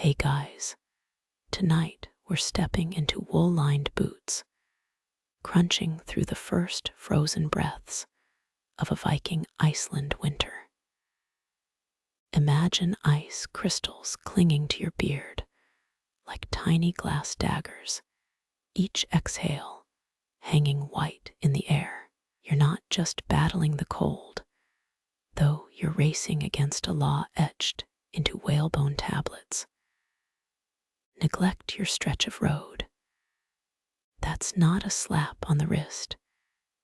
Hey guys, tonight we're stepping into wool-lined boots, crunching through the first frozen breaths of a Viking Iceland winter. Imagine ice crystals clinging to your beard like tiny glass daggers, each exhale hanging white in the air. You're not just battling the cold, though you're racing against a law etched into whalebone tablets. Neglect your stretch of road. That's not a slap on the wrist.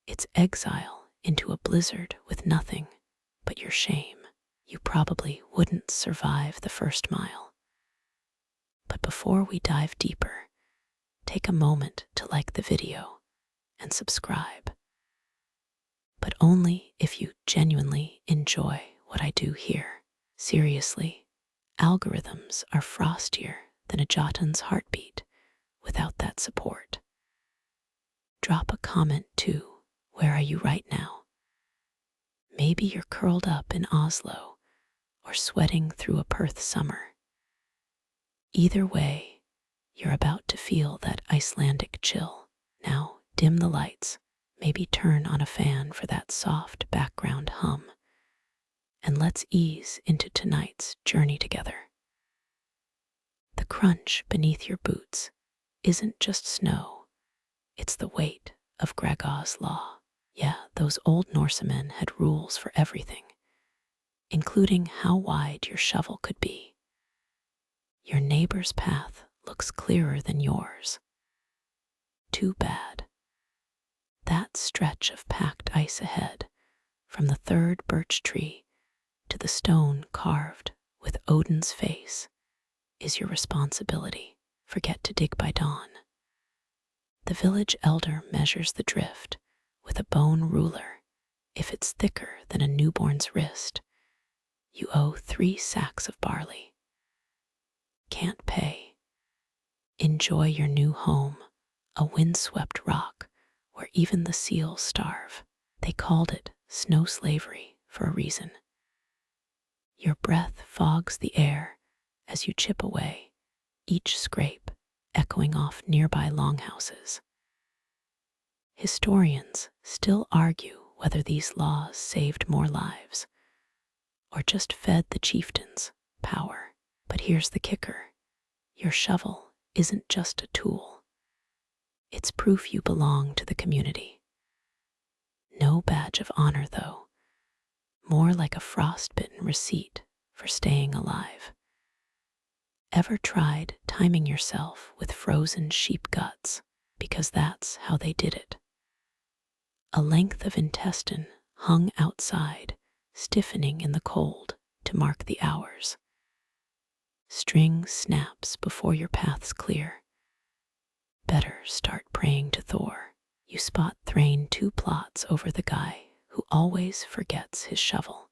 It's exile into a blizzard with nothing but your shame. You probably wouldn't survive the first mile. But before we dive deeper, take a moment to like the video and subscribe. But only if you genuinely enjoy what I do here. Seriously, algorithms are frostier than a Jotun's heartbeat without that support. Drop a comment too. Where are you right now? Maybe you're curled up in Oslo or sweating through a Perth summer. Either way, you're about to feel that Icelandic chill. Now, dim the lights, maybe turn on a fan for that soft background hum, and let's ease into tonight's journey together. The crunch beneath your boots isn't just snow, it's the weight of Gregor's law. Yeah, those old Norsemen had rules for everything, including how wide your shovel could be. Your neighbor's path looks clearer than yours. Too bad. That stretch of packed ice ahead, from the third birch tree to the stone carved with Odin's face, is your responsibility. Forget to dig by dawn. The village elder measures the drift with a bone ruler. If it's thicker than a newborn's wrist, you owe 3 sacks of barley. Can't pay. Enjoy your new home, a windswept rock where even the seals starve. They called it snow slavery for a reason. Your breath fogs the air as you chip away, each scrape echoing off nearby longhouses. Historians still argue whether these laws saved more lives or just fed the chieftains power. But here's the kicker. Your shovel isn't just a tool. It's proof you belong to the community. No badge of honor, though. More like a frostbitten receipt for staying alive. Ever tried timing yourself with frozen sheep guts? Because that's how they did it. A length of intestine hung outside, stiffening in the cold to mark the hours. String snaps before your path's clear. Better start praying to Thor. You spot Thrain 2 plots over the guy who always forgets his shovel.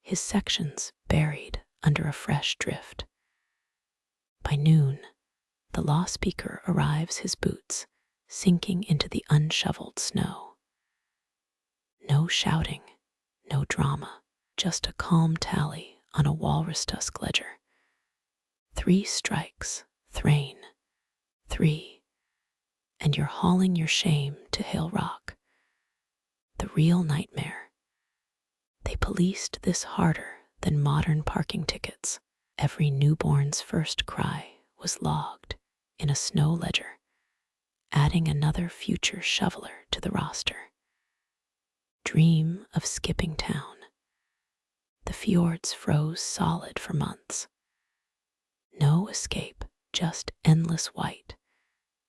His section's buried under a fresh drift. By noon, the law speaker arrives, his boots sinking into the unshoveled snow. No shouting, no drama, just a calm tally on a walrus tusk ledger. 3 strikes, Thrain. 3. And you're hauling your shame to Hill Rock. The real nightmare. They policed this harder than modern parking tickets. Every newborn's first cry was logged in a snow ledger, adding another future shoveler to the roster. Dream of skipping town. The fjords froze solid for months. No escape, just endless white,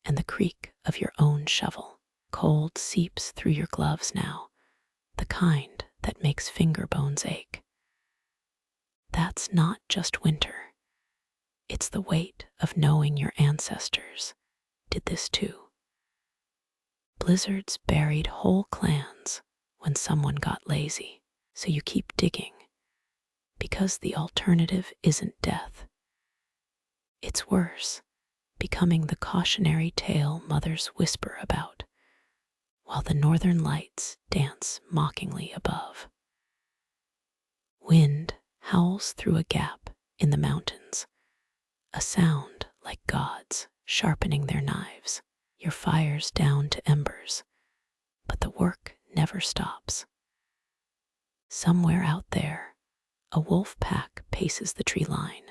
and the creak of your own shovel. Cold seeps through your gloves now, the kind that makes finger bones ache. That's not just winter. It's the weight of knowing your ancestors did this too. Blizzards buried whole clans when someone got lazy, so you keep digging, because the alternative isn't death. It's worse, becoming the cautionary tale mothers whisper about, while the northern lights dance mockingly above. Wind howls through a gap in the mountains, a sound like gods sharpening their knives, your fires down to embers, but the work never stops. Somewhere out there, a wolf pack paces the tree line,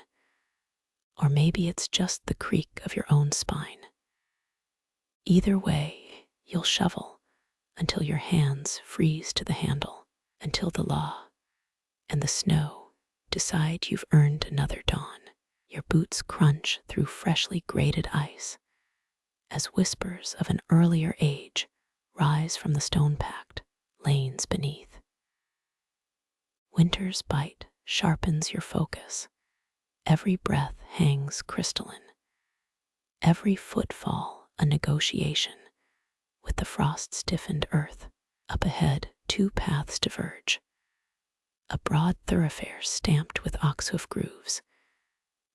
or maybe it's just the creak of your own spine. Either way, you'll shovel until your hands freeze to the handle, until the law and the snow decide you've earned another dawn. Your boots crunch through freshly grated ice as whispers of an earlier age rise from the stone-packed lanes beneath. Winter's bite sharpens your focus. Every breath hangs crystalline. Every footfall a negotiation with the frost-stiffened earth. Up ahead, two paths diverge. A broad thoroughfare stamped with oxhoof grooves,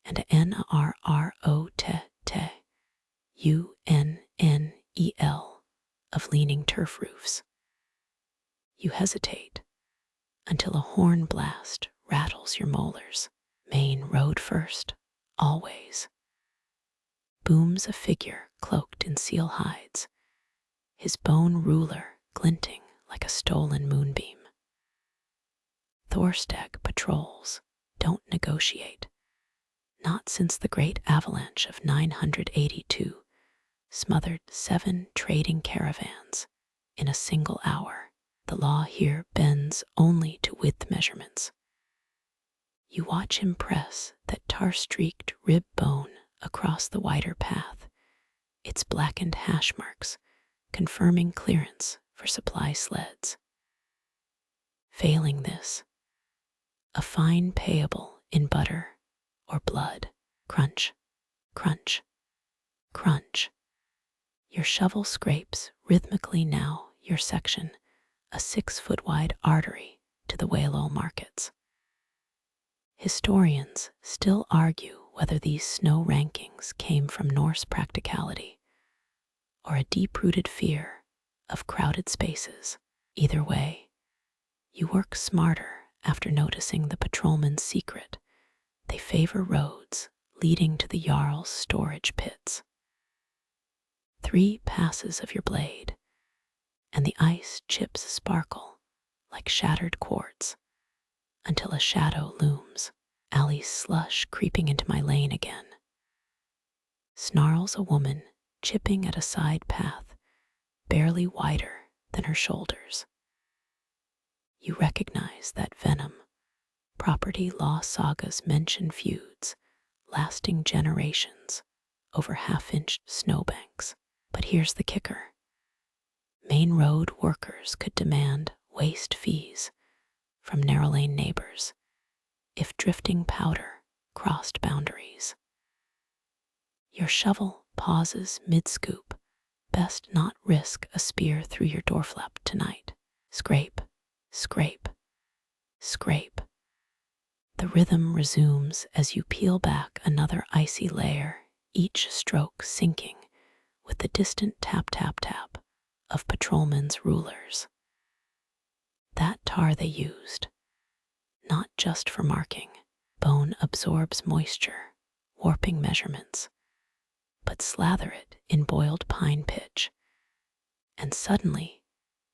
and a N-R-O-T-T-U-N-N-E-L of leaning turf roofs. You hesitate until a horn blast rattles your molars. Main road first, always. Booms a figure cloaked in seal hides, his bone ruler glinting like a stolen moonbeam. Thorstag patrols don't negotiate, not since the great avalanche of 982 smothered 7 trading caravans in a single hour. The law here bends only to width measurements. You watch him press that tar-streaked rib bone across the wider path, its blackened hash marks confirming clearance for supply sleds. Failing this, a fine payable in butter or blood. Crunch, crunch, crunch. Your shovel scrapes rhythmically now your section, a 6-foot-wide artery to the whale oil markets. Historians still argue whether these snow rankings came from Norse practicality or a deep-rooted fear of crowded spaces. Either way, you work smarter after noticing the patrolman's secret. They favor roads leading to the Jarl's storage pits. 3 passes of your blade, and the ice chips sparkle like shattered quartz until a shadow looms. Allie's slush creeping into my lane again. Snarls a woman chipping at a side path barely wider than her shoulders. You recognize that venom. Property law sagas mention feuds lasting generations over half-inch snowbanks. But here's the kicker. Main road workers could demand waste fees from narrow lane neighbors if drifting powder crossed boundaries. Your shovel pauses mid-scoop. Best not risk a spear through your door flap tonight. Scrape, scrape, scrape. The rhythm resumes as you peel back another icy layer, each stroke sinking with the distant tap-tap-tap of patrolmen's rulers. That tar they used, not just for marking, bone absorbs moisture, warping measurements, but slather it in boiled pine pitch, and suddenly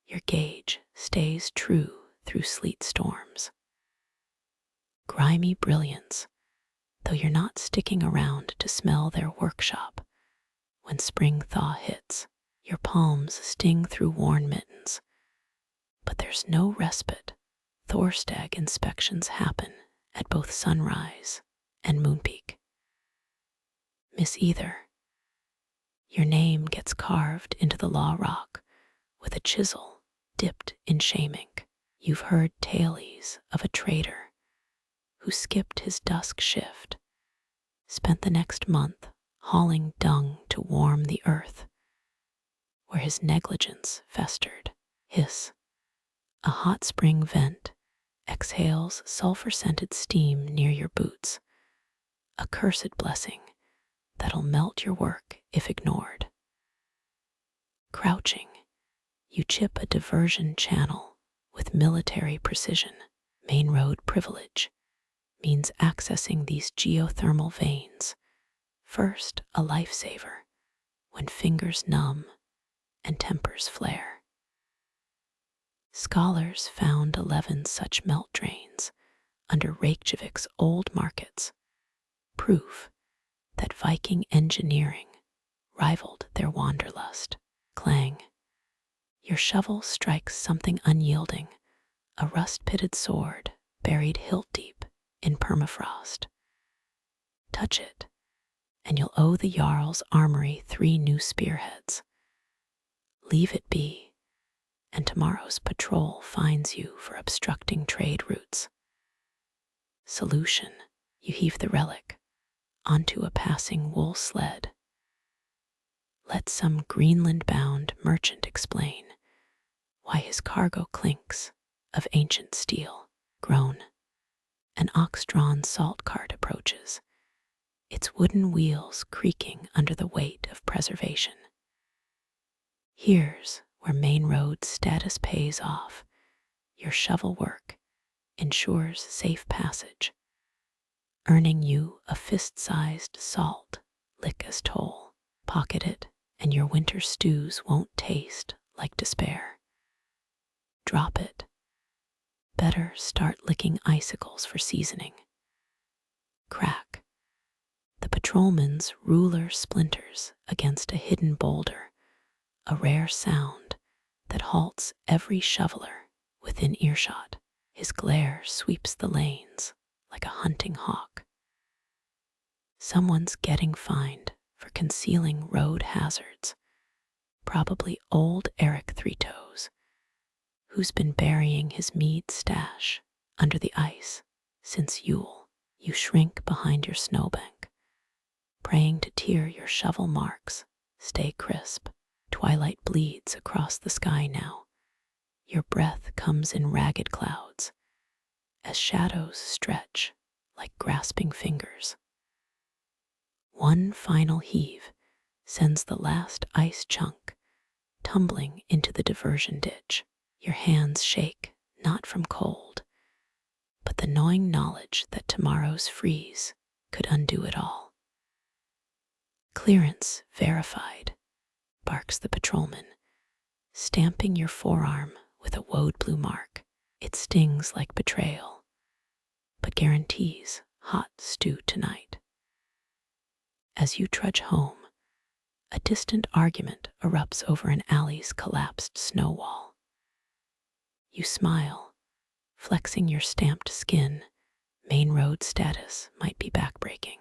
your gauge stays true through sleet storms. Grimy brilliance, though you're not sticking around to smell their workshop. When spring thaw hits, your palms sting through worn mittens, but there's no respite. Thorstag inspections happen at both sunrise and moonpeak. Miss either. Your name gets carved into the law rock with a chisel dipped in shame ink. You've heard tales of a trader who skipped his dusk shift, spent the next month hauling dung to warm the earth, where his negligence festered. Hiss. A hot spring vent exhales sulfur-scented steam near your boots, a cursed blessing that'll melt your work if ignored. Crouching, you chip a diversion channel with military precision. Main road privilege means accessing these geothermal veins First, a lifesaver when fingers numb and tempers flare. Scholars found 11 such melt drains under Reykjavik's old markets, proof that Viking engineering rivaled their wanderlust. Clang. Your shovel strikes something unyielding, a rust-pitted sword buried hilt-deep in permafrost. Touch it, and you'll owe the Jarl's armory 3 new spearheads. Leave it be, and tomorrow's patrol finds you for obstructing trade routes. Solution: you heave the relic onto a passing wool sled. Let some Greenland-bound merchant explain why his cargo clinks of ancient steel. Groan. An ox-drawn salt cart approaches, its wooden wheels creaking under the weight of preservation. Here's where main road status pays off. Your shovel work ensures safe passage, earning you a fist-sized salt lick as toll. Pocket it, and your winter stews won't taste like despair. Drop it. Better start licking icicles for seasoning. Crack. The patrolman's ruler splinters against a hidden boulder, a rare sound that halts every shoveler within earshot. His glare sweeps the lanes like a hunting hawk. Someone's getting fined for concealing road hazards, probably old Eric Three Toes, who's been burying his mead stash under the ice since Yule. You shrink behind your snowbank, praying to tear your shovel marks stay crisp. Twilight bleeds across the sky now. Your breath comes in ragged clouds as shadows stretch like grasping fingers. One final heave sends the last ice chunk tumbling into the diversion ditch. Your hands shake, not from cold, but the gnawing knowledge that tomorrow's freeze could undo it all. Clearance verified, barks the patrolman, stamping your forearm with a woad blue mark. It stings like betrayal, but guarantees hot stew tonight. As you trudge home, a distant argument erupts over an alley's collapsed snow wall. You smile, flexing your stamped skin. Main road status might be backbreaking,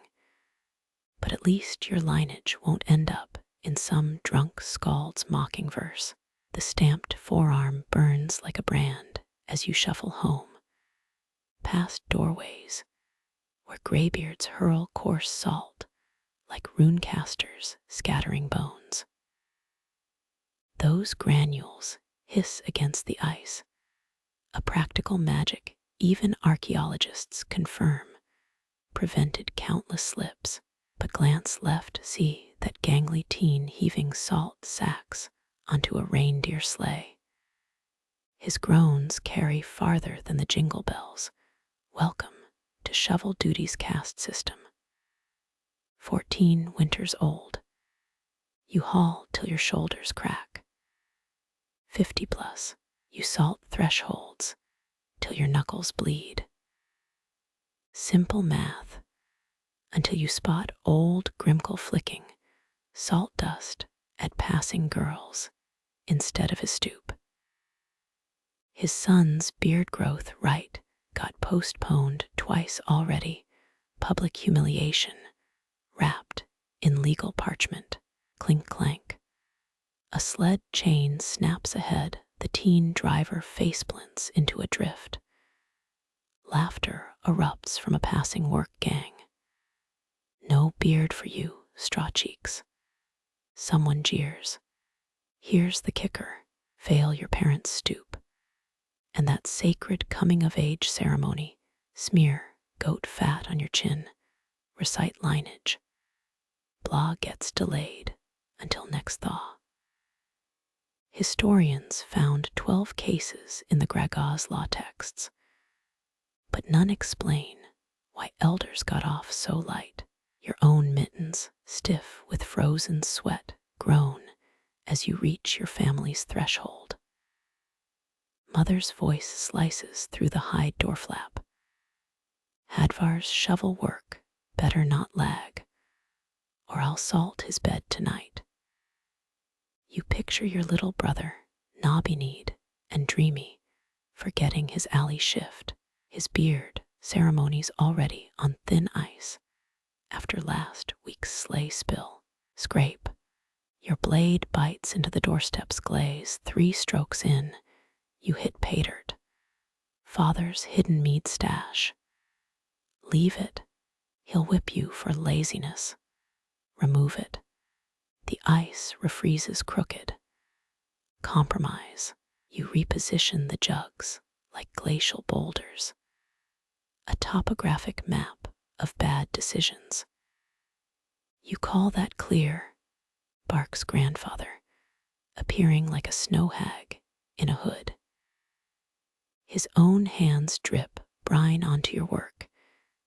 but at least your lineage won't end up in some drunk scald's mocking verse. The stamped forearm burns like a brand as you shuffle home, past doorways where graybeards hurl coarse salt like runecasters scattering bones. Those granules hiss against the ice, a practical magic even archaeologists confirm prevented countless slips. But glance left, see that gangly teen heaving salt sacks onto a reindeer sleigh. His groans carry farther than the jingle bells. Welcome to Shovel Duty's caste system. 14 winters old. You haul till your shoulders crack. 50 plus. You salt thresholds till your knuckles bleed. Simple math until you spot old Grimkel flicking salt dust at passing girls instead of his stoop. His son's beard growth right got postponed twice already. Public humiliation wrapped in legal parchment. Clink clank. A sled chain snaps ahead. The teen driver face splints into a drift. Laughter erupts from a passing work gang. No beard for you, straw cheeks. Someone jeers. Here's the kicker. Fail your parents' stoop. And that sacred coming-of-age ceremony. Smear goat fat on your chin. Recite lineage. Blah gets delayed until next thaw. Historians found 12 cases in the Gragaz law texts, but none explain why elders got off so light. Your own mittens stiff with frozen sweat, groan as you reach your family's threshold. Mother's voice slices through the hide door flap. Hadvar's shovel work better not lag, or I'll salt his bed tonight. You picture your little brother, knobby-kneed and dreamy, forgetting his alley shift, his beard, ceremonies already on thin ice. After last week's sleigh spill, scrape. Your blade bites into the doorstep's glaze. 3 strokes in, you hit pay dirt. Father's hidden mead stash. Leave it. He'll whip you for laziness. Remove it. The ice refreezes crooked. Compromise. You reposition the jugs like glacial boulders. A topographic map of bad decisions. You call that clear, barks grandfather, appearing like a snow hag in a hood. His own hands drip brine onto your work.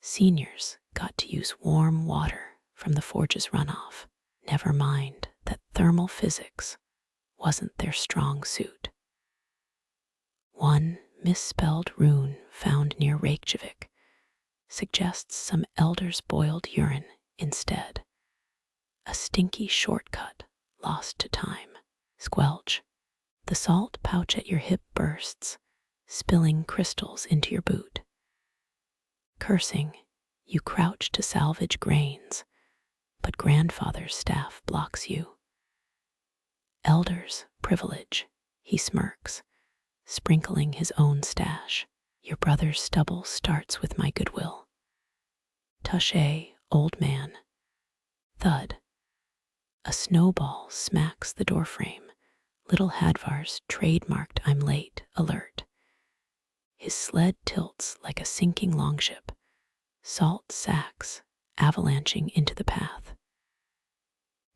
Seniors got to use warm water from the forge's runoff. Never mind that thermal physics wasn't their strong suit. One misspelled rune found near Reykjavik suggests some elders boiled urine instead. A stinky shortcut lost to time. Squelch. The salt pouch at your hip bursts, spilling crystals into your boot. Cursing, you crouch to salvage grains, but grandfather's staff blocks you. Elders' privilege, he smirks, sprinkling his own stash. Your brother's stubble starts with my goodwill. Touché, old man. Thud. A snowball smacks the doorframe. Little Hadvar's trademarked I'm late alert. His sled tilts like a sinking longship, salt sacks avalanching into the path.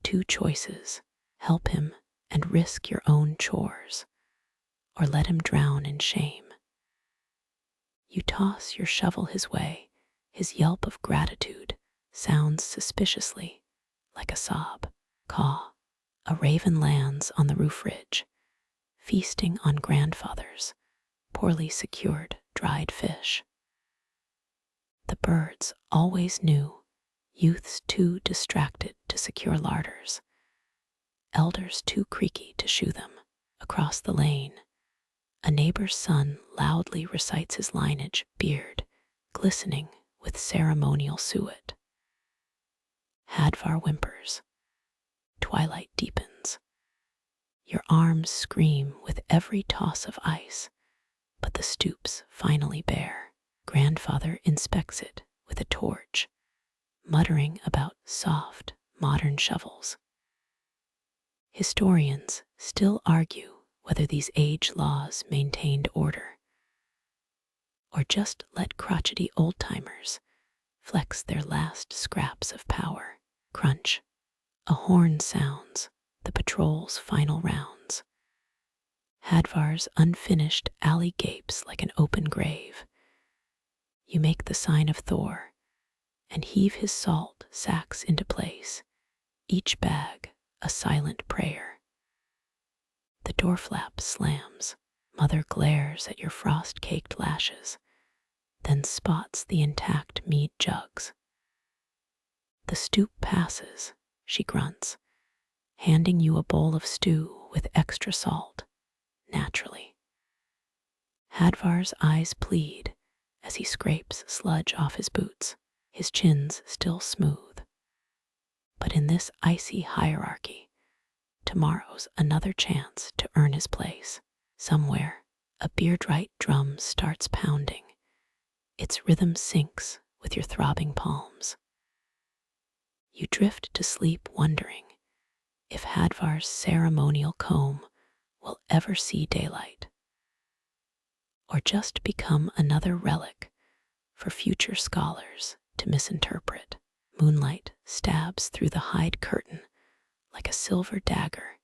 2 choices, help him and risk your own chores, or let him drown in shame. You toss your shovel his way. His yelp of gratitude sounds suspiciously like a sob. Caw. A raven lands on the roof ridge, feasting on grandfather's poorly secured dried fish. The birds always knew youths too distracted to secure larders, elders too creaky to shoe them. Across the lane, a neighbor's son loudly recites his lineage, beard glistening with ceremonial suet. Hadvar whimpers. Twilight deepens. Your arms scream with every toss of ice, but the stoop's finally bare. Grandfather inspects it with a torch, muttering about soft, modern shovels. Historians still argue whether these age laws maintained order, or just let crotchety old-timers flex their last scraps of power. Crunch. A horn sounds the patrol's final rounds. Hadvar's unfinished alley gapes like an open grave. You make the sign of Thor and heave his salt sacks into place, each bag a silent prayer. The door flap slams. Mother glares at your frost-caked lashes, then spots the intact mead jugs. The stoop passes, she grunts, handing you a bowl of stew with extra salt, naturally. Hadvar's eyes plead as he scrapes sludge off his boots, his chin's still smooth. But in this icy hierarchy, tomorrow's another chance to earn his place. Somewhere, a beard-right drum starts pounding. Its rhythm syncs with your throbbing palms. You drift to sleep wondering if Hadvar's ceremonial comb will ever see daylight, or just become another relic for future scholars to misinterpret. Moonlight stabs through the hide curtain like a silver dagger,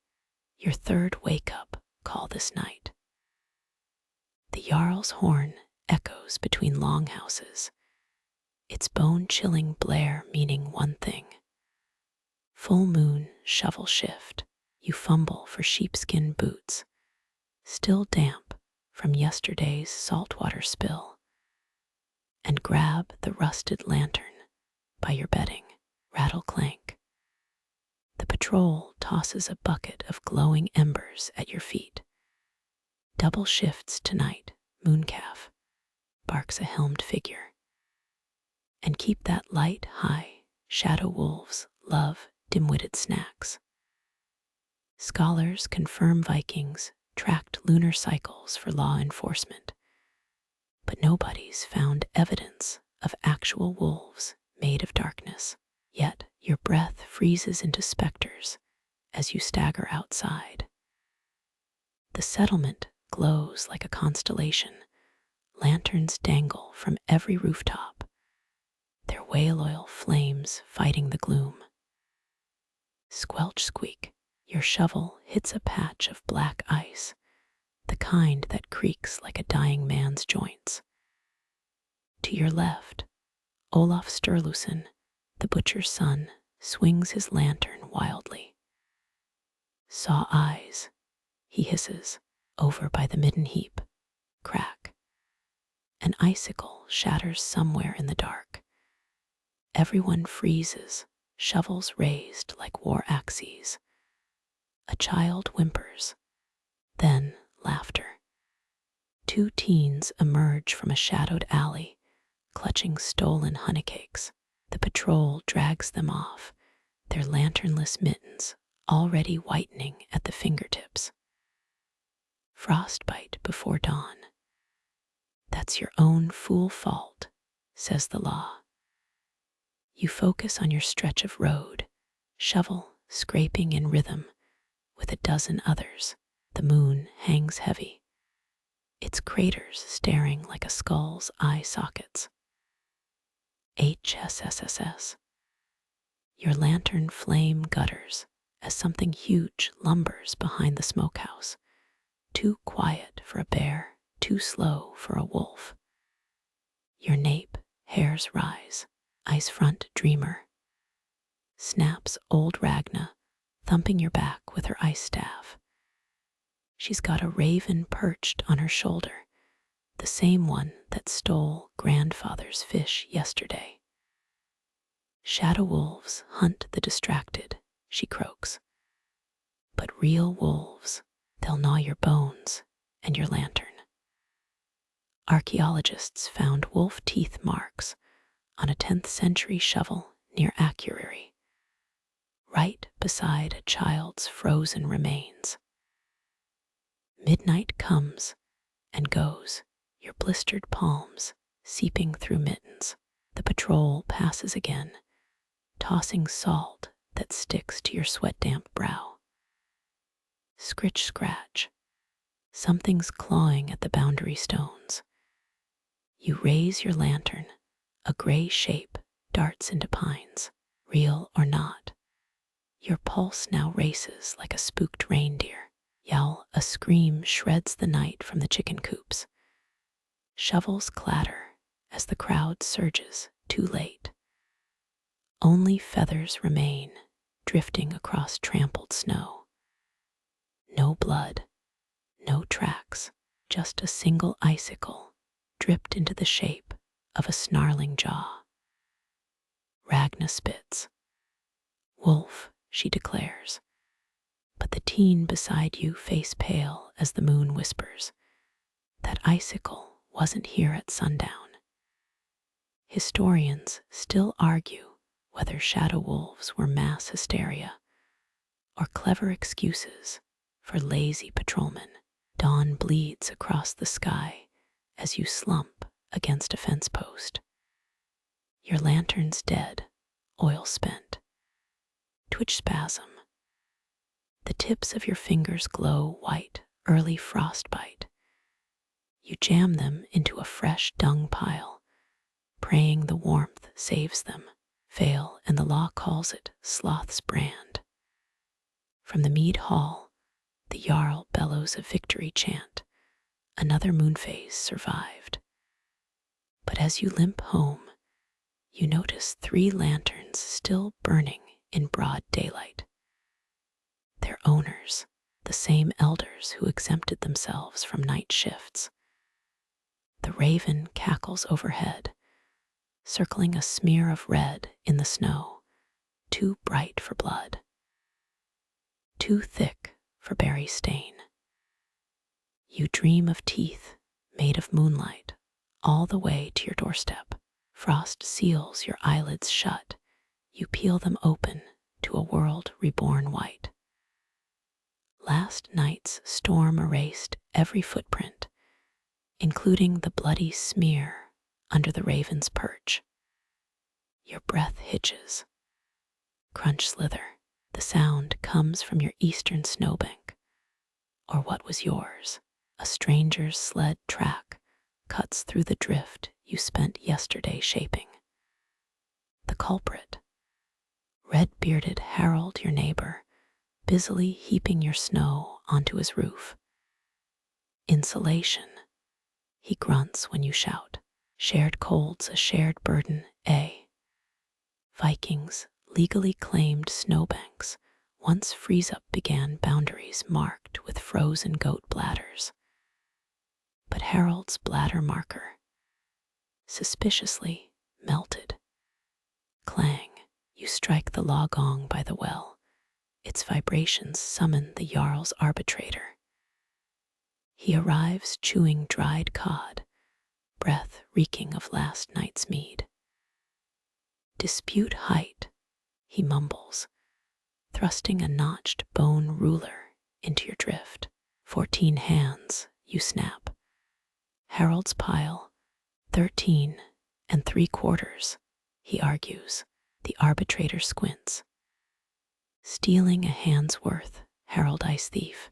your third wake-up call this night. The Jarl's horn echoes between longhouses, its bone-chilling blare meaning one thing: Full moon shovel shift. You fumble for sheepskin boots, still damp from yesterday's saltwater spill, and grab the rusted lantern by your bedding. Rattle clank. The patrol tosses a bucket of glowing embers at your feet. Double shifts tonight, mooncalf, barks a helmed figure. And keep that light high, shadow wolves love dim-witted snacks. Scholars confirm Vikings tracked lunar cycles for law enforcement, but nobody's found evidence of actual wolves made of darkness. Yet your breath freezes into specters as you stagger outside. The settlement glows like a constellation. Lanterns dangle from every rooftop, their whale oil flames fighting the gloom. Squelch squeak, your shovel hits a patch of black ice, the kind that creaks like a dying man's joints. To your left, Olaf Sturluson, the butcher's son, swings his lantern wildly. Saw eyes, he hisses, over by the midden heap. Crack. An icicle shatters somewhere in the dark. Everyone freezes, shovels raised like war axes. A child whimpers, then laughter. Two teens emerge from a shadowed alley, clutching stolen honeycakes. The patrol drags them off, their lanternless mittens already whitening at the fingertips. Frostbite before dawn. That's your own fool fault, says the law. You focus on your stretch of road, shovel scraping in rhythm with a dozen others. The moon hangs heavy, its craters staring like a skull's eye sockets. HSSSS. Your lantern flame gutters as something huge lumbers behind the smokehouse. Too quiet for a bear, too slow for a wolf. Your nape hairs rise. Ice front dreamer. Snaps old Ragna, thumping your back with her ice staff. She's got a raven perched on her shoulder, the same one that stole grandfather's fish yesterday. Shadow wolves hunt the distracted, she croaks. But real wolves, they'll gnaw your bones and your lantern. Archaeologists found wolf teeth marks on a 10th century shovel near Akureyri, right beside a child's frozen remains. Midnight comes and goes, your blistered palms seeping through mittens. The patrol passes again, tossing salt that sticks to your sweat-damp brow. Scritch scratch. Something's clawing at the boundary stones. You raise your lantern. A gray shape darts into pines. Real or not, your pulse now races like a spooked reindeer. Yowl, a scream shreds the night from the chicken coops. Shovels clatter as the crowd surges, too late. Only feathers remain, drifting across trampled snow. No blood, no tracks, just a single icicle dripped into the shape of a snarling jaw. Ragna spits. Wolf, she declares, but the teen beside you face pale as the moon whispers. That icicle wasn't here at sundown. Historians still argue whether shadow wolves were mass hysteria or clever excuses for lazy patrolmen. Dawn bleeds across the sky as you slump against a fence post. Your lantern's dead, oil spent. Twitch spasm. The tips of your fingers glow white, early frostbite. You jam them into a fresh dung pile, praying the warmth saves them. Fail, and the law calls it sloth's brand. From the mead hall, the Jarl bellows a victory chant. Another moonphase survived. But as you limp home, you notice 3 lanterns still burning in broad daylight. Their owners, the same elders who exempted themselves from night shifts. The raven cackles overhead, circling a smear of red in the snow, too bright for blood, too thick for berry stain. You dream of teeth made of moonlight all the way to your doorstep. Frost seals your eyelids shut. You peel them open to a world reborn white. Last night's storm erased every footprint, including the bloody smear under the raven's perch. Your breath hitches. Crunch slither. The sound comes from your eastern snowbank, or what was yours. A stranger's sled track cuts through the drift you spent yesterday shaping. The culprit, red-bearded Harold, your neighbor, busily heaping your snow onto his roof. Insulation, he grunts when you shout. Shared cold's a shared burden, eh? Vikings legally claimed snowbanks once freeze-up began boundaries marked with frozen goat bladders. But Harold's bladder marker, suspiciously melted. Clang, you strike the logong by the well. Its vibrations summon the Jarl's arbitrator. He arrives chewing dried cod, breath reeking of last night's mead. Dispute height, he mumbles, thrusting a notched bone ruler into your drift. 14 hands, you snap. Harold's pile, 13 3/4, he argues. The arbitrator squints. Stealing a hand's worth, Harold Ice Thief.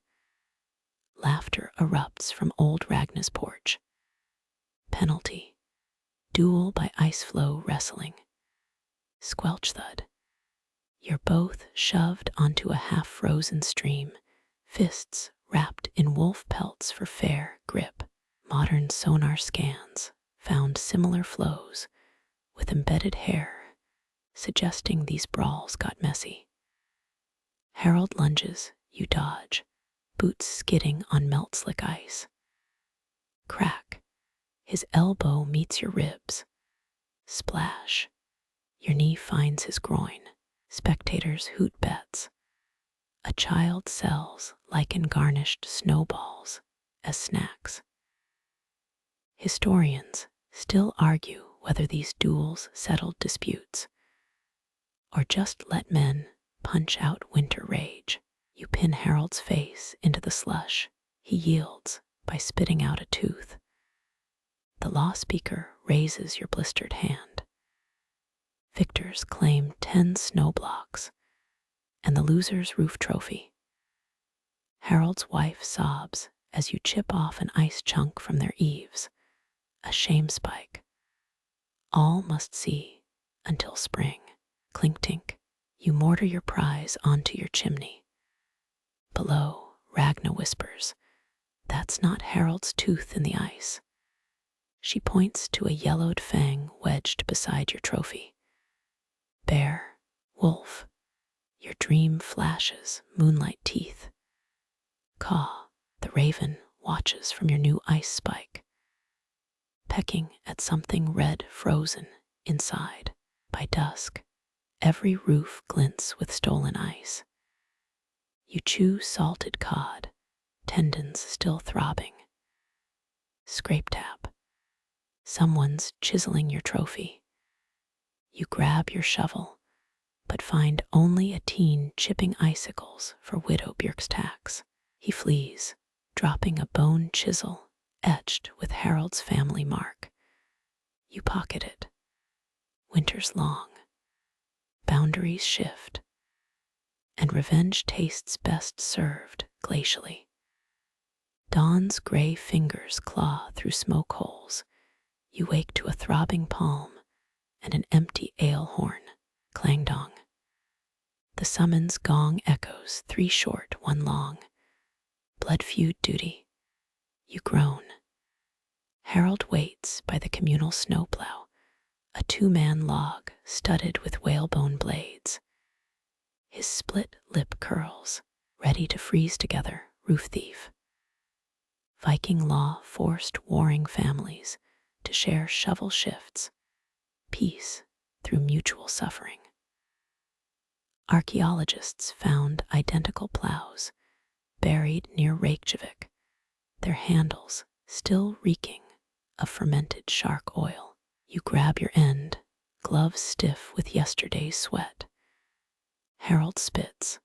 Laughter erupts from old Ragnar's porch. Penalty, duel by ice-floe wrestling. Squelch thud. You're both shoved onto a half-frozen stream, fists wrapped in wolf pelts for fair grip. Modern sonar scans found similar flows with embedded hair, suggesting these brawls got messy. Harold lunges, you dodge, boots skidding on melt-slick ice. Crack, his elbow meets your ribs. Splash, your knee finds his groin. Spectators hoot bets. A child sells lichen-garnished snowballs as snacks. Historians still argue whether these duels settled disputes or just let men punch out winter rage. You pin Harold's face into the slush. He yields by spitting out a tooth. The law speaker raises your blistered hand. Victors claim 10 snow blocks and the loser's roof trophy. Harold's wife sobs as you chip off an ice chunk from their eaves, a shame spike. All must see until spring. Clink-tink, you mortar your prize onto your chimney. Below, Ragna whispers, "That's not Harold's tooth in the ice." She points to a yellowed fang wedged beside your trophy. Bear, wolf, your dream flashes moonlight teeth. Caw, the raven watches from your new ice spike, pecking at something red frozen inside. By dusk, every roof glints with stolen ice. You chew salted cod, tendons still throbbing. Scrape tap. Someone's chiseling your trophy. You grab your shovel, but find only a teen chipping icicles for Widow Björk's tax. He flees, dropping a bone chisel etched with Harold's family mark. You pocket it. Winter's long. Boundaries shift, and revenge tastes best served glacially. Dawn's gray fingers claw through smoke holes. You wake to a throbbing palm and an empty ale horn. Clang dong. The summons gong echoes, 3 short, 1 long. Blood feud duty. You groan. Harold waits by the communal snowplow, a 2-man log studded with whalebone blades. his split lip curls, ready to freeze together, roof thief. Viking law forced warring families to share shovel shifts, peace through mutual suffering. Archaeologists found identical plows buried near Reykjavik, their handles still reeking of fermented shark oil. You grab your end, gloves stiff with yesterday's sweat. Harold spits.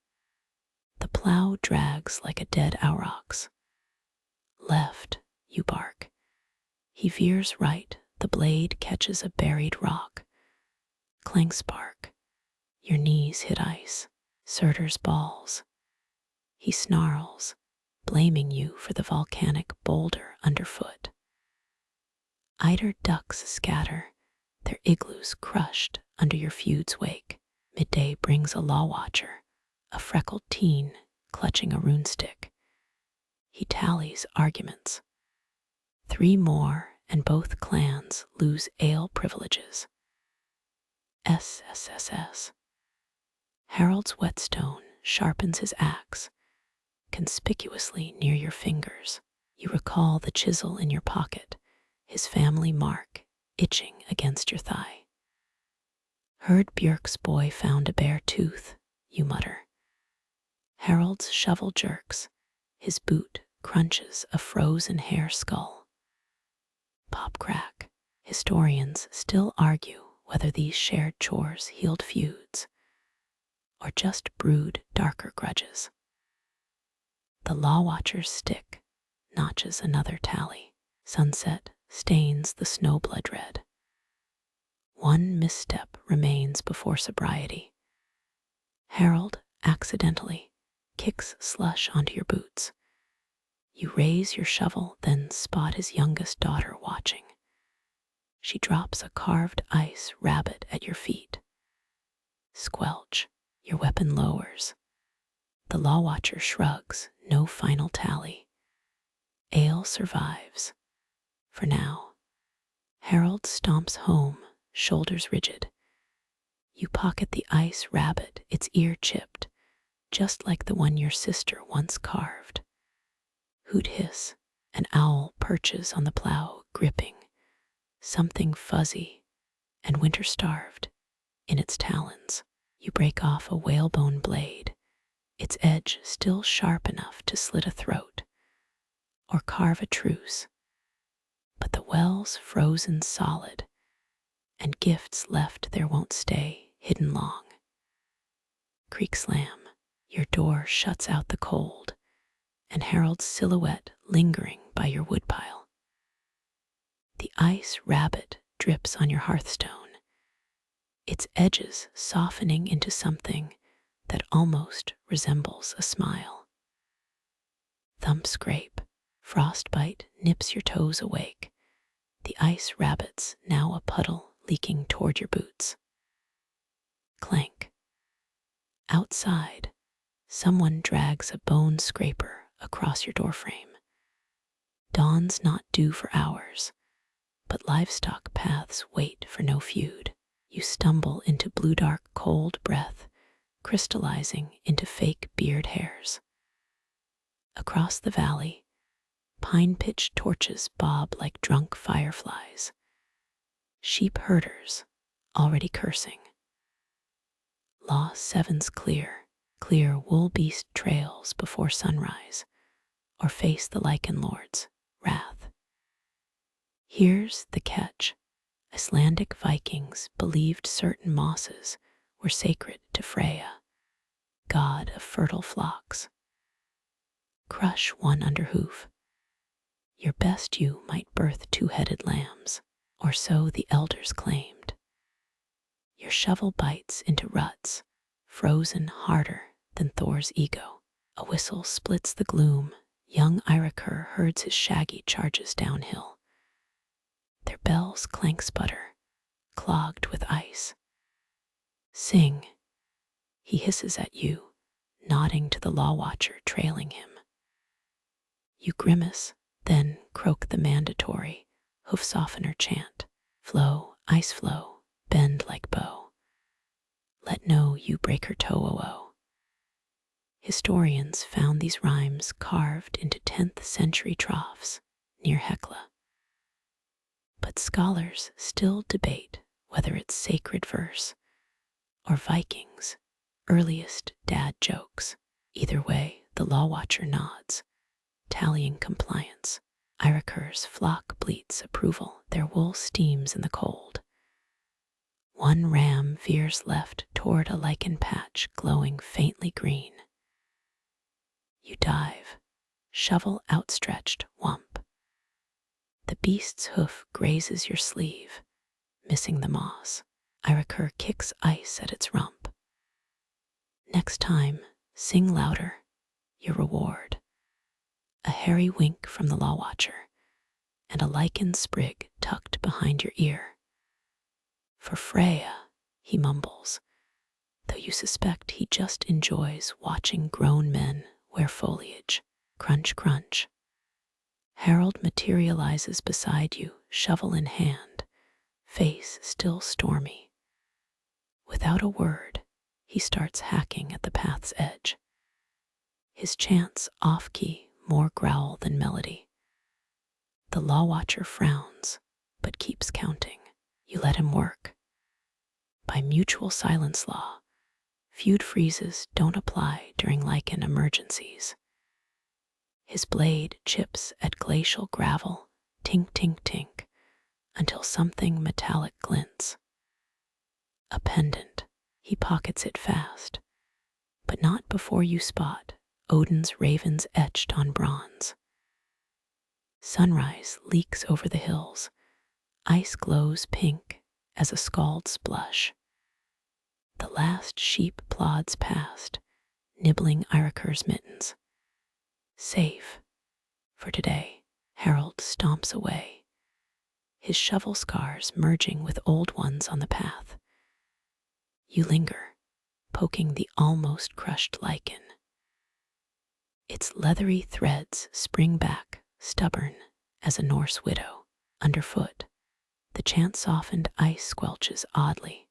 The plow drags like a dead aurochs. Left, you bark. He veers right, the blade catches a buried rock. Clang spark. Your knees hit ice. Surtur's balls. He snarls, blaming you for the volcanic boulder underfoot. Eider ducks scatter, their igloos crushed under your feud's wake. Midday brings a law watcher, a freckled teen clutching a runestick. He tallies arguments. 3 more and both clans lose ale privileges. SSSS. Harold's whetstone sharpens his axe, conspicuously near your fingers. You recall the chisel in your pocket, his family mark itching against your thigh. Heard Björk's boy found a bare tooth, you mutter. Harold's shovel jerks, his boot crunches a frozen hair skull. Pop crack. Historians still argue whether these shared chores healed feuds or just brewed darker grudges. The law watcher's stick notches another tally. Sunset stains the snowblood red. One misstep remains before sobriety. Harold accidentally kicks slush onto your boots. You raise your shovel, then spot his youngest daughter watching. She drops a carved ice rabbit at your feet. Squelch, your weapon lowers. The law watcher shrugs, no final tally. Ale survives. For now. Harold stomps home, shoulders rigid. You pocket the ice rabbit, its ear chipped, just like the one your sister once carved. Hoot hiss, an owl perches on the plow, gripping something fuzzy and winter-starved in its talons. You break off a whalebone blade, its edge still sharp enough to slit a throat or carve a truce. But the well's frozen solid, and gifts left there won't stay hidden long. Creak slam, your door shuts out the cold, and Harold's silhouette lingering by your woodpile. The ice rabbit drips on your hearthstone, its edges softening into something that almost resembles a smile. Thump scrape, frostbite nips your toes awake, the ice rabbit's now a puddle leaking toward your boots. Clank. Outside, someone drags a bone scraper across your doorframe. Dawn's not due for hours, but livestock paths wait for no feud. You stumble into blue-dark cold breath, crystallizing into fake beard hairs. Across the valley, pine-pitch torches bob like drunk fireflies. Sheep herders, already cursing. Law 7's clear wool beast trails before sunrise, or face the lichen lord's wrath. Here's the catch. Icelandic Vikings believed certain mosses were sacred to Freya, god of fertile flocks. Crush one under hoof. Your best you might birth 2-headed lambs, or so the elders claimed. Your shovel bites into ruts, frozen harder than Thor's ego. A whistle splits the gloom. Young Eiríkur herds his shaggy charges downhill. Their bells clank sputter, clogged with ice. Sing, he hisses at you, nodding to the law watcher trailing him. You grimace, then croak the mandatory hoof softener chant. Flow, ice-floe, bend like bow. Let no you break her toe, oh oh. Historians found these rhymes carved into 10th century troughs near Hekla. But scholars still debate whether it's sacred verse or Vikings' earliest dad jokes. Either way, the law watcher nods, tallying compliance. Irakur's flock bleats approval, their wool steams in the cold. One ram veers left toward a lichen patch glowing faintly green. You dive, shovel outstretched, whump. The beast's hoof grazes your sleeve, missing the moss. Irakur kicks ice at its rump. Next time, sing louder, your reward. A hairy wink from the law watcher, and a lichen sprig tucked behind your ear. For Freya, he mumbles, though you suspect he just enjoys watching grown men wear foliage. Crunch, crunch. Harold materializes beside you, shovel in hand, face still stormy. Without a word, he starts hacking at the path's edge. His chants off-key, more growl than melody. The law watcher frowns, but keeps counting. You let him work. By mutual silence law, feud freezes don't apply during lichen emergencies. His blade chips at glacial gravel, tink, tink, tink, until something metallic glints. A pendant. He pockets it fast, but not before you spot Odin's ravens etched on bronze. Sunrise leaks over the hills. Ice glows pink as a scald's blush. The last sheep plods past, nibbling Irakur's mittens. Safe for today, Harold stomps away, his shovel scars merging with old ones on the path. You linger, poking the almost crushed lichen. Its leathery threads spring back, stubborn as a Norse widow. Underfoot, the chant-softened ice squelches oddly,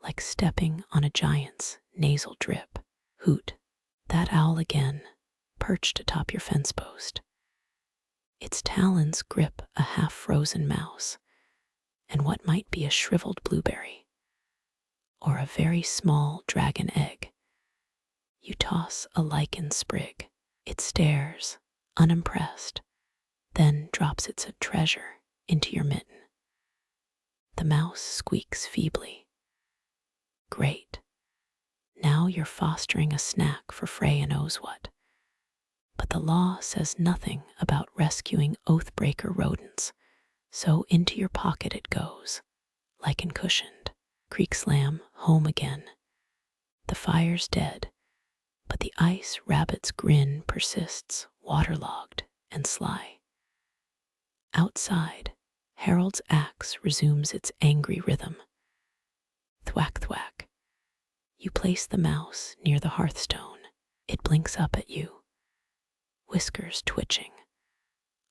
like stepping on a giant's nasal drip. Hoot, that owl again, perched atop your fence post. Its talons grip a half-frozen mouse, and what might be a shriveled blueberry, or a very small dragon egg. You toss a lichen sprig. It stares, unimpressed, then drops its treasure into your mitten. The mouse squeaks feebly. Great. Now you're fostering a snack for Freya knows what. But the law says nothing about rescuing oathbreaker rodents, so into your pocket it goes, lichen cushioned. Creek slam, home again. The fire's dead, but the ice rabbit's grin persists, waterlogged and sly. Outside, Harold's axe resumes its angry rhythm. Thwack, thwack. You place the mouse near the hearthstone. It blinks up at you, whiskers twitching,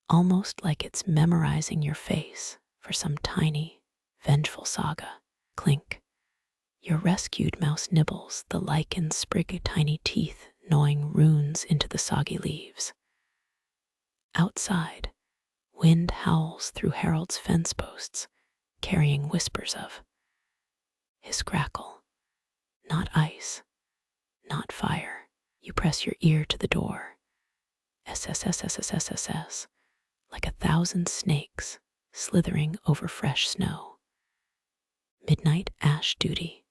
almost like it's memorizing your face for some tiny, vengeful saga. Clink. Your rescued mouse nibbles the lichen sprig, tiny teeth gnawing runes into the soggy leaves. Outside, wind howls through Harold's fence posts, carrying whispers of his crackle. Not ice, not fire. You press your ear to the door. SSSSSSSS, like 1,000 snakes slithering over fresh snow. Midnight ash duty.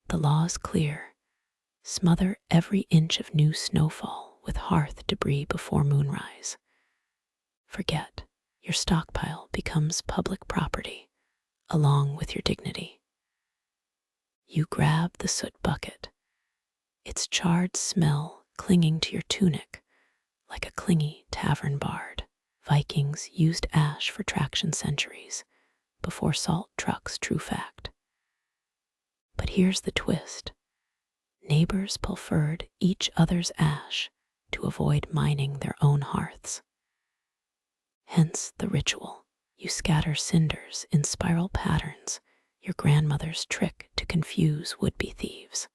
The law's clear. Smother every inch of new snowfall with hearth debris before moonrise. Forget, your stockpile becomes public property, along with your dignity. You grab the soot bucket, its charred smell clinging to your tunic like a clingy tavern bard. Vikings used ash for traction centuries before salt trucks, true fact. But here's the twist. Neighbors pilfered each other's ash to avoid mining their own hearths. Hence the ritual. You scatter cinders in spiral patterns, your grandmother's trick to confuse would-be thieves.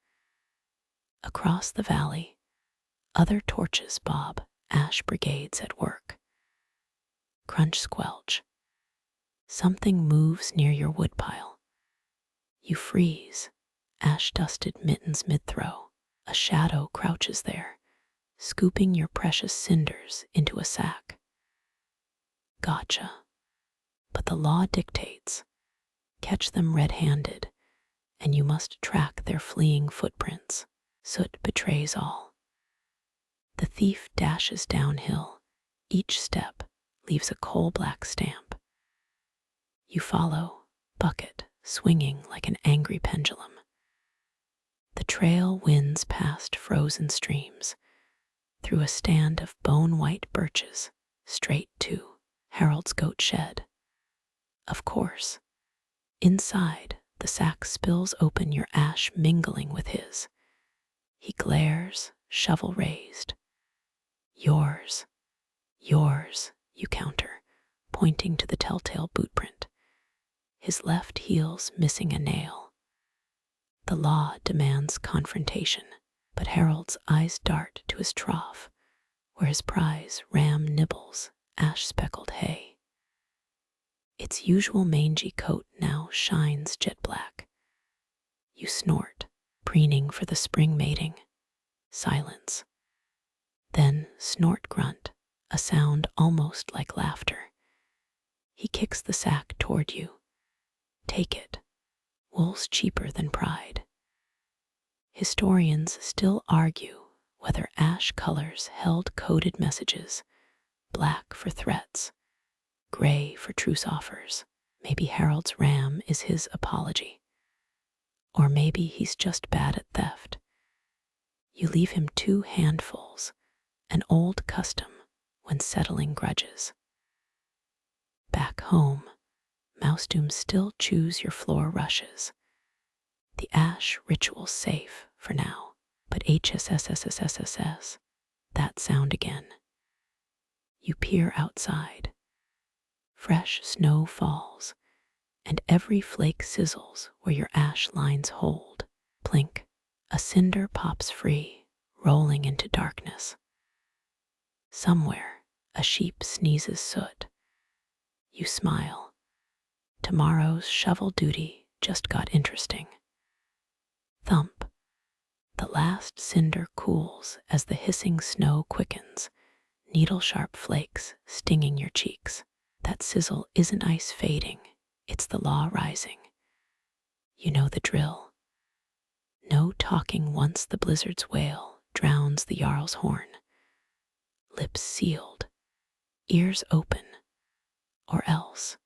Across the valley, other torches bob, ash brigades at work. Crunch, squelch. Something moves near your woodpile. You freeze, ash-dusted mittens mid-throw. A shadow crouches there, scooping your precious cinders into a sack. Gotcha. But the law dictates, catch them red-handed, and you must track their fleeing footprints. Soot betrays all. The thief dashes downhill. Each step leaves a coal-black stamp. You follow, bucket swinging like an angry pendulum. The trail winds past frozen streams, through a stand of bone-white birches, straight to Harold's goat shed. Of course, inside, the sack spills open, your ash mingling with his. He glares, shovel raised. Yours, you counter, pointing to the telltale bootprint. His left heel's missing a nail. The law demands confrontation, but Harold's eyes dart to his trough, where his prize ram nibbles ash-speckled hay. Its usual mangy coat now shines jet black. You snort, preening for the spring mating. Silence. Then snort grunt, a sound almost like laughter. He kicks the sack toward you. Take it. Wool's cheaper than pride. Historians still argue whether ash colors held coded messages, black for threats, gray for truce offers. Maybe Harold's ram is his apology. Or maybe he's just bad at theft. You leave him 2 handfuls, an old custom when settling grudges. Back home, Mousedooms still chews your floor rushes. The ash ritual's safe for now, but HSSSSSSS, that sound again. You peer outside. Fresh snow falls, and every flake sizzles where your ash lines hold. Plink, a cinder pops free, rolling into darkness. Somewhere, a sheep sneezes soot. You smile. Tomorrow's shovel duty just got interesting. Thump. The last cinder cools as the hissing snow quickens, needle-sharp flakes stinging your cheeks. That sizzle isn't ice fading, it's the law rising. You know the drill. No talking once the blizzard's wail drowns the Jarl's horn. Lips sealed, ears open, or else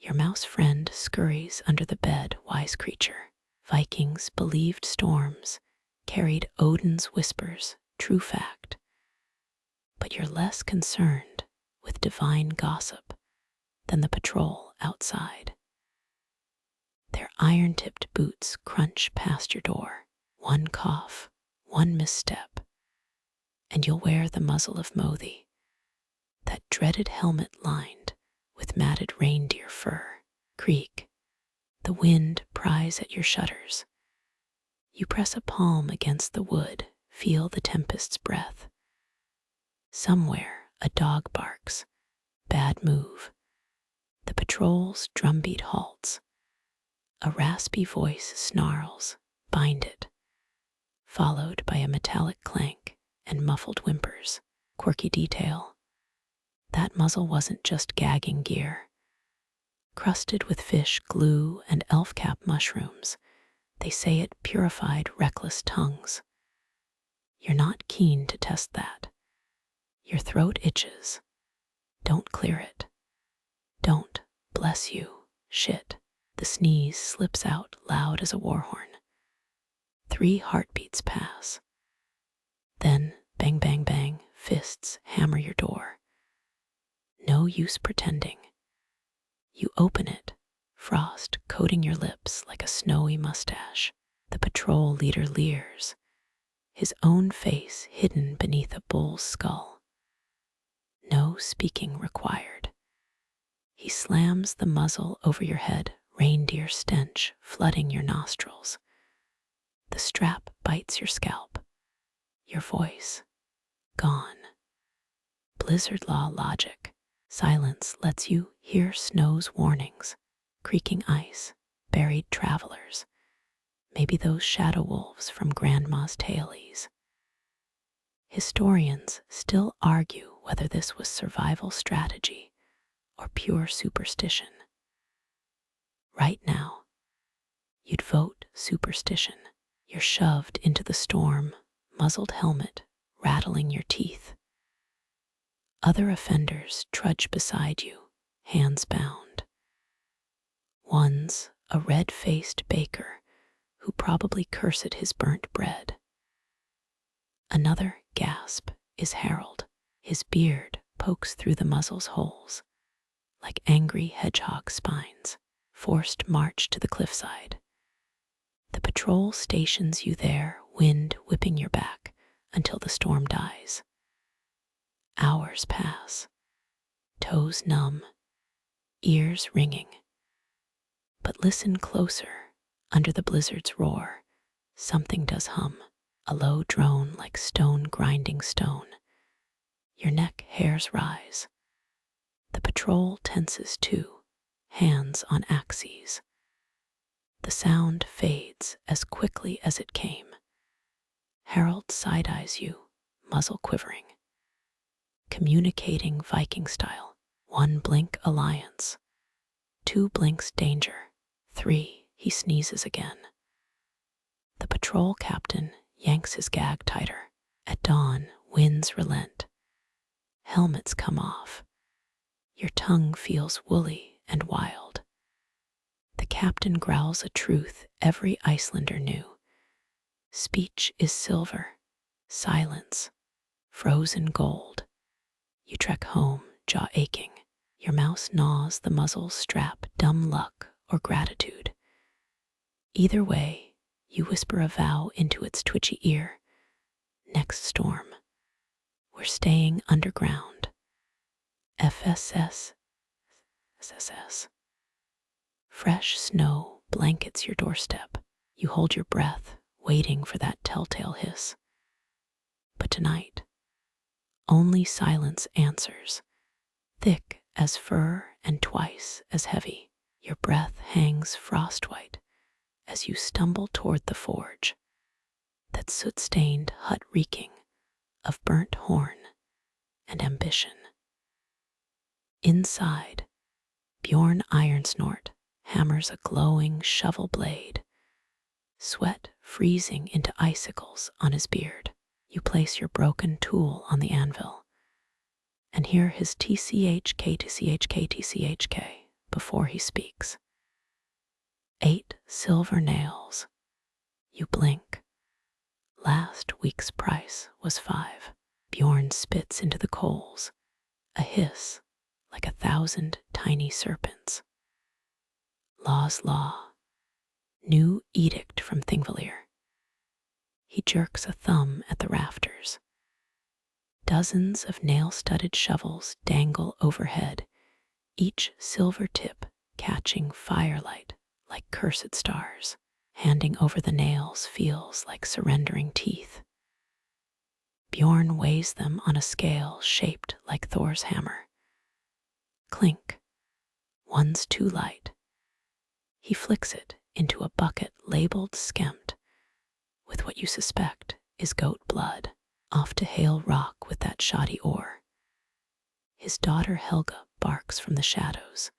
your mouse friend scurries under the bed, wise creature. Vikings believed storms carried Odin's whispers, true fact. But you're less concerned with divine gossip than the patrol outside. Their iron-tipped boots crunch past your door. One cough, one misstep, and you'll wear the muzzle of Mothi, that dreaded helmet lined with matted reindeer fur. Creak. The wind pries at your shutters. You press a palm against the wood, feel the tempest's breath. Somewhere a dog barks. Bad move. The patrol's drumbeat halts. A raspy voice snarls, bind it, followed by a metallic clank and muffled whimpers. Quirky detail. That muzzle wasn't just gagging gear. Crusted with fish glue and elf-cap mushrooms, they say it purified reckless tongues. You're not keen to test that. Your throat itches. Don't clear it. Don't, bless you, shit. The sneeze slips out loud as a war horn. 3 heartbeats pass. Then, bang, bang, bang, fists hammer your door. No use pretending. You open it, frost coating your lips like a snowy mustache. The patrol leader leers, his own face hidden beneath a bull's skull. No speaking required. He slams the muzzle over your head, reindeer stench flooding your nostrils. The strap bites bites your scalp. Your voice gone. Blizzard law logic. Silence lets you hear snow's warnings, creaking ice, buried travelers, maybe those shadow wolves from Grandma's tailies. Historians still argue whether this was survival strategy or pure superstition. Right now, you'd vote superstition. You're shoved into the storm, muzzled helmet rattling your teeth. Other offenders trudge beside you, hands bound. One's a red-faced baker who probably cursed his burnt bread. Another gasp is Harold. His beard pokes through the muzzle's holes, like angry hedgehog spines, forced march to the cliffside. The patrol stations you there, wind whipping your back until the storm dies. Hours pass, toes numb, ears ringing. But listen closer. Under the blizzard's roar, something does hum, a low drone like stone grinding stone. Your neck hairs rise. The patrol tenses too, hands on axes. The sound fades as quickly as it came. Harold side-eyes you, muzzle quivering. Communicating Viking style. 1 blink alliance. 2 blinks danger. 3, he sneezes again. The patrol captain yanks his gag tighter. At dawn, winds relent. Helmets come off. Your tongue feels woolly and wild. The captain growls a truth every Icelander knew. Speech is silver, silence, frozen gold. You trek home, jaw aching. Your mouse gnaws the muzzle's strap, dumb luck or gratitude. Either way, you whisper a vow into its twitchy ear. Next storm, we're staying underground. FSS. SSS. Fresh snow blankets your doorstep. You hold your breath, waiting for that telltale hiss. But tonight, only silence answers, thick as fur and twice as heavy. Your breath hangs frostwhite as you stumble toward the forge, that soot-stained hut reeking of burnt horn and ambition. Inside, Bjorn Ironsnort hammers a glowing shovel blade, sweat freezing into icicles on his beard. You place your broken tool on the anvil and hear his TCHK, TCHK, TCHK before he speaks. 8 silver nails. You blink. Last week's price was 5. Bjorn spits into the coals, a hiss like 1,000 tiny serpents. Law's law. New edict from Thingvellir. He jerks a thumb at the rafters. Dozens of nail-studded shovels dangle overhead, each silver tip catching firelight like cursed stars. Handing over the nails feels like surrendering teeth. Bjorn weighs them on a scale shaped like Thor's hammer. Clink. One's too light. He flicks it into a bucket labeled skemmt, with what you suspect is goat blood. Off to Hale Rock with that shoddy ore. His daughter Helga barks from the shadows.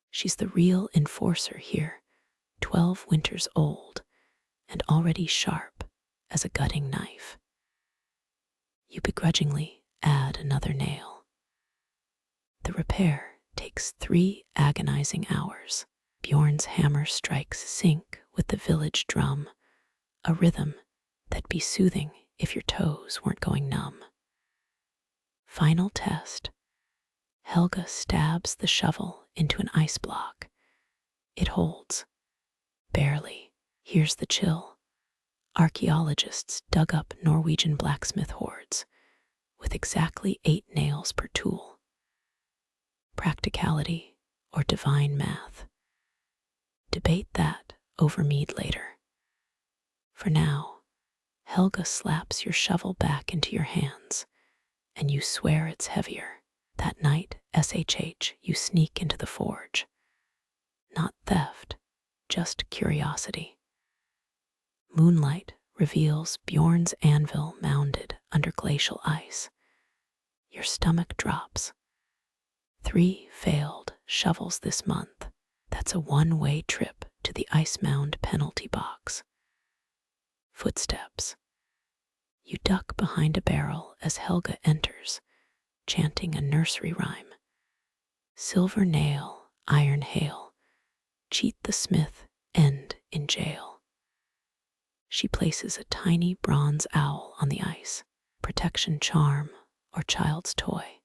She's the real enforcer here, 12 winters old and already sharp as a gutting knife. You begrudgingly add another nail. The repair takes 3 agonizing hours. Bjorn's hammer strikes sync with the village drum, a rhythm that'd be soothing if your toes weren't going numb. Final test. Helga stabs the shovel into an ice block. It holds. Barely. Here's the chill. Archaeologists dug up Norwegian blacksmith hoards with exactly 8 nails per tool. Practicality or divine math? Debate that over mead later. For now, Helga slaps your shovel back into your hands, and you swear it's heavier. That night, you sneak into the forge. Not theft, just curiosity. Moonlight reveals Bjorn's anvil mounded under glacial ice. Your stomach drops. 3 failed shovels this month. That's a one-way trip to the ice mound penalty box. Footsteps. You duck behind a barrel as Helga enters, chanting a nursery rhyme. Silver nail, iron hail, cheat the smith, end in jail. She places a tiny bronze owl on the ice, protection charm or child's toy.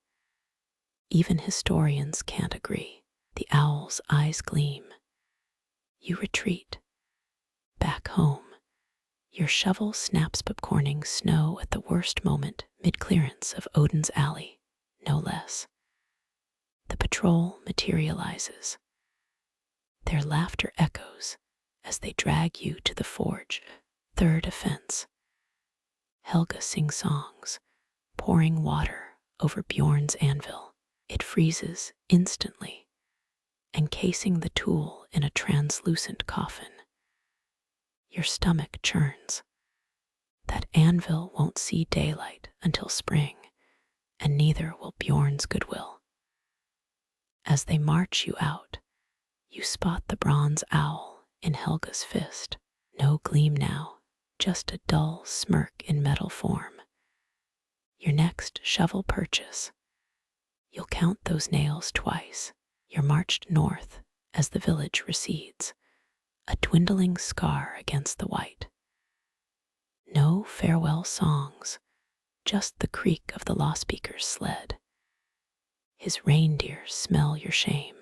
Even historians can't agree. The owl's eyes gleam. You retreat. Back home. Your shovel snaps popcorning snow at the worst moment, mid-clearance of Odin's alley, no less. The patrol materializes. Their laughter echoes as they drag you to the forge. Third offense. Helga sings songs, pouring water over Bjorn's anvil. It freezes instantly, encasing the tool in a translucent coffin. Your stomach churns. That anvil won't see daylight until spring, and neither will Bjorn's goodwill. As they march you out, you spot the bronze owl in Helga's fist. No gleam now, just a dull smirk in metal form. Your next shovel purchase. You'll count those nails twice. You're marched north as the village recedes, a dwindling scar against the white. No farewell songs, just the creak of the lawspeaker's sled. His reindeer smell your shame.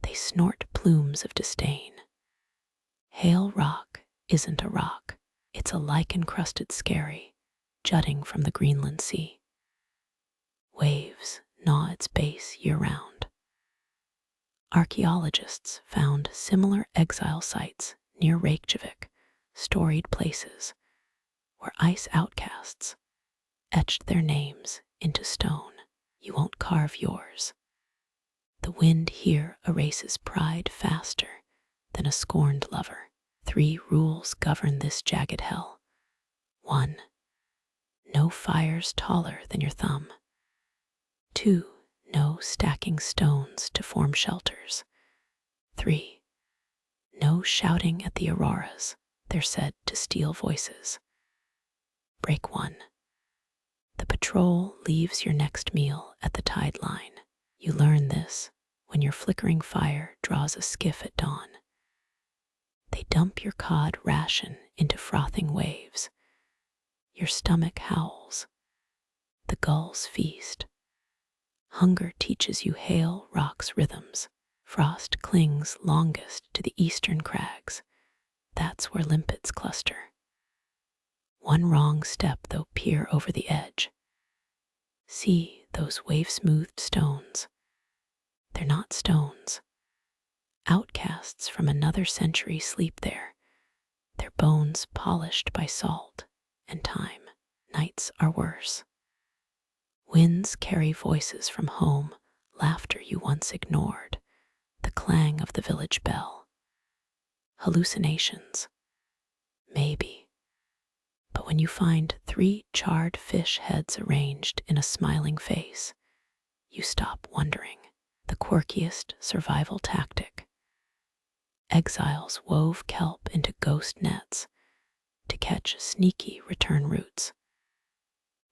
They snort plumes of disdain. Hail Rock isn't a rock, it's a lichen-crusted skerry, jutting from the Greenland Sea. Waves gnaw its base year-round. Archaeologists found similar exile sites near Reykjavik, storied places where ice outcasts etched their names into stone. You won't carve yours. The wind here erases pride faster than a scorned lover. 3 rules govern this jagged hell. 1. No fires taller than your thumb. 2. No stacking stones to form shelters. 3. No shouting at the auroras. They're said to steal voices. Break 1. The patrol leaves your next meal at the tide line. You learn this when your flickering fire draws a skiff at dawn. They dump your cod ration into frothing waves. Your stomach howls. The gulls feast. Hunger teaches you Hail Rock's rhythms. Frost clings longest to the eastern crags. That's where limpets cluster. One wrong step, though, peer over the edge. See those wave-smoothed stones. They're not stones. Outcasts from another century sleep there, their bones polished by salt and time. Nights are worse. Winds carry voices from home, laughter you once ignored, the clang of the village bell. Hallucinations? Maybe. But when you find 3 charred fish heads arranged in a smiling face, you stop wondering. The quirkiest survival tactic. Exiles wove kelp into ghost nets to catch sneaky return routes.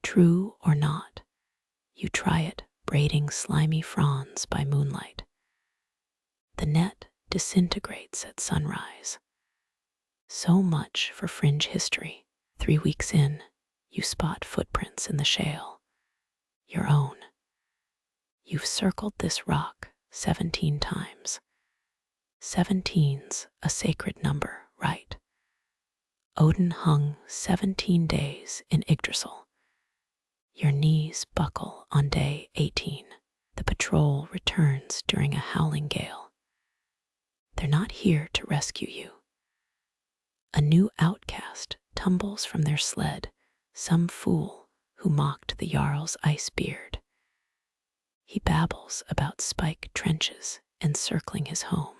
True or not, you try it braiding slimy fronds by moonlight. The net disintegrates at sunrise. So much for fringe history. 3 weeks in, you spot footprints in the shale. Your own. You've circled this rock 17 times. 17's a sacred number, right? Odin hung 17 days in Yggdrasil. Your knees buckle on day 18. The patrol returns during a howling gale. They're not here to rescue you. A new outcast tumbles from their sled some fool who mocked the Jarl's ice beard. He babbles about spike trenches encircling his home.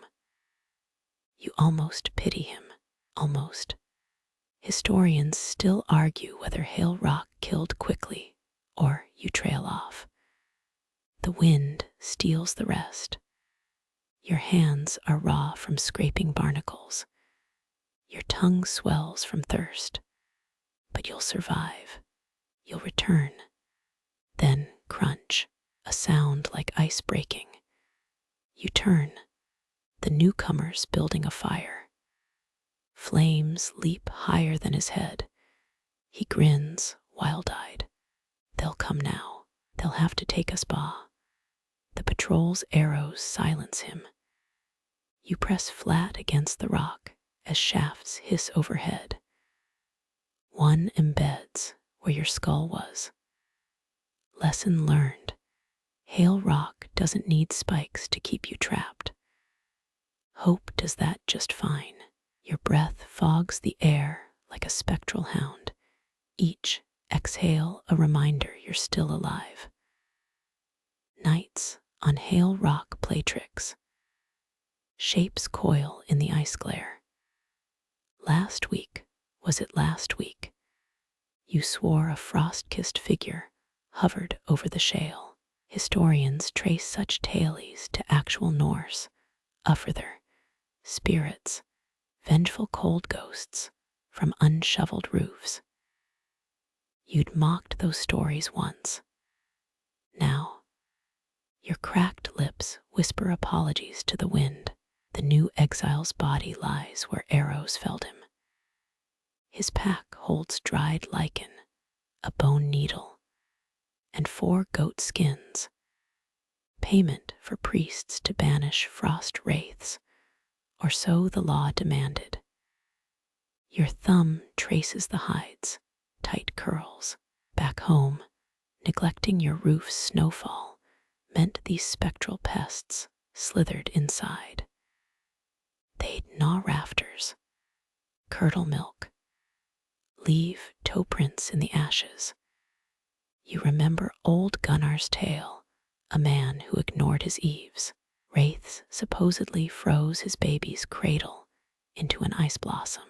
You almost pity him, almost. Historians still argue whether Hail Rock killed quickly or you trail off. The wind steals the rest. Your hands are raw from scraping barnacles. Your tongue swells from thirst. But you'll survive. You'll return. Then crunch, a sound like ice breaking. You turn. The newcomer's building a fire. Flames leap higher than his head. He grins, wild-eyed. They'll come now. They'll have to take us ba. The patrol's arrows silence him. You press flat against the rock as shafts hiss overhead. One embeds where your skull was. Lesson learned. Hail Rock doesn't need spikes to keep you trapped. Hope does that just fine. Your breath fogs the air like a spectral hound. Each exhale a reminder you're still alive. Nights on Hail Rock play tricks. Shapes coil in the ice glare. Last week, was it last week? You swore a frost-kissed figure hovered over the shale. Historians trace such tales to actual Norse, Ufrother, spirits, vengeful cold ghosts from unshoveled roofs. You'd mocked those stories once. Now, your cracked lips whisper apologies to the wind. The new exile's body lies where arrows felled him. His pack holds dried lichen, a bone needle, and 4 goat skins, payment for priests to banish frost wraiths, or so the law demanded. Your thumb traces the hides, tight curls. Back home, neglecting your roof's snowfall meant these spectral pests slithered inside. They'd gnaw rafters, curdle milk, leave toe prints in the ashes. You remember old Gunnar's tale, a man who ignored his eaves. Wraiths supposedly froze his baby's cradle into an ice blossom.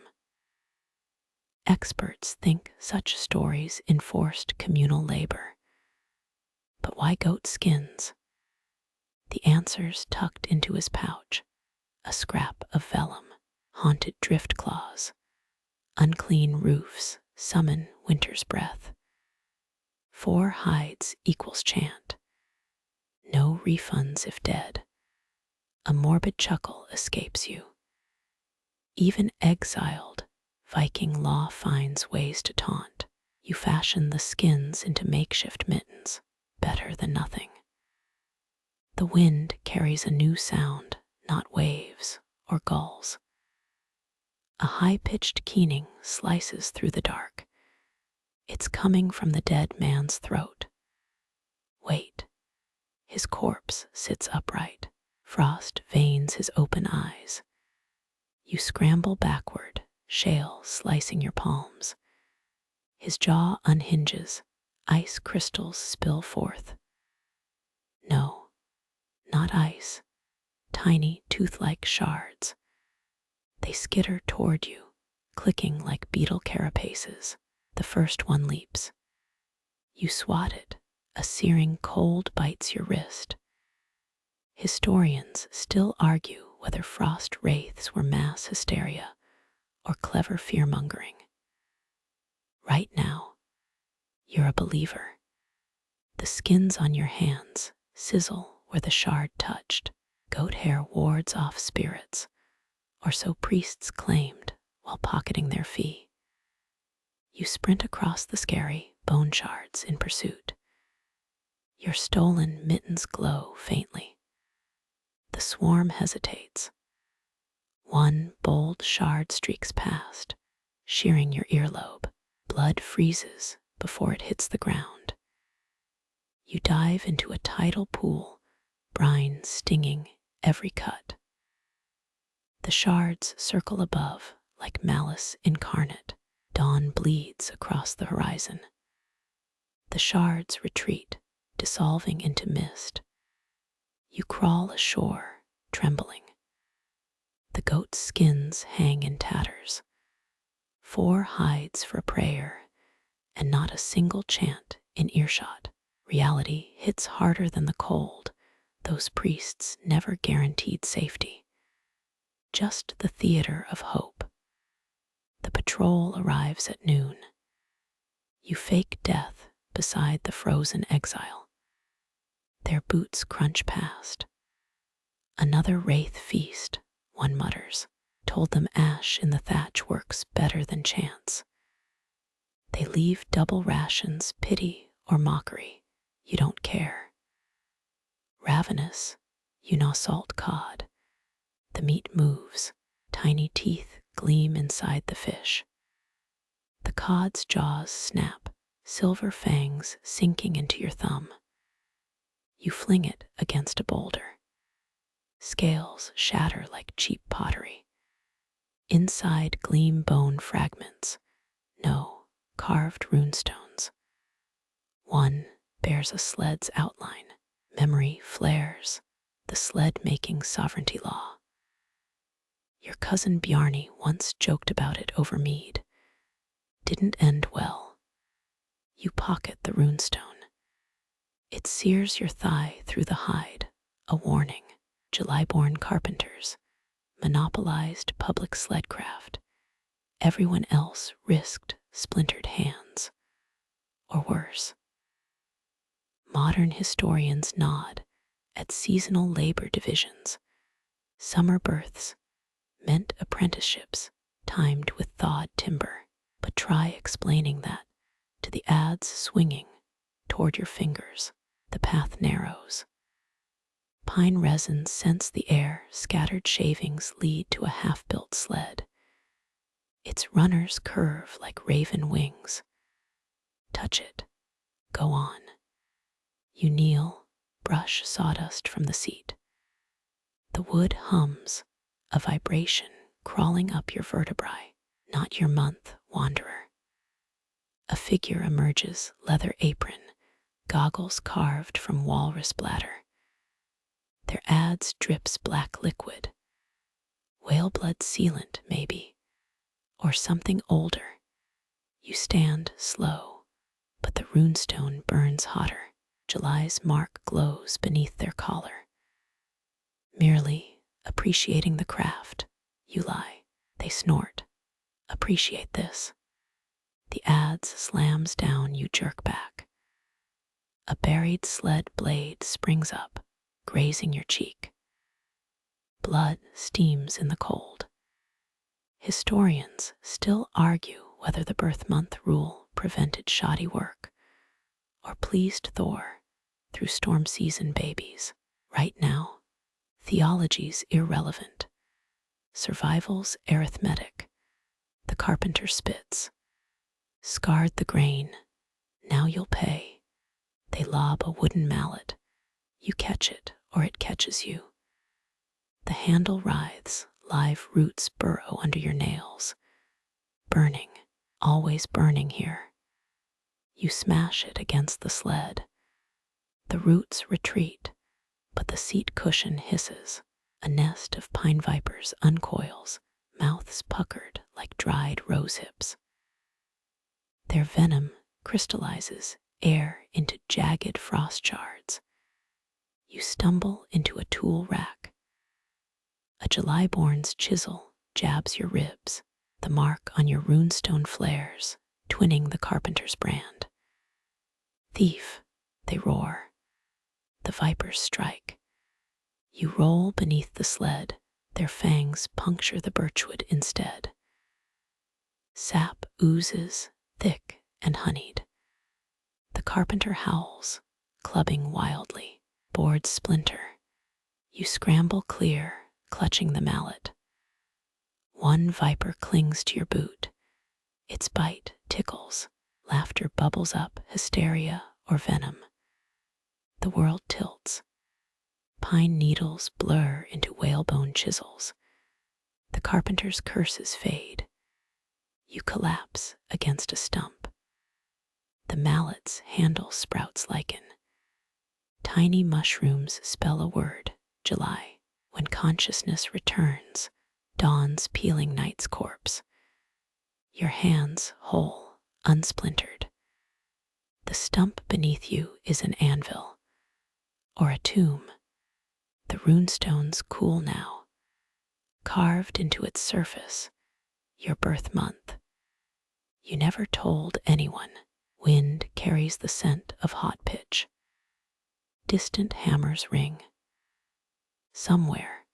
Experts think such stories enforced communal labor. But why goat skins? The answer's tucked into his pouch, a scrap of vellum, haunted drift claws, unclean roofs summon winter's breath. 4 hides equals chant. No refunds if dead. A morbid chuckle escapes you. Even exiled, Viking law finds ways to taunt. You fashion the skins into makeshift mittens, better than nothing. The wind carries a new sound, not waves or gulls. A high-pitched keening slices through the dark. It's coming from the dead man's throat. Wait. His corpse sits upright. Frost veins his open eyes. You scramble backward, shale slicing your palms. His jaw unhinges, ice crystals spill forth. No, not ice, tiny tooth-like shards. They skitter toward you, clicking like beetle carapaces. The first one leaps. You swat it. A searing cold bites your wrist. Historians still argue whether frost wraiths were mass hysteria or clever fear-mongering. Right now, you're a believer. The skins on your hands sizzle where the shard touched. Goat hair wards off spirits, or so priests claimed while pocketing their fee. You sprint across the scary bone shards in pursuit. Your stolen mittens glow faintly. The swarm hesitates. One bold shard streaks past, shearing your earlobe. Blood freezes before it hits the ground. You dive into a tidal pool, brine stinging every cut. The shards circle above like malice incarnate. Dawn bleeds across the horizon. The shards retreat, dissolving into mist. You crawl ashore, trembling. The goat's skins hang in tatters. 4 hides for prayer, and not a single chant in earshot. Reality hits harder than the cold. Those priests never guaranteed safety. Just the theater of hope. The patrol arrives at noon. You fake death beside the frozen exile. Their boots crunch past. Another wraith feast, one mutters, told them ash in the thatch works better than chants. They leave double rations, pity or mockery. You don't care. Ravenous, you gnaw salt cod. The meat moves, tiny teeth gleam inside the fish. The cod's jaws snap, silver fangs sinking into your thumb. You fling it against a boulder. Scales shatter like cheap pottery. Inside gleam bone fragments. No, carved runestones. One bears a sled's outline. Memory flares, the sled making sovereignty law. Your cousin Bjarni once joked about it over mead. Didn't end well. You pocket the runestone. It sears your thigh through the hide, a warning. July-born carpenters monopolized public sledcraft. Everyone else risked splintered hands. Or worse. Modern historians nod at seasonal labor divisions. Summer births meant apprenticeships timed with thawed timber. But try explaining that to the adze swinging toward your fingers. The path narrows. Pine resins sense the air, scattered shavings lead to a half-built sled. Its runners curve like raven wings. Touch it. Go on. You kneel, brush sawdust from the seat. The wood hums, a vibration crawling up your vertebrae, not your month, wanderer. A figure emerges, leather apron, goggles carved from walrus bladder. Their adze drips black liquid. Whale blood sealant, maybe, or something older. You stand slow, but the runestone burns hotter. July's mark glows beneath their collar. Merely appreciating the craft, you lie. They snort. Appreciate this. The adze slams down, you jerk back. A buried sled blade springs up, grazing your cheek. Blood steams in the cold. Historians still argue whether the birth month rule prevented shoddy work or pleased Thor through storm season babies. Right now, theology's irrelevant. Survival's arithmetic. The carpenter spits. Scarred the grain. Now you'll pay. They lob a wooden mallet. You catch it, or it catches you. The handle writhes, live roots burrow under your nails. Burning, always burning here. You smash it against the sled. The roots retreat, but the seat cushion hisses. A nest of pine vipers uncoils, mouths puckered like dried rose hips. Their venom crystallizes air into jagged frost shards. You stumble into a tool rack. A July-born's chisel jabs your ribs. The mark on your runestone flares, twinning the carpenter's brand. Thief, they roar. The vipers strike. You roll beneath the sled. Their fangs puncture the birchwood instead. Sap oozes, thick and honeyed. The carpenter howls, clubbing wildly. Boards splinter. You scramble clear, clutching the mallet. One viper clings to your boot. Its bite tickles. Laughter bubbles up, hysteria or venom. The world tilts. Pine needles blur into whalebone chisels. The carpenter's curses fade. You collapse against a stump. The mallet's handle sprouts lichen. Tiny mushrooms spell a word, July. When consciousness returns, dawn's peeling night's corpse. Your hands whole, unsplintered. The stump beneath you is an anvil, or a tomb. The runestones cool now, carved into its surface, your birth month. You never told anyone. Wind carries the scent of hot pitch. Distant hammers ring. Somewhere,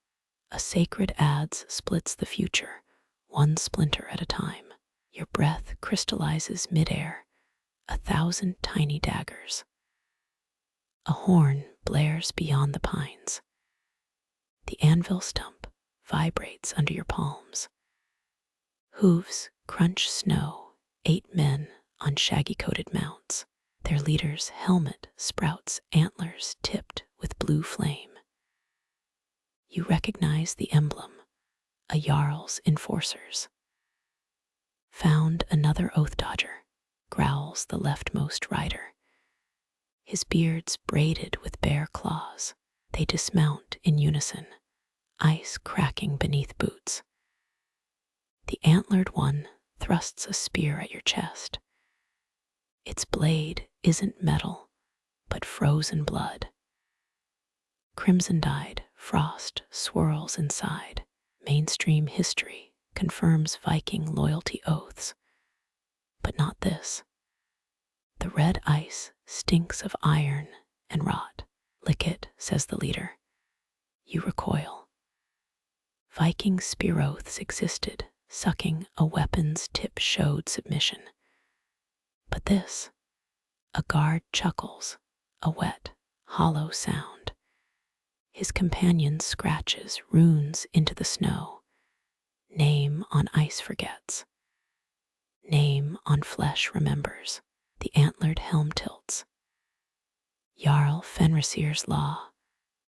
a sacred adze splits the future, one splinter at a time. Your breath crystallizes midair, 1,000 tiny daggers. A horn blares beyond the pines. The anvil stump vibrates under your palms. Hooves crunch snow, 8 men on shaggy-coated mounts. Their leader's helmet sprouts antlers tipped with blue flame. You recognize the emblem, a Jarl's enforcers. Found another oath dodger, growls the leftmost rider. His beard's braided with bare claws. They dismount in unison, ice cracking beneath boots. The antlered one thrusts a spear at your chest. Its blade isn't metal, but frozen blood. Crimson-dyed frost swirls inside. Mainstream history confirms Viking loyalty oaths. But not this. The red ice stinks of iron and rot. Lick it, says the leader. You recoil. Viking spear oaths existed, sucking a weapon's tip showed submission. But this, a guard chuckles, a wet, hollow sound. His companion scratches runes into the snow. Name on ice forgets. Name on flesh remembers. The antlered helm tilts. Jarl Fenrisir's law,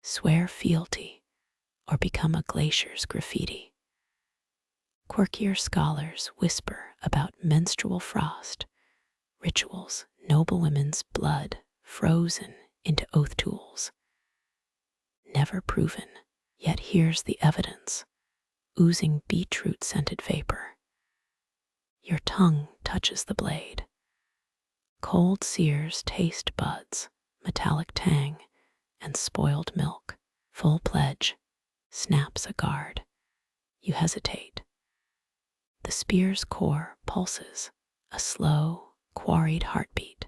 swear fealty, or become a glacier's graffiti. Quirkier scholars whisper about menstrual frost, rituals, noble women's blood frozen into oath tools. Never proven, yet here's the evidence, oozing beetroot-scented vapor. Your tongue touches the blade. Cold sears taste buds, metallic tang, and spoiled milk. Full pledge, snaps a guard. You hesitate. The spear's core pulses, a slow, quarried heartbeat.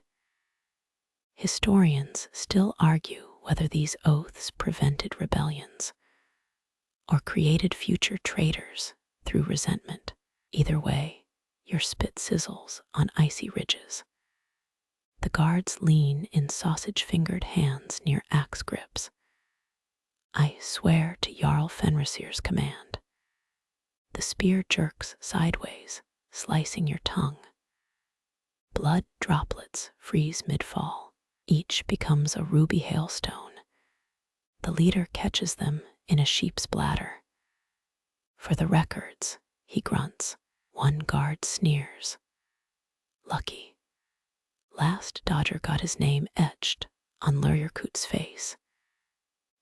Historians still argue whether these oaths prevented rebellions or created future traitors through resentment. Either way, your spit sizzles on icy ridges. The guards lean in sausage-fingered hands near axe grips. I swear to Jarl Fenrisir's command. The spear jerks sideways, slicing your tongue. Blood droplets freeze mid-fall. Each becomes a ruby hailstone. The leader catches them in a sheep's bladder. For the records, he grunts. One guard sneers. Lucky. Last dodger got his name etched on Lurjerkut's face.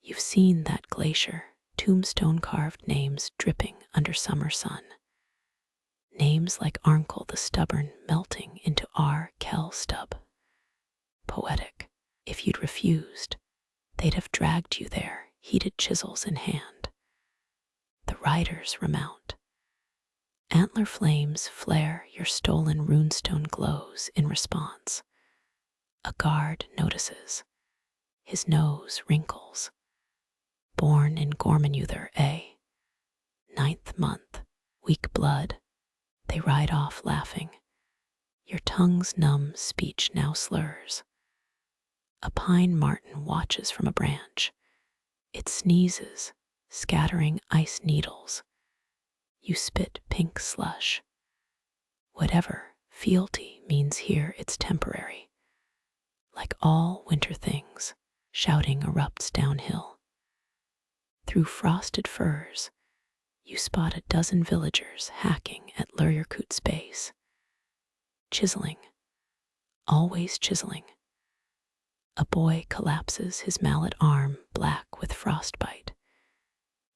You've seen that glacier, tombstone-carved names dripping under summer sun. Names like Arnkell the Stubborn melting into R. Kell Stub. Poetic. If you'd refused, they'd have dragged you there, heated chisels in hand. The riders remount. Antler flames flare, your stolen runestone glows in response. A guard notices. His nose wrinkles. Born in Gormanuther, A. 9th month, weak blood. They ride off laughing. Your tongue's numb speech now slurs. A pine marten watches from a branch. It sneezes, scattering ice needles. You spit pink slush. Whatever fealty means here, it's temporary. Like all winter things, shouting erupts downhill. Through frosted firs, you spot a dozen villagers hacking at Lurjerkut's base. chiseling, always chiseling. A boy collapses, his mallet arm black with frostbite.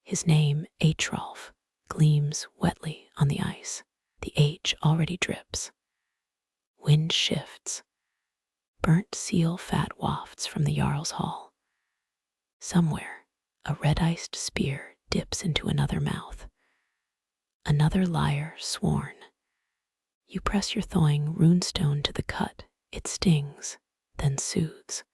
His name, Atrolf, gleams wetly on the ice. The H already drips. Wind shifts. Burnt seal fat wafts from the Jarl's hall. Somewhere, a red-iced spear dips into another mouth. Another liar sworn. You press your thawing runestone to the cut. It stings, then soothes.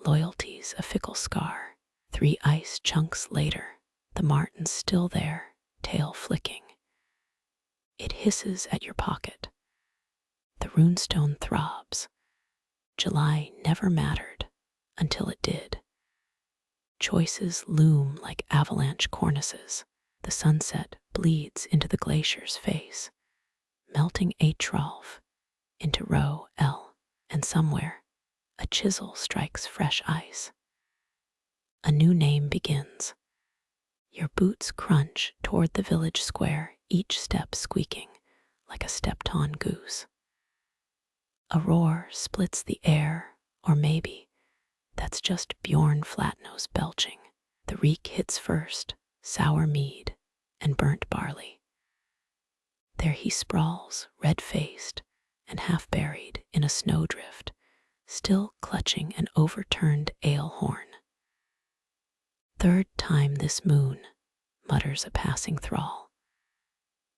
Loyalty's a fickle scar. 3 ice chunks later, the marten's still there, tail flicking. It hisses at your pocket. The runestone throbs. July never mattered until it did. Choices loom like avalanche cornices. The sunset bleeds into the glacier's face, melting Atrolf into row L, and somewhere a chisel strikes fresh ice. A new name begins. Your boots crunch toward the village square, each step squeaking like a stepped-on goose. A roar splits the air, or maybe that's just Bjorn Flatnose belching. The reek hits first, sour mead and burnt barley. There he sprawls, red-faced and half-buried in a snowdrift, still clutching an overturned ale horn. Third time this moon, mutters a passing thrall.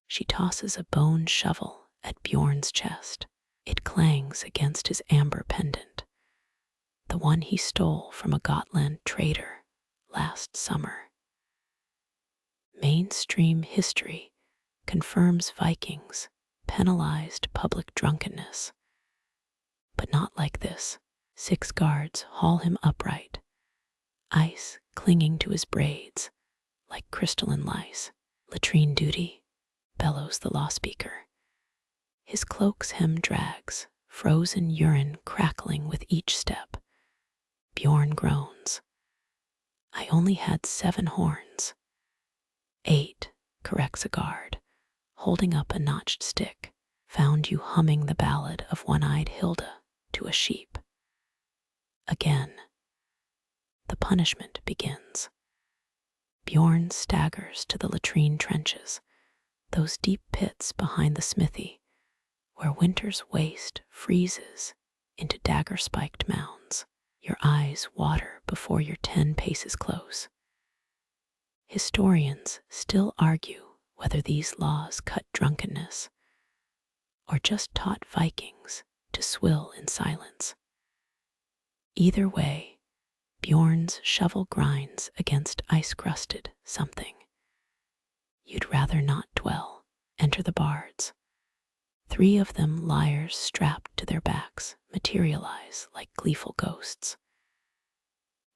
She tosses a bone shovel at Bjorn's chest. It clangs against his amber pendant, the one he stole from a Gotland trader last summer. Mainstream history confirms Vikings penalized public drunkenness. But not like this. 6 guards haul him upright, ice clinging to his braids like crystalline lice. Latrine duty, bellows the law speaker. His cloak's hem drags, frozen urine crackling with each step. Bjorn groans. I only had 7 horns. 8, corrects a guard, holding up a notched stick. Found you humming the ballad of one-eyed Hilda to a sheep. Again, the punishment begins. Bjorn staggers to the latrine trenches, those deep pits behind the smithy, where winter's waste freezes into dagger-spiked mounds. Your eyes water before you're 10 paces close. Historians still argue whether these laws cut drunkenness or just taught Vikings to swill in silence. Either way, Bjorn's shovel grinds against ice-crusted something. You'd rather not dwell. Enter the bards. 3 of them liars strapped to their backs materialize like gleeful ghosts.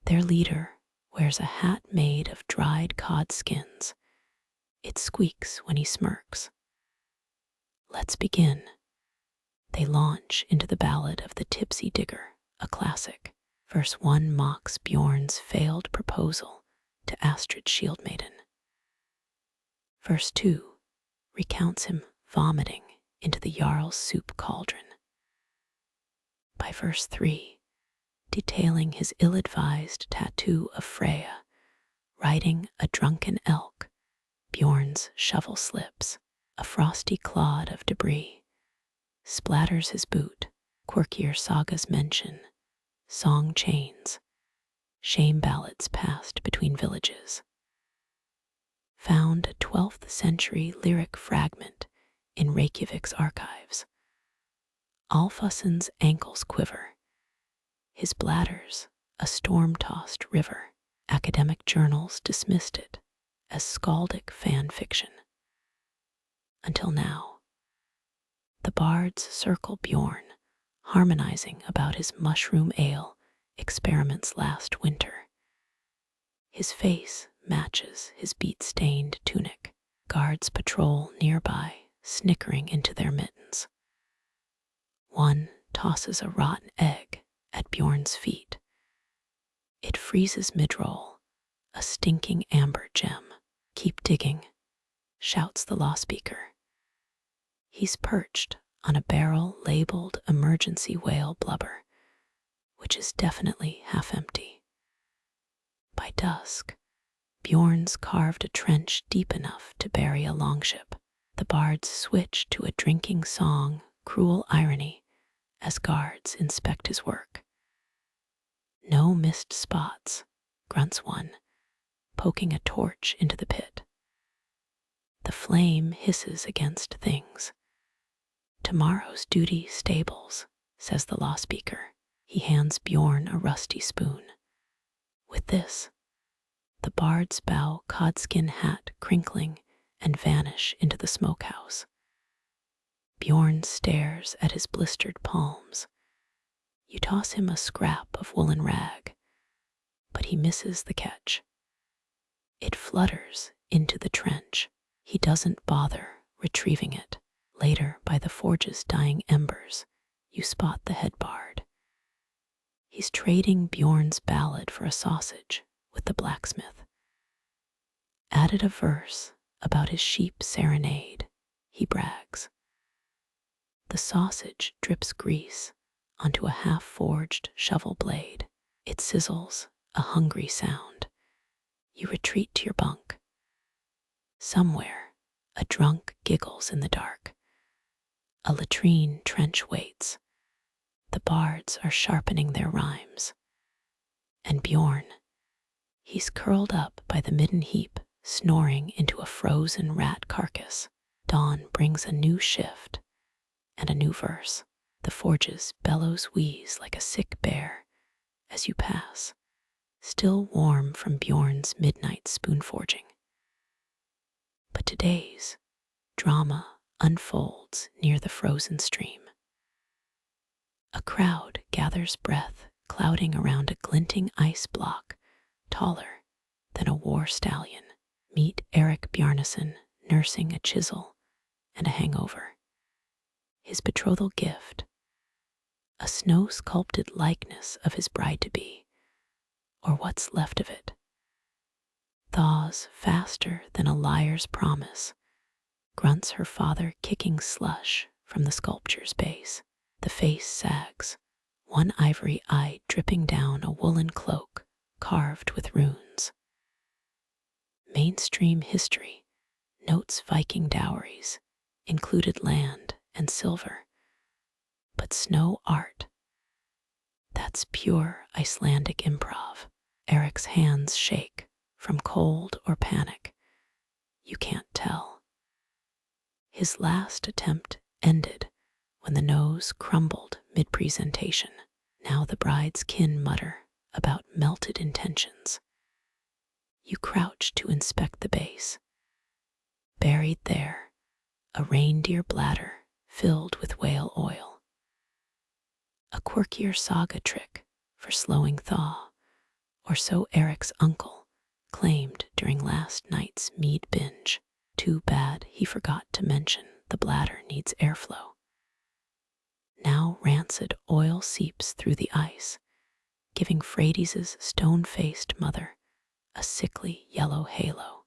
Their leader wears a hat made of dried cod skins. It squeaks when he smirks. Let's begin. They launch into the ballad of the Tipsy Digger, a classic. Verse 1 mocks Bjorn's failed proposal to Astrid Shieldmaiden. Verse 2 recounts him vomiting into the Jarl's soup cauldron. By verse 3, detailing his ill-advised tattoo of Freya, riding a drunken elk, Bjorn's shovel slips. A frosty clod of debris splatters his boot. Quirkier sagas mention song chains, shame ballads passed between villages. Found a 12th century lyric fragment in Reykjavik's archives. Alfussen's ankles quiver, his bladder's a storm-tossed river. Academic journals dismissed it as skaldic fan fiction. Until now, the bards circle Bjorn, harmonizing about his mushroom ale experiments last winter. His face matches his beet-stained tunic. Guards patrol nearby, snickering into their mittens. One tosses a rotten egg at Bjorn's feet. It freezes mid-roll, a stinking amber gem. Keep digging, shouts the law speaker. He's perched on a barrel labeled emergency whale blubber, which is definitely half empty. By dusk, Bjorn's carved a trench deep enough to bury a longship. The bards switch to a drinking song, cruel irony, as guards inspect his work. No missed spots, grunts one, poking a torch into the pit. The flame hisses against things. Tomorrow's duty stables, says the law speaker. He hands Bjorn a rusty spoon. With this, the bards bow codskin hat crinkling and vanish into the smokehouse. Bjorn stares at his blistered palms. You toss him a scrap of woolen rag, but he misses the catch. It flutters into the trench. He doesn't bother retrieving it. Later, by the forge's dying embers, you spot the head bard. He's trading Bjorn's ballad for a sausage with the blacksmith. Added a verse about his sheep serenade, he brags. The sausage drips grease onto a half-forged shovel blade. It sizzles, a hungry sound. You retreat to your bunk. Somewhere, a drunk giggles in the dark. A latrine trench waits. The bards are sharpening their rhymes. And Bjorn, he's curled up by the midden heap, snoring into a frozen rat carcass. Dawn brings a new shift and a new verse. The forge's bellows wheeze like a sick bear as you pass, still warm from Bjorn's midnight spoon forging. But today's drama unfolds near the frozen stream. A crowd gathers breath, clouding around a glinting ice block, taller than a war stallion. Meet Eric Bjarnason nursing a chisel and a hangover. His betrothal gift, a snow-sculpted likeness of his bride-to-be, or what's left of it, thaws faster than a liar's promise, grunts her father kicking slush from the sculpture's base. The face sags, one ivory eye dripping down a woolen cloak carved with runes. Mainstream history notes Viking dowries, included land and silver. But snow art, that's pure Icelandic improv. Eric's hands shake from cold or panic. You can't tell. His last attempt ended when the nose crumbled mid-presentation. Now the bride's kin mutter about melted intentions. You crouch to inspect the base. Buried there, a reindeer bladder filled with whale oil. A quirkier saga trick for slowing thaw, or so Eric's uncle claimed during last night's mead binge. Too bad he forgot to mention the bladder needs airflow. Now rancid oil seeps through the ice, giving Feuds' stone-faced mother a sickly yellow halo.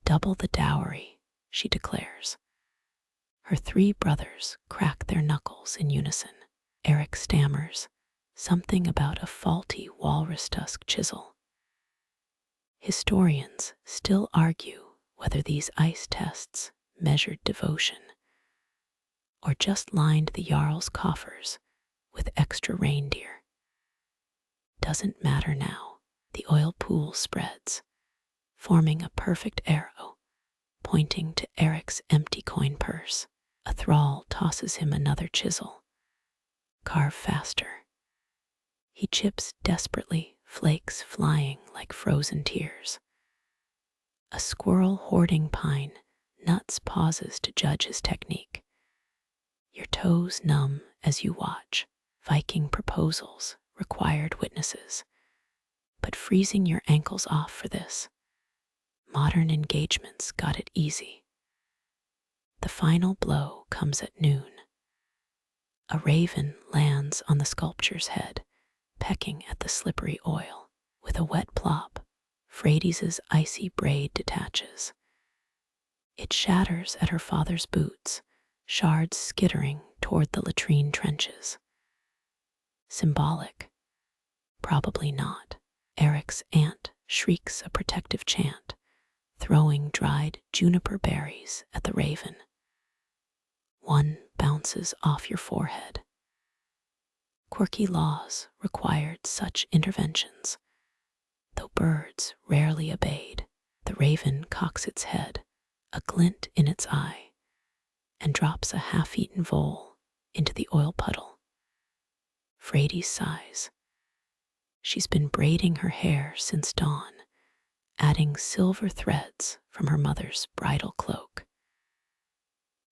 Double the dowry, she declares. Her 3 brothers crack their knuckles in unison. Eric stammers something about a faulty walrus tusk chisel. Historians still argue whether these ice tests measured devotion or just lined the Jarl's coffers with extra reindeer. Doesn't matter now. The oil pool spreads, forming a perfect arrow, pointing to Eric's empty coin purse. A thrall tosses him another chisel. Carve faster. He chips desperately, flakes flying like frozen tears. A squirrel hoarding pine nuts pauses to judge his technique. Your toes numb as you watch. Viking proposals required witnesses, but freezing your ankles off for this. Modern engagements got it easy. The final blow comes at noon. A raven lands on the sculpture's head, pecking at the slippery oil. With a wet plop, Feuds' icy braid detaches. It shatters at her father's boots, shards skittering toward the latrine trenches. Symbolic? Probably not. Eric's aunt shrieks a protective chant, throwing dried juniper berries at the raven. One bounces off your forehead. Quirky laws required such interventions. Though birds rarely obeyed, the raven cocks its head, a glint in its eye, and drops a half-eaten vole into the oil puddle. Feuds sighs. She's been braiding her hair since dawn, adding silver threads from her mother's bridal cloak.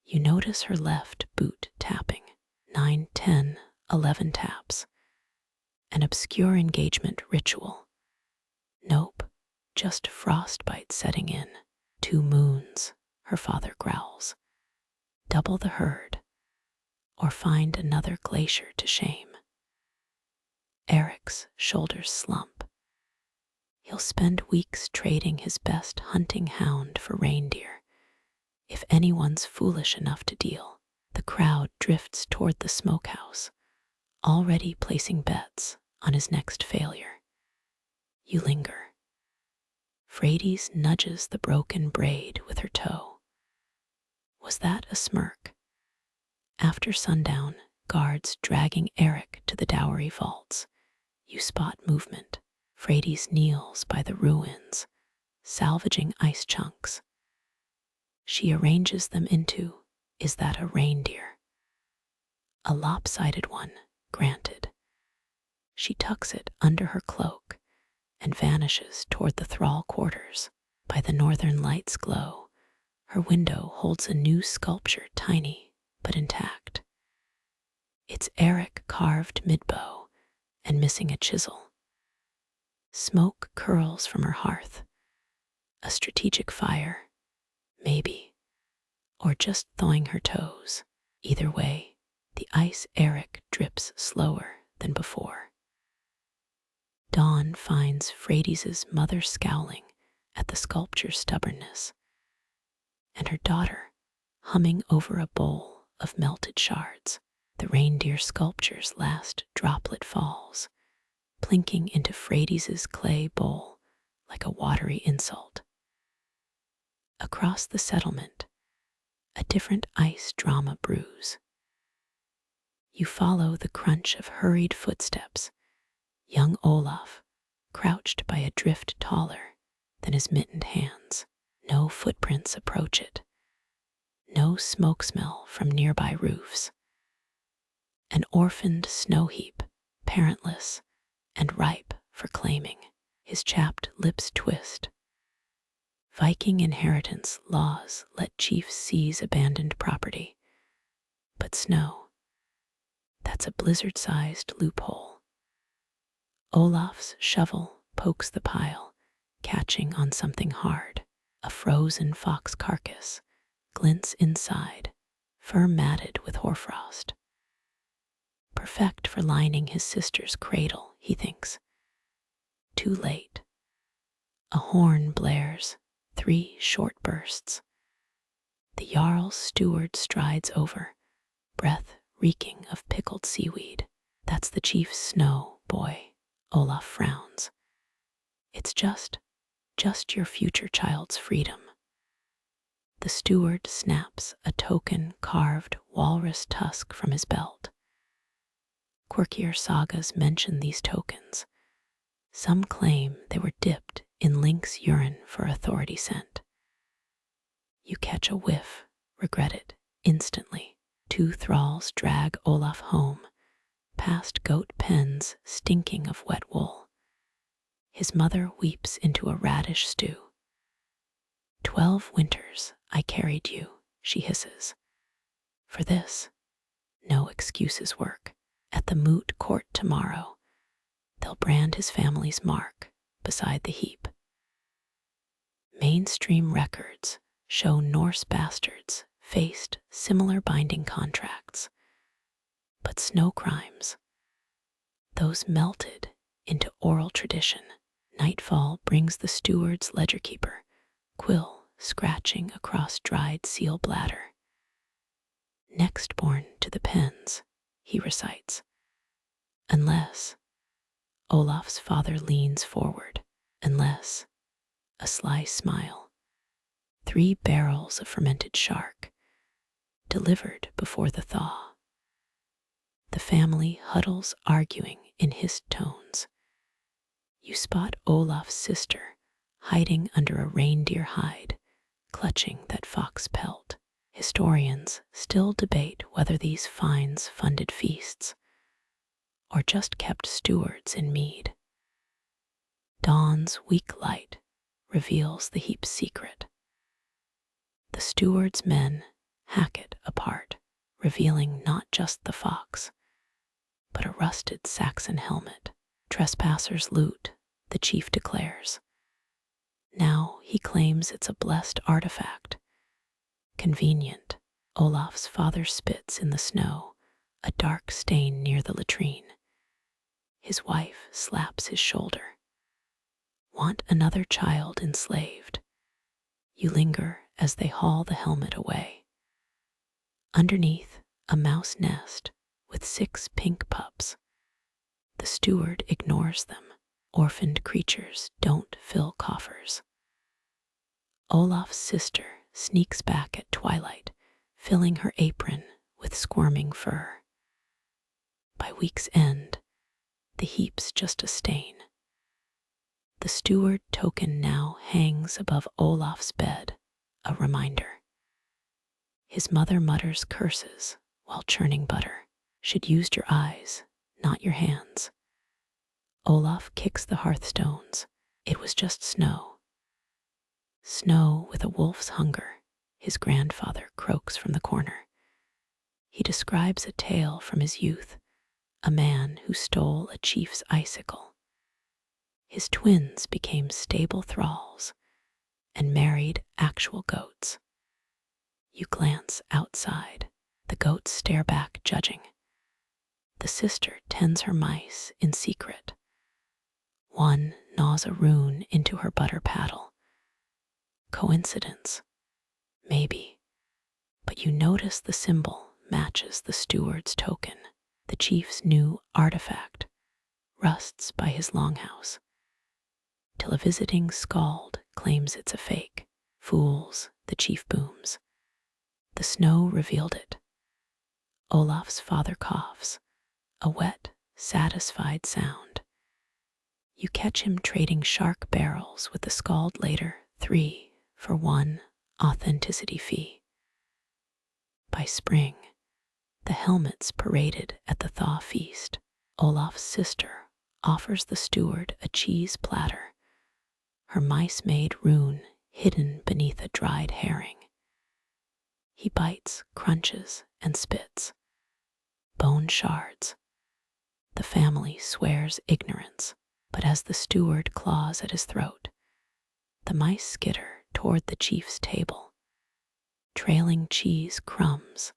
You notice her left boot tapping, 9, 10, 11 taps. An obscure engagement ritual. Nope, just frostbite setting in. 2 moons, her father growls. Double the herd, or find another glacier to shame. Eric's shoulders slump. He'll spend weeks trading his best hunting hound for reindeer. If anyone's foolish enough to deal, the crowd drifts toward the smokehouse, already placing bets on his next failure. You linger. Feuds nudges the broken braid with her toe. Was that a smirk? After sundown, guards dragging Eric to the dowry vaults. You spot movement. Feuds kneels by the ruins, salvaging ice chunks. She arranges them into, is that a reindeer? A lopsided one, granted. She tucks it under her cloak and vanishes toward the thrall quarters. By the northern light's glow, her window holds a new sculpture, tiny but intact. It's Eric carved mid-bow and missing a chisel. Smoke curls from her hearth. A strategic fire, maybe, or just thawing her toes. Either way, the ice Eric drips slower than before. Dawn finds Feuds' mother scowling at the sculpture's stubbornness, and her daughter humming over a bowl of melted shards. The reindeer sculpture's last droplet falls, plinking into Feuds' clay bowl like a watery insult. Across the settlement, a different ice drama brews. You follow the crunch of hurried footsteps. Young Olaf, crouched by a drift taller than his mittened hands. No footprints approach it. No smoke smell from nearby roofs. An orphaned snow heap, parentless and ripe for claiming. His chapped lips twist. Viking inheritance laws let chiefs seize abandoned property. But snow, that's a blizzard-sized loophole. Olaf's shovel pokes the pile, catching on something hard. A frozen fox carcass glints inside, fur matted with hoarfrost. Perfect for lining his sister's cradle, he thinks. Too late. A horn blares, 3 short bursts. The Jarl's steward strides over, breath reeking of pickled seaweed. That's the chief's snow, boy. Olaf frowns. It's just your future child's freedom. The steward snaps a token carved walrus tusk from his belt. Quirkier sagas mention these tokens. Some claim they were dipped in lynx urine for authority scent. You catch a whiff, regret it instantly. 2 thralls drag Olaf home, past goat pens stinking of wet wool. His mother weeps into a radish stew. 12 winters I carried you, she hisses. For this, no excuses work. At the moot court tomorrow, they'll brand his family's mark beside the heap. Mainstream records show Norse bastards faced similar binding contracts. But snow crimes, those melted into oral tradition. Nightfall brings the steward's ledger keeper, quill scratching across dried seal bladder. Next born to the pens, he recites. Unless, Olaf's father leans forward, unless, a sly smile, 3 barrels of fermented shark, delivered before the thaw. The family huddles arguing in hissed tones. You spot Olaf's sister hiding under a reindeer hide, clutching that fox pelt. Historians still debate whether these finds funded feasts or just kept stewards in mead. Dawn's weak light reveals the heap's secret. The steward's men hack it apart, revealing not just the fox, but a rusted Saxon helmet. Trespassers loot, the chief declares. Now he claims it's a blessed artifact. Convenient, Olaf's father spits in the snow, a dark stain near the latrine. His wife slaps his shoulder. Want another child enslaved? You linger as they haul the helmet away. Underneath, a mouse nest with 6 pink pups. The steward ignores them. Orphaned creatures don't fill coffers. Olaf's sister sneaks back at twilight, filling her apron with squirming fur. By week's end, the heap's just a stain. The steward token now hangs above Olaf's bed, a reminder. His mother mutters curses while churning butter. Should used your eyes, not your hands. Olaf kicks the hearthstones. It was just snow. Snow with a wolf's hunger, his grandfather croaks from the corner. He describes a tale from his youth, a man who stole a chief's icicle. His twins became stable thralls and married actual goats. You glance outside. The goats stare back, judging. The sister tends her mice in secret. One gnaws a rune into her butter paddle. Coincidence? Maybe. But you notice the symbol matches the steward's token. The chief's new artifact rusts by his longhouse, till a visiting skald claims it's a fake. Fools, the chief booms. The snow revealed it. Olaf's father coughs, a wet, satisfied sound. You catch him trading shark barrels with the skald later, 3 for 1 authenticity fee. By spring, the helmets paraded at the thaw feast. Olaf's sister offers the steward a cheese platter, her mice-made rune hidden beneath a dried herring. He bites, crunches, and spits. Bone shards. The family swears ignorance, but as the steward claws at his throat, the mice skitter toward the chief's table, trailing cheese crumbs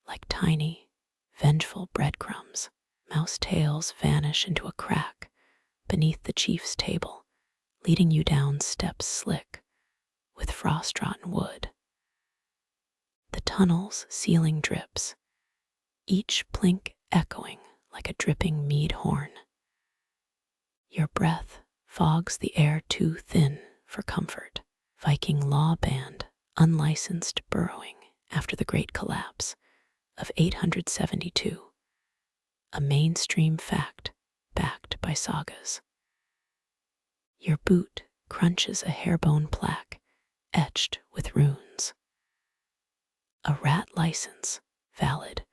like tiny, vengeful breadcrumbs. Mouse tails vanish into a crack beneath the chief's table, leading you down steps slick with frost-rotten wood. The tunnel's ceiling drips, each plink echoing like a dripping mead horn. Your breath fogs the air too thin for comfort. Viking law banned unlicensed burrowing after the Great Collapse of 872, a mainstream fact backed by sagas. Your boot crunches a hair-bone plaque etched with runes. A rat license, valid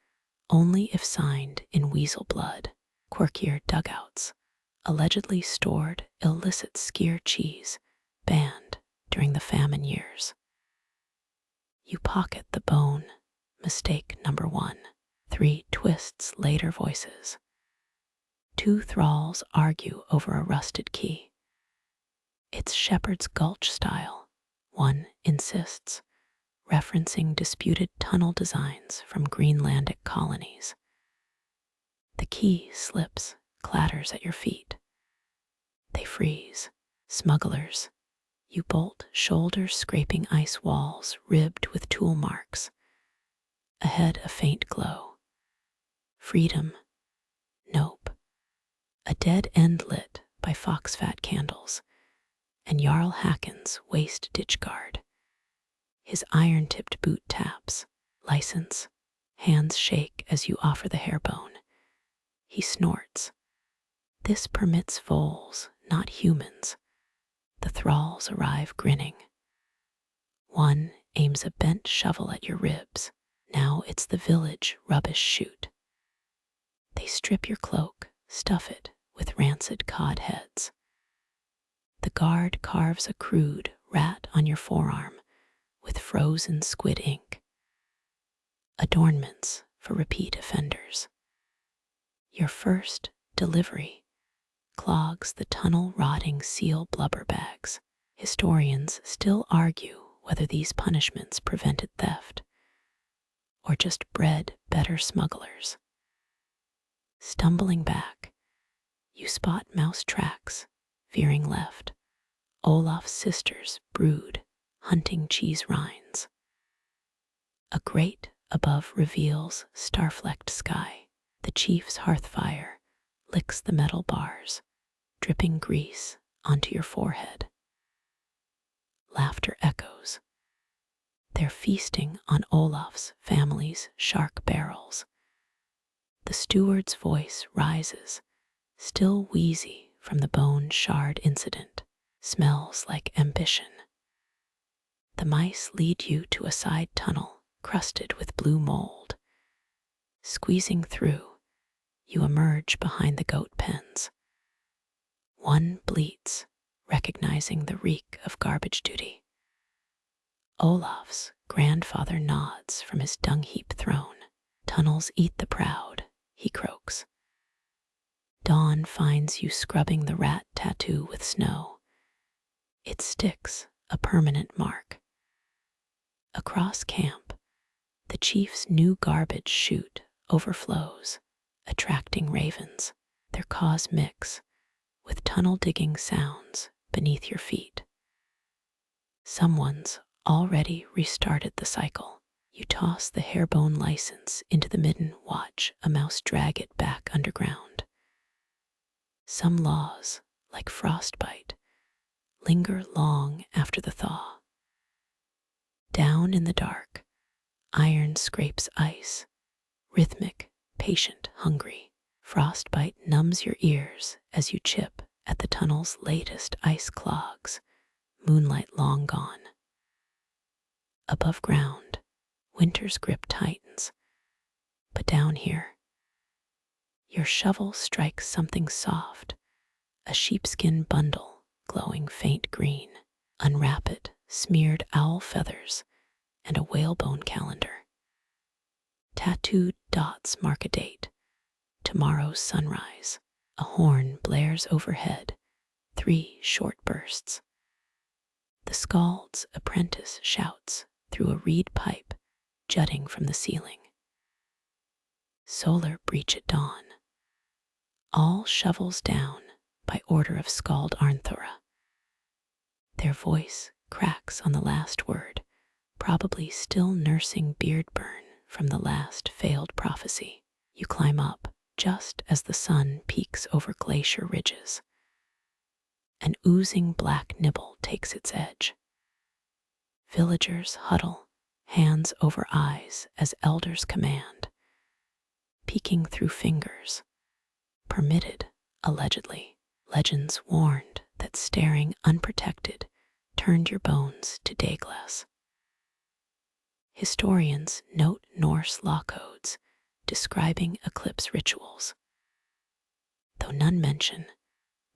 only if signed in weasel blood. Quirkier dugouts, allegedly stored illicit skyr cheese, banned during the famine years. You pocket the bone, mistake number 1. 3 twists later voices. 2 thralls argue over a rusted key. It's Shepherd's Gulch style, one insists, referencing disputed tunnel designs from Greenlandic colonies. The key slips, clatters at your feet. They freeze. Smugglers. You bolt, shoulders scraping ice walls ribbed with tool marks. Ahead a faint glow. Freedom? Nope. A dead end lit by foxfat candles, and Jarl Hakon's waist ditch guard. His iron-tipped boot taps. License. Hands shake as you offer the hairbone. He snorts. This permits voles, not humans. The thralls arrive grinning. One aims a bent shovel at your ribs. Now it's the village rubbish chute. They strip your cloak, stuff it with rancid cod heads. The guard carves a crude rat on your forearm with frozen squid ink. Adornments for repeat offenders. Your first delivery clogs the tunnel-rotting seal blubber bags. Historians still argue whether these punishments prevented theft or just bred better smugglers. Stumbling back, you spot mouse tracks veering left. Olaf's sisters brood, hunting cheese rinds. A grate above reveals star-flecked sky. The chief's hearth fire licks the metal bars, dripping grease onto your forehead. Laughter echoes. They're feasting on Olaf's family's shark barrels. The steward's voice rises, still wheezy from the bone shard incident. Smells like ambition. The mice lead you to a side tunnel crusted with blue mold. Squeezing through, you emerge behind the goat pens. One bleats, recognizing the reek of garbage duty. Olaf's grandfather nods from his dung heap throne. Tunnels eat the proud, he croaks. Dawn finds you scrubbing the rat tattoo with snow. It sticks, a permanent mark. Across camp, the chief's new garbage chute overflows, attracting ravens. Their caws mix with tunnel-digging sounds beneath your feet. Someone's already restarted the cycle. You toss the hairbone license into the midden, watch a mouse drag it back underground. Some laws, like frostbite, linger long after the thaw. Down in the dark, iron scrapes ice, rhythmic, patient, hungry. Frostbite numbs your ears as you chip at the tunnel's latest ice clogs, moonlight long gone. Above ground, winter's grip tightens, but down here, your shovel strikes something soft, a sheepskin bundle glowing faint green. Unwrap it, smeared owl feathers, and a whalebone calendar. Tattooed dots mark a date, tomorrow's sunrise. A horn blares overhead, 3 short bursts. The scald's apprentice shouts through a reed pipe jutting from the ceiling. Solar breach at dawn. All shovels down by order of Skald Arnthora. Their voice cracks on the last word, probably still nursing beard burn from the last failed prophecy. You climb up just as the sun peaks over glacier ridges. An oozing black nibble takes its edge. Villagers huddle, hands over eyes as elders command. Peeking through fingers. Permitted, allegedly. Legends warned that staring unprotected turned your bones to day glass. Historians note Norse law codes describing eclipse rituals, though none mention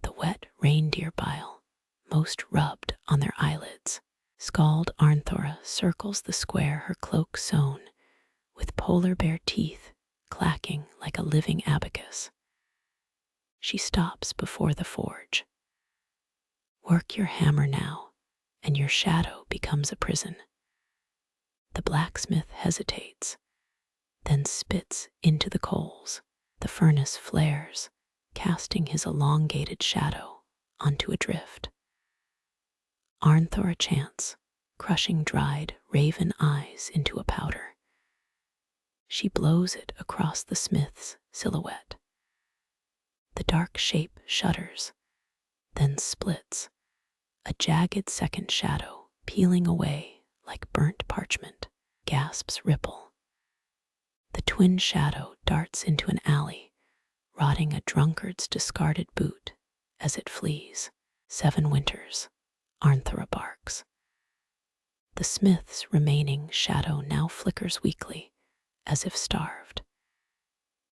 the wet reindeer bile most rubbed on their eyelids. Skald Arnthora circles the square, her cloak sewn with polar bear teeth clacking like a living abacus. She stops before the forge. Work your hammer now, and your shadow becomes a prison. The blacksmith hesitates, then spits into the coals. The furnace flares, casting his elongated shadow onto a drift. Arnthora chants, crushing dried raven eyes into a powder. She blows it across the smith's silhouette. The dark shape shudders, then splits, a jagged second shadow peeling away like burnt parchment. Gasps ripple. The twin shadow darts into an alley, rotting a drunkard's discarded boot as it flees. 7 winters, Arnthora barks. The smith's remaining shadow now flickers weakly, as if starved.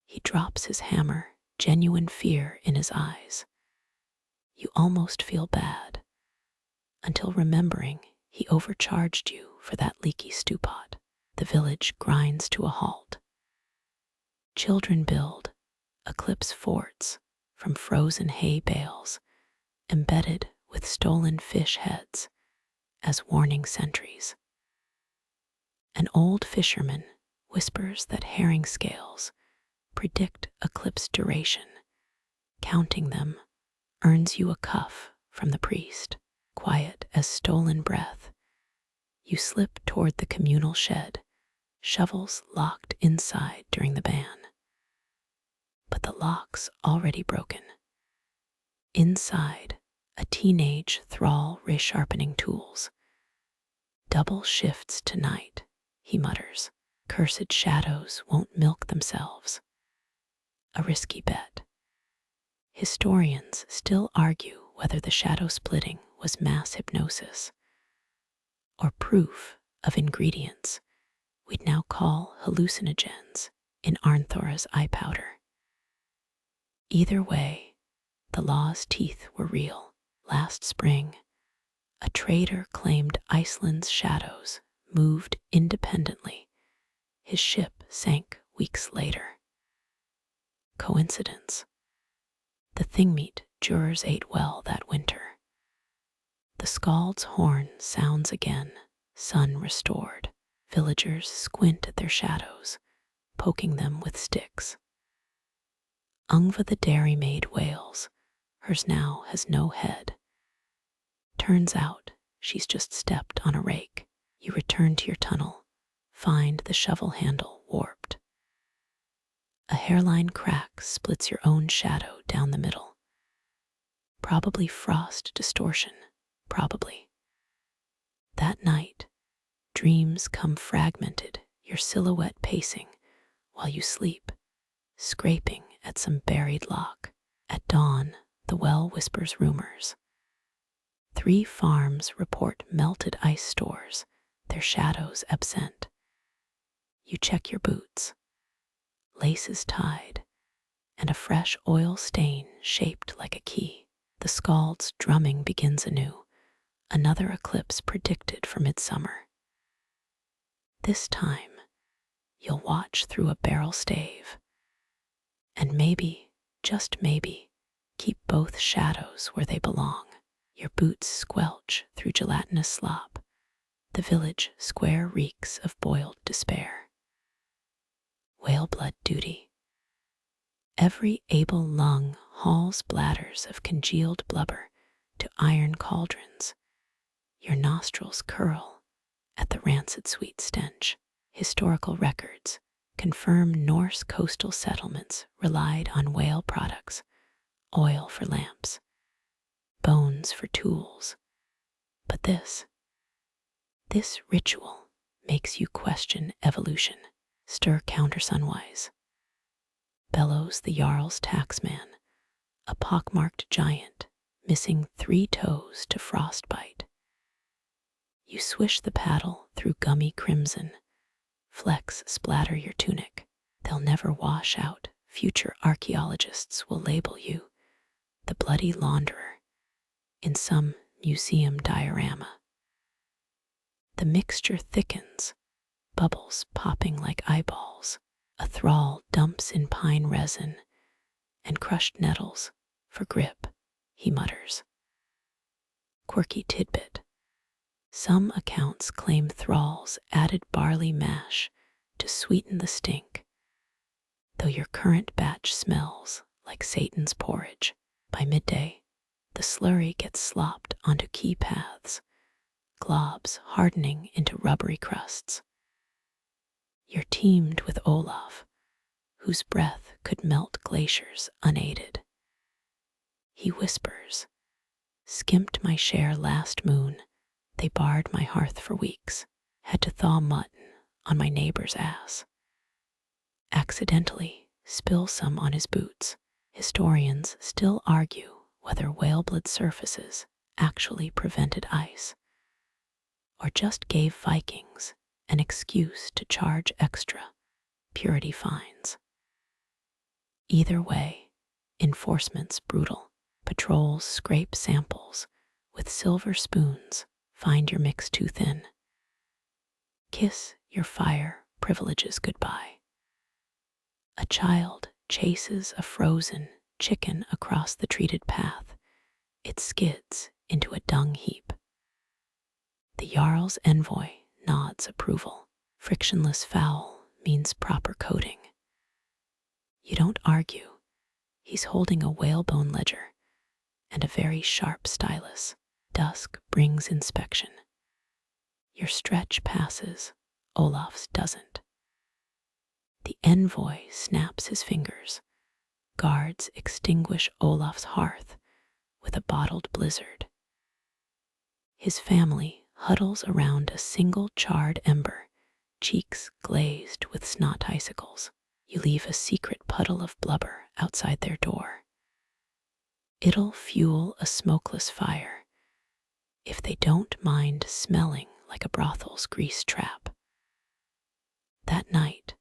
He drops his hammer, genuine fear in his eyes. You almost feel bad, until remembering he overcharged you for that leaky stew pot. The village grinds to a halt. Children build, eclipse forts from frozen hay bales, embedded with stolen fish heads as warning sentries. An old fisherman whispers that herring scales predict eclipse duration. Counting them earns you a cuff from the priest. Quiet as stolen breath, you slip toward the communal shed, shovels locked inside during the ban. But the lock's already broken. Inside, a teenage thrall resharpening tools. Double shifts tonight, he mutters. Cursed shadows won't milk themselves. A risky bet. Historians still argue whether the shadow splitting was mass hypnosis or proof of ingredients we'd now call hallucinogens in Arnthora's eye powder. Either way, the law's teeth were real. Last spring, a trader claimed Iceland's shadows moved independently. His ship sank weeks later. Coincidence? The Thingmeat jurors ate well that winter. The skald's horn sounds again, sun restored. Villagers squint at their shadows, poking them with sticks. Ungva the dairymaid wails. Hers now has no head. Turns out she's just stepped on a rake. You return to your tunnel, find the shovel handle warped. A hairline crack splits your own shadow down the middle. Probably frost distortion, probably. That night, dreams come fragmented, your silhouette pacing while you sleep, scraping at some buried lock. At dawn, the well whispers rumors. 3 farms report melted ice stores, their shadows absent. You check your boots. Laces tied, and a fresh oil stain shaped like a key. The skald's drumming begins anew, another eclipse predicted for midsummer. This time, you'll watch through a barrel stave, and maybe, just maybe, keep both shadows where they belong. Your boots squelch through gelatinous slop. The village square reeks of boiled despair. Whale blood duty. Every able lung hauls bladders of congealed blubber to iron cauldrons. Your nostrils curl at the rancid sweet stench. Historical records confirm Norse coastal settlements relied on whale products, oil for lamps, bones for tools. But this ritual makes you question evolution. Stir counter sunwise. Bellows the Jarl's taxman, a pockmarked giant, missing 3 toes to frostbite. You swish the paddle through gummy crimson. Flecks splatter your tunic. They'll never wash out. Future archaeologists will label you the bloody launderer in some museum diorama. The mixture thickens, bubbles popping like eyeballs. A thrall dumps in pine resin and crushed nettles for grip, he mutters. Quirky tidbit. Some accounts claim thralls added barley mash to sweeten the stink, though your current batch smells like Satan's porridge. By midday, the slurry gets slopped onto key paths, globs hardening into rubbery crusts. You're teamed with Olaf, whose breath could melt glaciers unaided. He whispers, "Skimped my share last moon, they barred my hearth for weeks, had to thaw mutton on my neighbor's ass. Accidentally spill some on his boots." Historians still argue whether whale-blood surfaces actually prevented ice, or just gave Vikings an excuse to charge extra purity fines. Either way, enforcement's brutal. Patrols scrape samples with silver spoons, find your mix too thin. Kiss your fire privileges goodbye. A child chases a frozen chicken across the treated path. It skids into a dung heap. The Jarl's envoy nods approval. Frictionless foul means proper coating. You don't argue. He's holding a whalebone ledger and a very sharp stylus. Dusk brings inspection. Your stretch passes, Olaf's doesn't. The envoy snaps his fingers. Guards extinguish Olaf's hearth with a bottled blizzard. His family huddles around a single charred ember, cheeks glazed with snot icicles. You leave a secret puddle of blubber outside their door. It'll fuel a smokeless fire if they don't mind smelling like a brothel's grease trap. That night,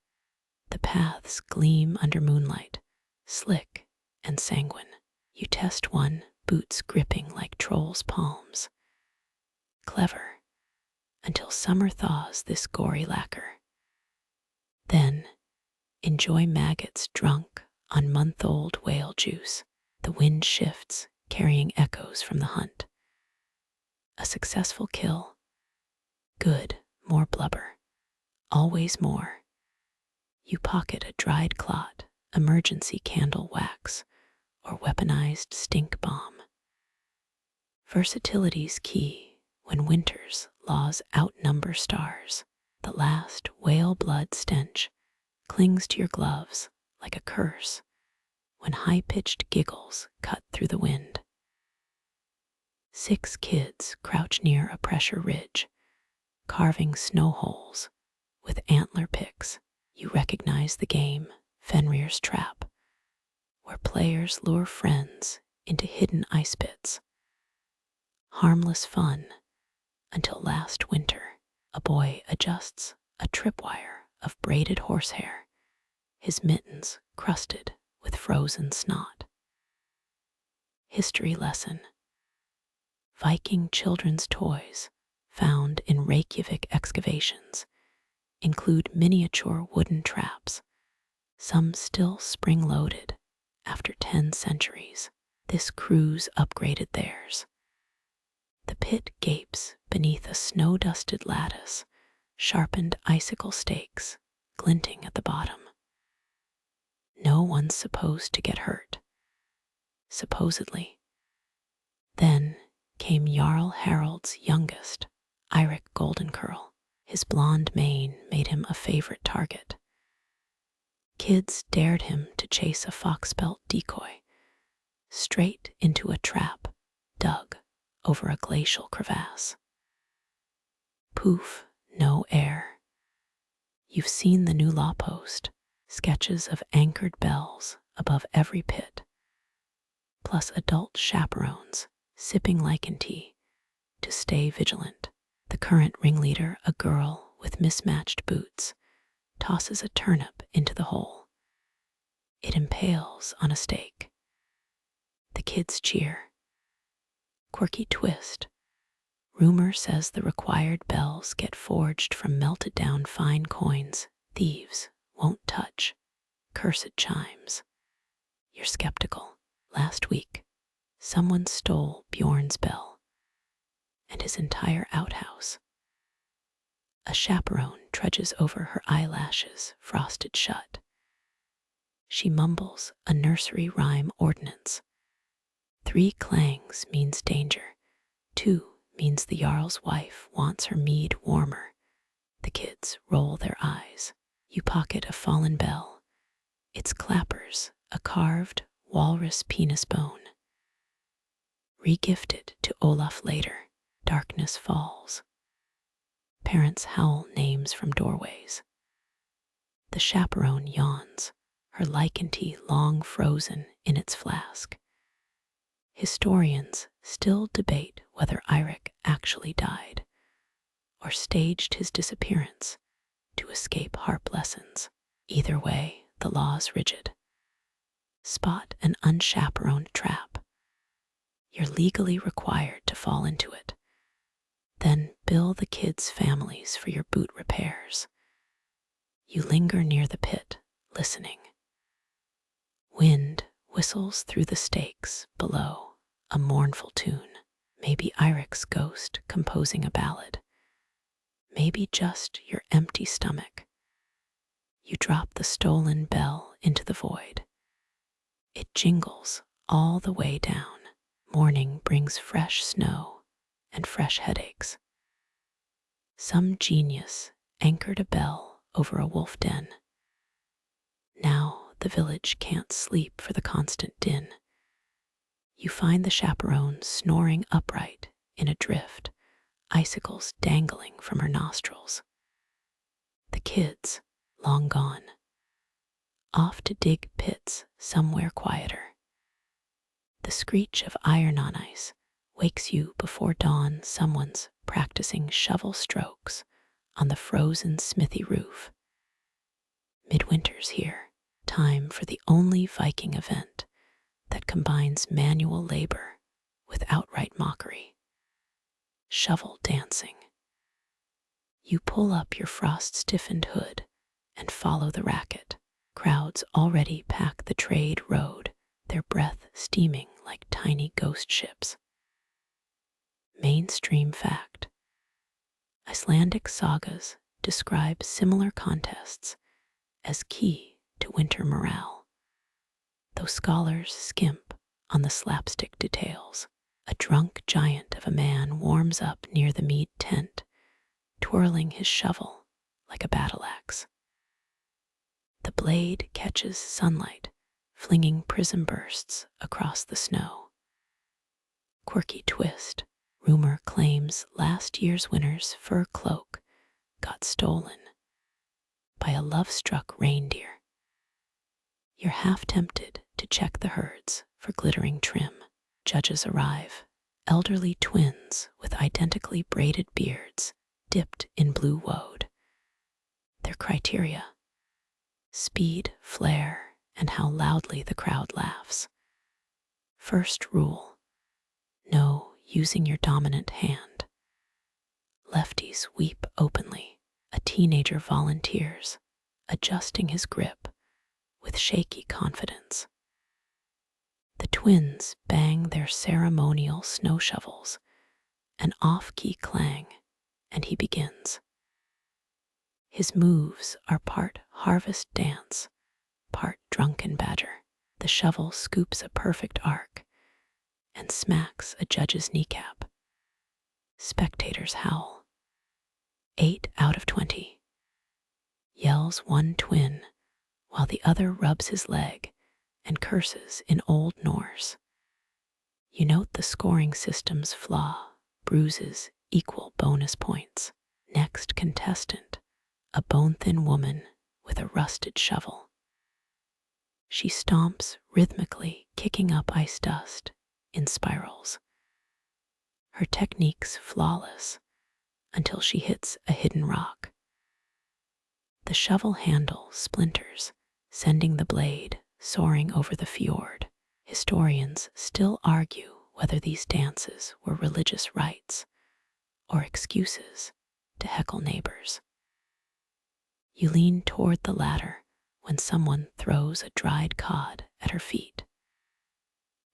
the paths gleam under moonlight, slick and sanguine. You test one, boots gripping like trolls' palms. Clever, until summer thaws this gory lacquer. Then, enjoy maggots drunk on month-old whale juice. The wind shifts, carrying echoes from the hunt. A successful kill. Good, more blubber. Always more. You pocket a dried clot, emergency candle wax, or weaponized stink bomb. Versatility's key when winter's laws outnumber stars. The last whale blood stench clings to your gloves like a curse when high-pitched giggles cut through the wind. 6 kids crouch near a pressure ridge, carving snow holes with antler picks. You recognize the game, Fenrir's Trap, where players lure friends into hidden ice pits. Harmless fun until last winter, a boy adjusts a tripwire of braided horsehair, his mittens crusted with frozen snot. History lesson. Viking children's toys found in Reykjavik excavations include miniature wooden traps, some still spring-loaded after 10 centuries. This crew's upgraded theirs. The pit gapes beneath a snow-dusted lattice, sharpened icicle stakes glinting at the bottom. No one's supposed to get hurt. Supposedly. Then came Jarl Harald's youngest, Eirik Goldencurl. His blonde mane made him a favorite target. Kids dared him to chase a fox-pelt decoy straight into a trap dug over a glacial crevasse. Poof, no air. You've seen the new law post, sketches of anchored bells above every pit, plus adult chaperones sipping lichen tea to stay vigilant. The current ringleader, a girl with mismatched boots, tosses a turnip into the hole. It impales on a stake. The kids cheer. Quirky twist. Rumor says the required bells get forged from melted down fine coins thieves won't touch. Cursed chimes. You're skeptical. Last week, someone stole Bjorn's bell and his entire outhouse. A chaperone trudges over her eyelashes frosted shut. She mumbles a nursery rhyme ordinance. 3 clangs means danger. 2 means the Jarl's wife wants her mead warmer. The kids roll their eyes. You pocket a fallen bell, its clappers a carved walrus penis bone. Regifted to Olaf later, darkness falls. Parents howl names from doorways. The chaperone yawns, her lichenty long frozen in its flask. Historians still debate whether Eirik actually died or staged his disappearance to escape harp lessons. Either way, the law's rigid. Spot an unchaperoned trap. You're legally required to fall into it. Then bill the kids' families for your boot repairs. You linger near the pit, listening. Wind whistles through the stakes below, a mournful tune. Maybe Eirik's ghost composing a ballad. Maybe just your empty stomach. You drop the stolen bell into the void. It jingles all the way down. Morning brings fresh snow and fresh headaches. Some genius anchored a bell over a wolf den. Now the village can't sleep for the constant din. You find the chaperone snoring upright in a drift, icicles dangling from her nostrils. The kids, long gone, off to dig pits somewhere quieter. The screech of iron on ice wakes you before dawn. Someone's practicing shovel strokes on the frozen smithy roof. Midwinter's here, time for the only Viking event that combines manual labor with outright mockery. Shovel dancing. You pull up your frost-stiffened hood and follow the racket. Crowds already pack the trade road, their breath steaming like tiny ghost ships. Mainstream fact. Icelandic sagas describe similar contests as key to winter morale, though scholars skimp on the slapstick details. A drunk giant of a man warms up near the mead tent, twirling his shovel like a battle axe. The blade catches sunlight, flinging prism bursts across the snow. Quirky twist. Rumor claims last year's winner's fur cloak got stolen by a love-struck reindeer. You're half tempted to check the herds for glittering trim. Judges arrive, elderly twins with identically braided beards dipped in blue woad. Their criteria: speed, flair, and how loudly the crowd laughs. First rule: no using your dominant hand. Lefties weep openly. A teenager volunteers, adjusting his grip with shaky confidence. The twins bang their ceremonial snow shovels, an off-key clang, and he begins. His moves are part harvest dance, part drunken badger. The shovel scoops a perfect arc and smacks a judge's kneecap. Spectators howl. 8 out of 20. Yells one twin, while the other rubs his leg and curses in Old Norse. You note the scoring system's flaw: bruises equal bonus points. Next contestant, a bone-thin woman with a rusted shovel. She stomps rhythmically, kicking up ice dust in spirals. Her technique's flawless until she hits a hidden rock. The shovel handle splinters, sending the blade soaring over the fjord. Historians still argue whether these dances were religious rites or excuses to heckle neighbors. You lean toward the latter when someone throws a dried cod at her feet.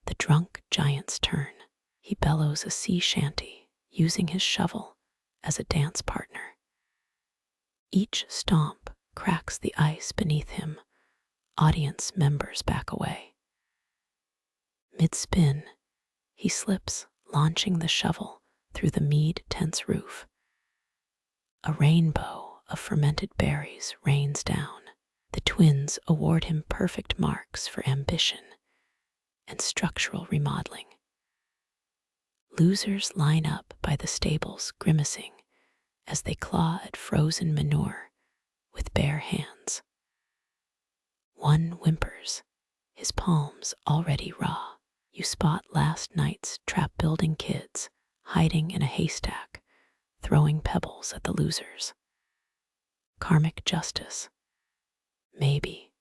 The drunk giant's turn. He bellows a sea shanty, using his shovel as a dance partner. Each stomp cracks the ice beneath him. Audience members back away. Mid-spin, he slips, launching the shovel through the mead tent's roof. A rainbow of fermented berries rains down. The twins award him perfect marks for ambition and structural remodeling. Losers line up by the stables grimacing as they claw at frozen manure with bare hands. One whimpers, his palms already raw. You spot last night's trap-building kids hiding in a haystack, throwing pebbles at the losers. Karmic justice, maybe,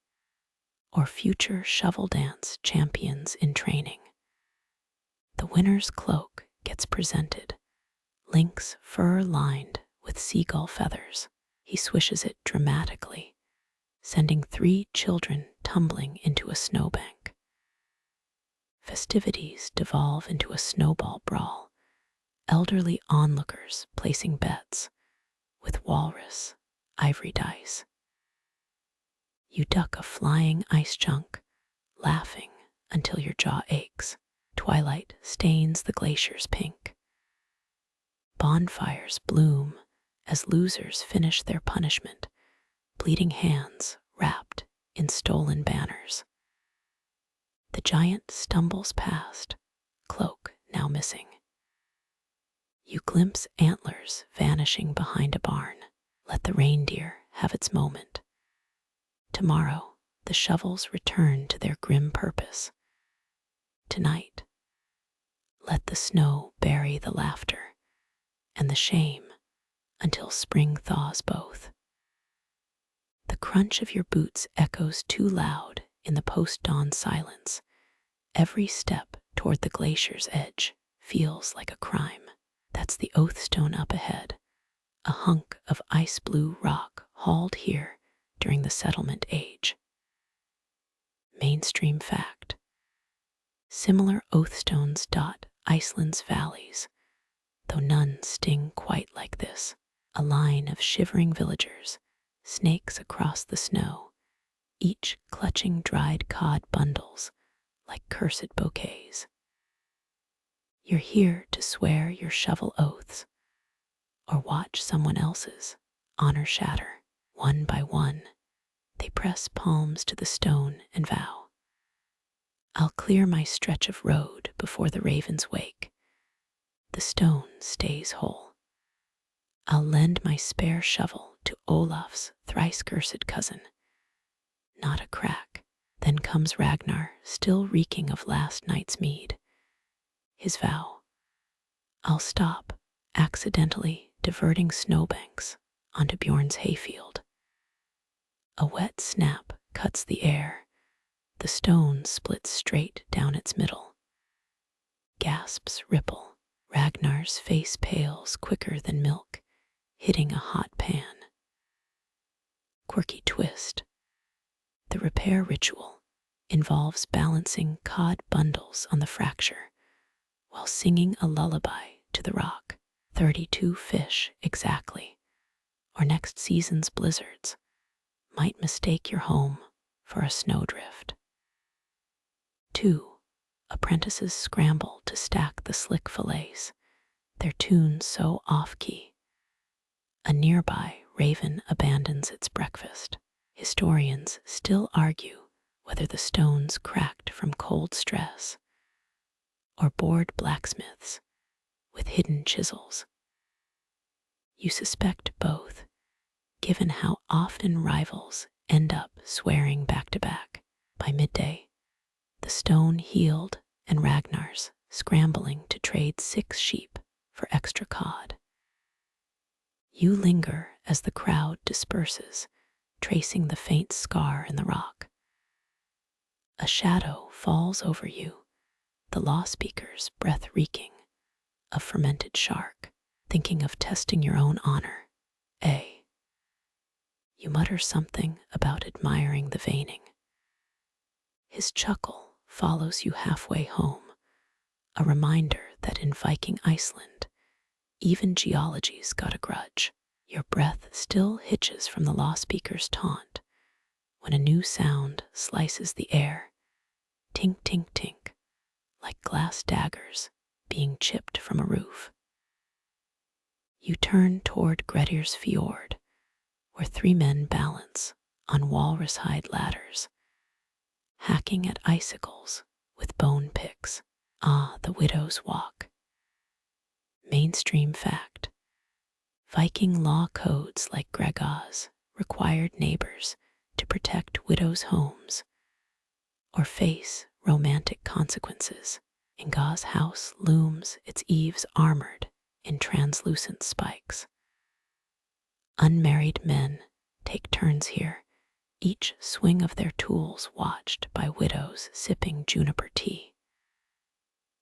or future shovel dance champions in training. The winner's cloak gets presented, lynx fur lined with seagull feathers. He swishes it dramatically, sending 3 children tumbling into a snowbank. Festivities devolve into a snowball brawl, elderly onlookers placing bets with walrus ivory dice. You duck a flying ice chunk, laughing until your jaw aches. Twilight stains the glaciers pink. Bonfires bloom as losers finish their punishment, bleeding hands wrapped in stolen banners. The giant stumbles past, cloak now missing. You glimpse antlers vanishing behind a barn. Let the reindeer have its moment. Tomorrow, the shovels return to their grim purpose. Tonight, let the snow bury the laughter and the shame until spring thaws both. The crunch of your boots echoes too loud in the post-dawn silence. Every step toward the glacier's edge feels like a crime. That's the oath stone up ahead, a hunk of ice-blue rock hauled here during the settlement age. Mainstream fact. Similar oath stones dot Iceland's valleys, though none sting quite like this. A line of shivering villagers snakes across the snow, each clutching dried cod bundles like cursed bouquets. You're here to swear your shovel oaths, or watch someone else's honor shatter. One by one, they press palms to the stone and vow, I'll clear my stretch of road before the ravens wake. The stone stays whole. I'll lend my spare shovel to Olaf's thrice-cursed cousin. Not a crack. Then comes Ragnar, still reeking of last night's mead. His vow, I'll stop, accidentally diverting snowbanks onto Bjorn's hayfield. A wet snap cuts the air. The stone splits straight down its middle. Gasps ripple. Ragnar's face pales quicker than milk, hitting a hot pan. Quirky twist. The repair ritual involves balancing cod bundles on the fracture while singing a lullaby to the rock. 32 fish exactly, or next season's blizzards might mistake your home for a snowdrift. 2 apprentices scramble to stack the slick fillets, their tune so off-key. A nearby raven abandons its breakfast. Historians still argue whether the stones cracked from cold stress or bored blacksmiths with hidden chisels. You suspect both, given how often rivals end up swearing back to back. By midday, the stone healed and Ragnar's scrambling to trade 6 sheep for extra cod. You linger as the crowd disperses, tracing the faint scar in the rock. A shadow falls over you, the law speaker's breath reeking of fermented shark. Thinking of testing your own honor, You mutter something about admiring the veining. His chuckle follows you halfway home, a reminder that in Viking Iceland, even geology's got a grudge. Your breath still hitches from the law speaker's taunt when a new sound slices the air, tink, tink, tink, like glass daggers being chipped from a roof. You turn toward Grettir's fjord, or 3 men balance on walrus hide ladders, hacking at icicles with bone picks. Ah, the widow's walk. Mainstream fact. Viking law codes like Gregor's required neighbors to protect widows' homes or face romantic consequences. In Gau's house looms its eaves armored in translucent spikes. Unmarried men take turns here, each swing of their tools watched by widows sipping juniper tea.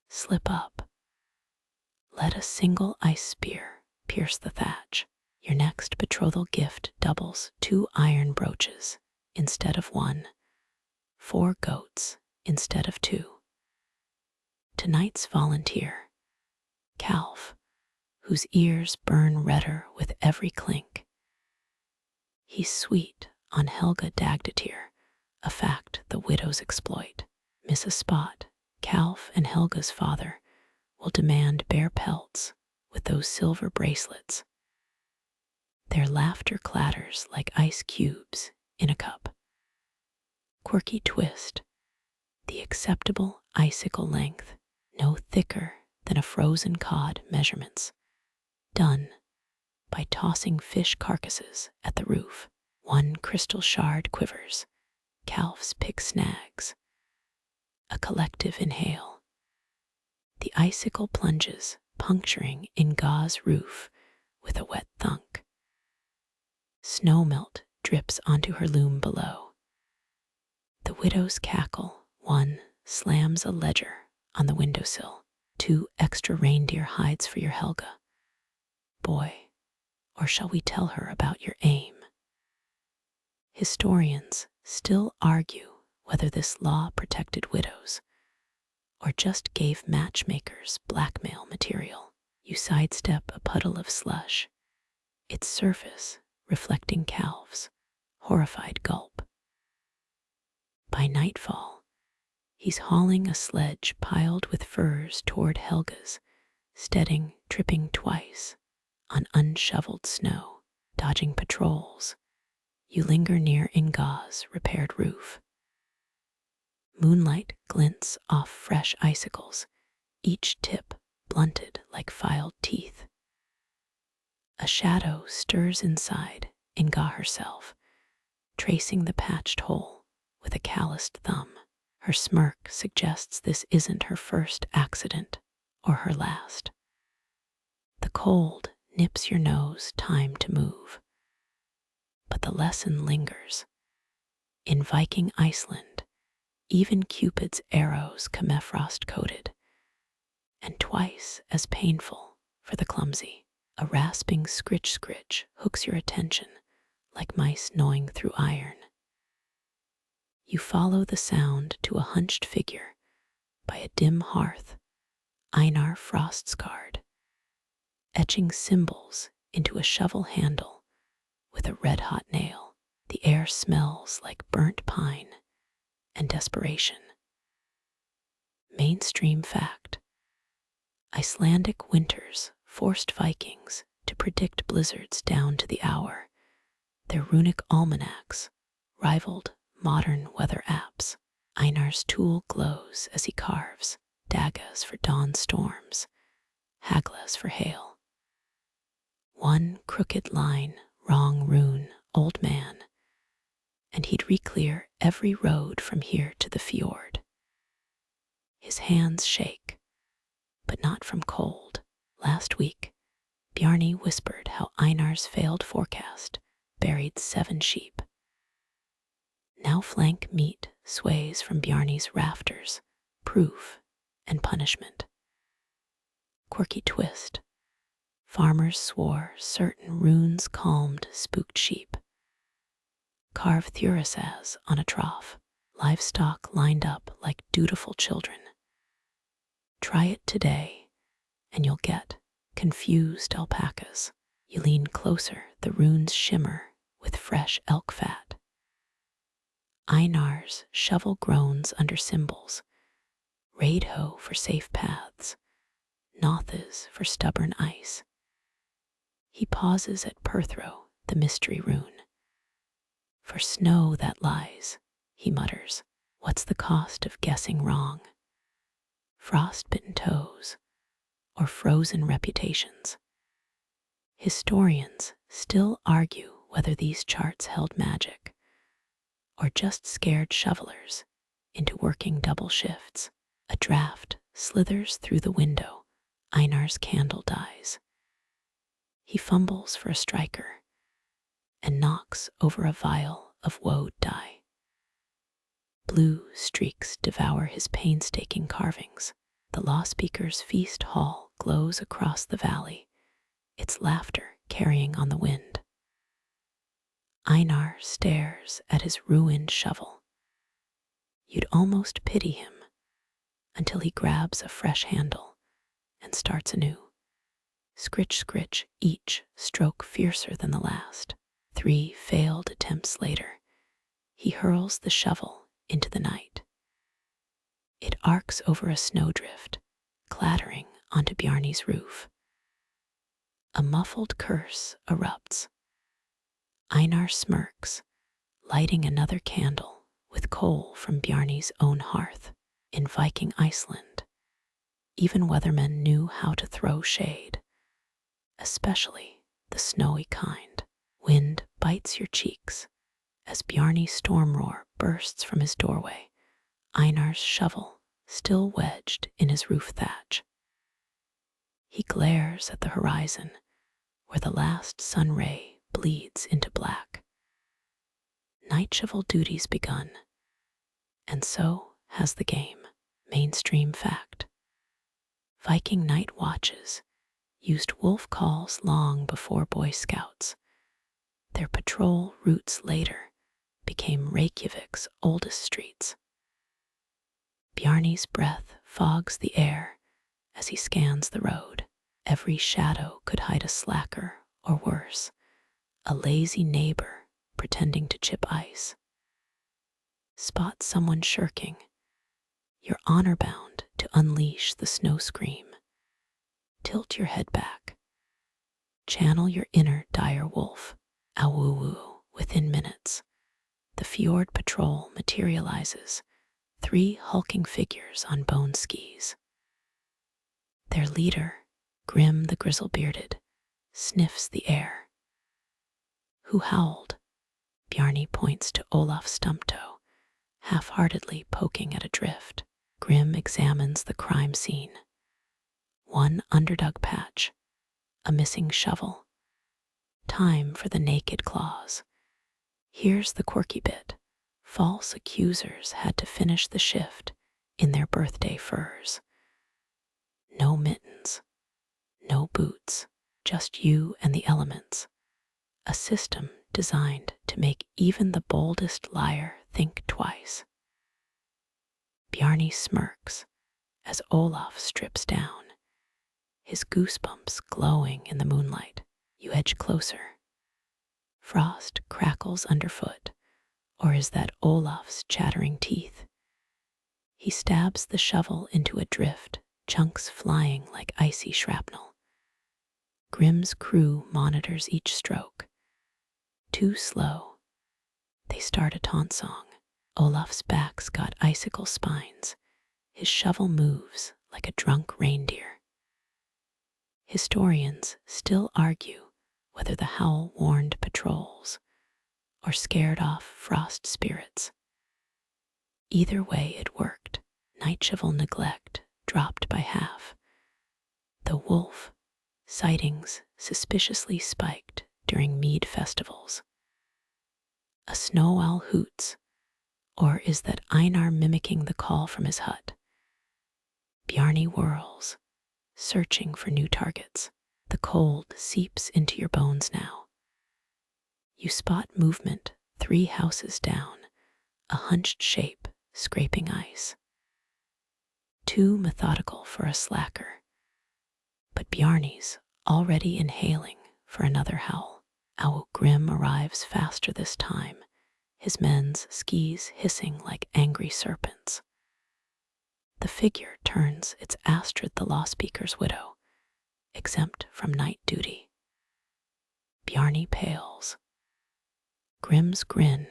Slip up. Let a single ice spear pierce the thatch. Your next betrothal gift doubles 2 iron brooches instead of 1, 4 goats instead of 2. Tonight's volunteer, Calf, whose ears burn redder with every clink. He's sweet on Helga Dagdatir, a fact the widows exploit. Miss a spot, Calf and Helga's father will demand bare pelts with those silver bracelets. Their laughter clatters like ice cubes in a cup. Quirky twist, the acceptable icicle length, no thicker than a frozen cod measurements. Done by tossing fish carcasses at the roof. 1 crystal shard quivers, Calf's pick snags. A collective inhale. The icicle plunges, puncturing in Gau's roof with a wet thunk. Snowmelt drips onto her loom below. The widow's cackle. 1 slams a ledger on the windowsill. 2 extra reindeer hides for your Helga. Boy, or shall we tell her about your aim? Historians still argue whether this law protected widows or just gave matchmakers blackmail material. You sidestep a puddle of slush, its surface reflecting Calf's horrified gulp. By nightfall, he's hauling a sledge piled with furs toward Helga's, steading, tripping twice on unshoveled snow, dodging patrols. You linger near Inga's repaired roof. Moonlight glints off fresh icicles, each tip blunted like filed teeth. A shadow stirs inside Inga herself, tracing the patched hole with a calloused thumb. Her smirk suggests this isn't her first accident or her last. The cold nips your nose, time to move. But the lesson lingers. In Viking Iceland, even Cupid's arrows come frost-coated, and twice as painful for the clumsy. A rasping scritch-scritch hooks your attention like mice gnawing through iron. You follow the sound to a hunched figure by a dim hearth, Einar frost-scarred, etching symbols into a shovel handle with a red-hot nail. The air smells like burnt pine and desperation. Mainstream fact. Icelandic winters forced Vikings to predict blizzards down to the hour. Their runic almanacs rivaled modern weather apps. Einar's tool glows as he carves dagas for dawn storms, haglas for hail. 1 crooked line, wrong rune, old man, and he'd re-clear every road from here to the fjord. His hands shake, but not from cold. Last week, Bjarni whispered how Einar's failed forecast buried 7 sheep. Now flank meat sways from Bjarni's rafters, proof and punishment. Quirky twist. Farmers swore certain runes calmed spooked sheep. Carve Thurasas on a trough, livestock lined up like dutiful children. Try it today, and you'll get confused alpacas. You lean closer, the runes shimmer with fresh elk fat. Einar's shovel groans under symbols, raid hoe for safe paths, Nothes for stubborn ice. He pauses at Perthro, the mystery rune, For snow that lies, he mutters, what's the cost of guessing wrong? Frostbitten toes, or frozen reputations. Historians still argue whether these charts held magic, or just scared shovelers into working double shifts. A draft slithers through the window. Einar's candle dies. He fumbles for a striker and knocks over a vial of woad dye. Blue streaks devour his painstaking carvings. The law speaker's feast hall glows across the valley, its laughter carrying on the wind. Einar stares at his ruined shovel. You'd almost pity him until he grabs a fresh handle and starts anew. Scritch, scritch, each stroke fiercer than the last. 3 failed attempts later, he hurls the shovel into the night. It arcs over a snowdrift, clattering onto Bjarni's roof. A muffled curse erupts. Einar smirks, lighting another candle with coal from Bjarni's own hearth. In Viking Iceland, even weathermen knew how to throw shade, especially the snowy kind. Wind bites your cheeks as Bjarni's storm roar bursts from his doorway, Einar's shovel still wedged in his roof thatch. He glares at the horizon where the last sun ray bleeds into black. Night shovel duty's begun, and so has the game. Mainstream fact. Viking night watches used wolf calls long before Boy Scouts. Their patrol routes later became Reykjavik's oldest streets. Bjarni's breath fogs the air as he scans the road. Every shadow could hide a slacker, or worse, a lazy neighbor pretending to chip ice. Spot someone shirking, you're honor-bound to unleash the snow scream. Tilt your head back. Channel your inner dire wolf. Awoo-woo. Within minutes, the fjord patrol materializes, 3 hulking figures on bone skis. Their leader, Grim the grizzle-bearded, sniffs the air. Who howled? Bjarni points to Olaf's stump toe, half-heartedly poking at a drift. Grim examines the crime scene. 1 underdug patch, a missing shovel. Time for the naked claws. Here's the quirky bit. False accusers had to finish the shift in their birthday furs. No mittens, no boots, just you and the elements. A system designed to make even the boldest liar think twice. Bjarni smirks as Olaf strips down, his goosebumps glowing in the moonlight. You edge closer. Frost crackles underfoot, or is that Olaf's chattering teeth? He stabs the shovel into a drift, chunks flying like icy shrapnel. Grim's crew monitors each stroke. Too slow. They start a taunt song. Olaf's back's got icicle spines. His shovel moves like a drunk reindeer. Historians still argue whether the howl warned patrols or scared off frost spirits. Either way it worked. Night shovel neglect dropped by half. The wolf sightings suspiciously spiked during mead festivals. A snow owl hoots, or is that Einar mimicking the call from his hut? Bjarni whirls, searching for new targets. The cold seeps into your bones now. You spot movement 3 houses down, a hunched shape scraping ice. Too methodical for a slacker. But Bjarni's already inhaling for another howl. Owl Grim arrives faster this time, his men's skis hissing like angry serpents. The figure turns its Astrid the law speaker's widow, exempt from night duty. Bjarni pales. Grim's grin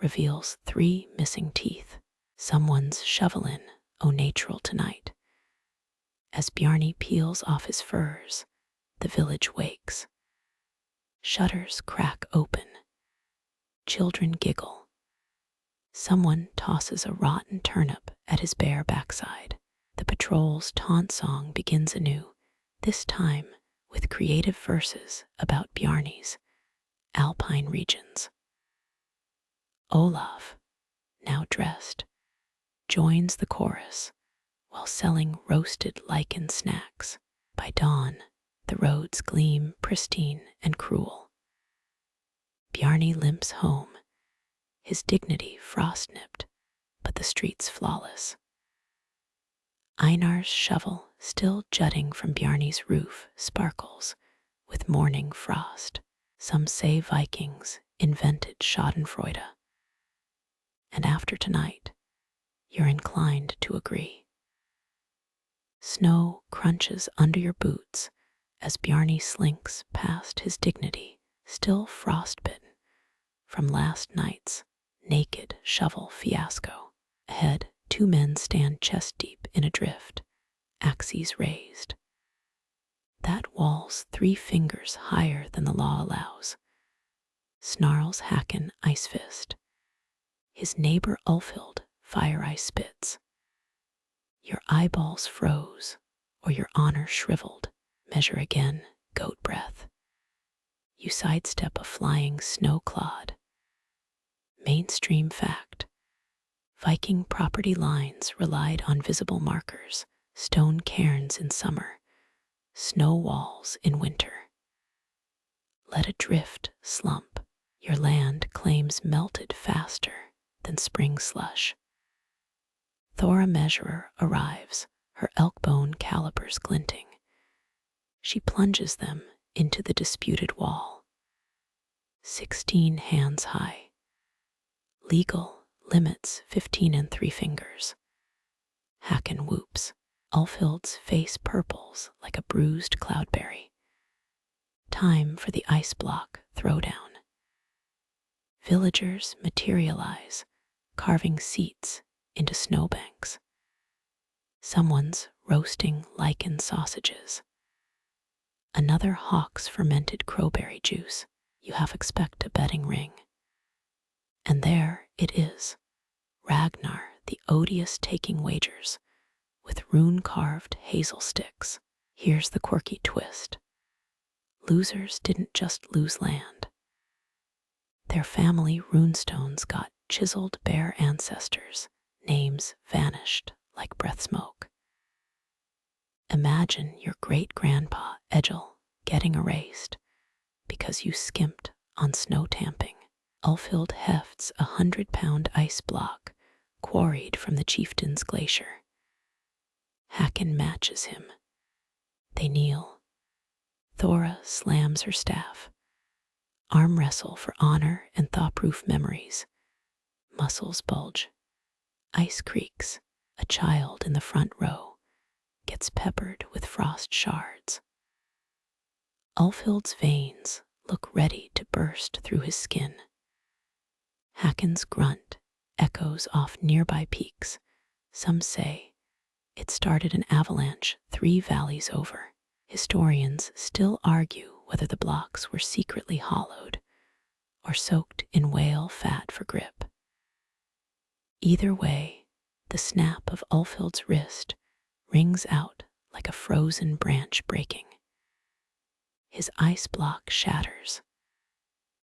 reveals 3 missing teeth. Someone's shovelin, oh natural tonight. As Bjarni peels off his furs, the village wakes. Shutters crack open. Children giggle. Someone tosses a rotten turnip at his bare backside. The patrol's taunt song begins anew, this time with creative verses about Bjarni's alpine regions. Olaf, now dressed, joins the chorus while selling roasted lichen snacks. By dawn, the roads gleam pristine and cruel. Bjarni limps home, his dignity frost-nipped, but the streets flawless. Einar's shovel, still jutting from Bjarni's roof, sparkles with morning frost. Some say Vikings invented schadenfreude. And after tonight, you're inclined to agree. Snow crunches under your boots as Bjarni slinks past his dignity, still frostbitten from last night's naked shovel fiasco. Ahead, 2 men stand chest-deep in a drift, axes raised. That wall's 3 fingers higher than the law allows. Snarls Hakon ice fist. His neighbor Ulfhild fire ice spits. Your eyeballs froze, or your honor shriveled. Measure again, goat breath. You sidestep a flying snow clod. Mainstream fact. Viking property lines relied on visible markers, stone cairns in summer, snow walls in winter. Let a drift slump. Your land claims melted faster than spring slush. Thora Measurer arrives, her elk-bone calipers glinting. She plunges them into the disputed wall. 16 hands high. Legal limits 15 and 3 fingers. Hakon whoops. Ulfhild's face purples like a bruised cloudberry. Time for the ice block throwdown. Villagers materialize, carving seats into snowbanks. Someone's roasting lichen sausages. Another hawks fermented crowberry juice. You half expect a betting ring. And there it is, Ragnar the odious taking wagers, with rune-carved hazel sticks. Here's the quirky twist. Losers didn't just lose land. Their family runestones got chiseled bare ancestors, names vanished like breath smoke. Imagine your great-grandpa Egil getting erased because you skimped on snow tamping. Ulfhild hefts a 100-pound ice block quarried from the chieftain's glacier. Hakon matches him. They kneel. Thora slams her staff. Arm wrestle for honor and thaw-proof memories. Muscles bulge. Ice creaks. A child in the front row gets peppered with frost shards. Ulfhild's veins look ready to burst through his skin. Hakon's grunt echoes off nearby peaks. Some say it started an avalanche 3 valleys over. Historians still argue whether the blocks were secretly hollowed or soaked in whale fat for grip. Either way, the snap of Ulfhild's wrist rings out like a frozen branch breaking. His ice block shatters.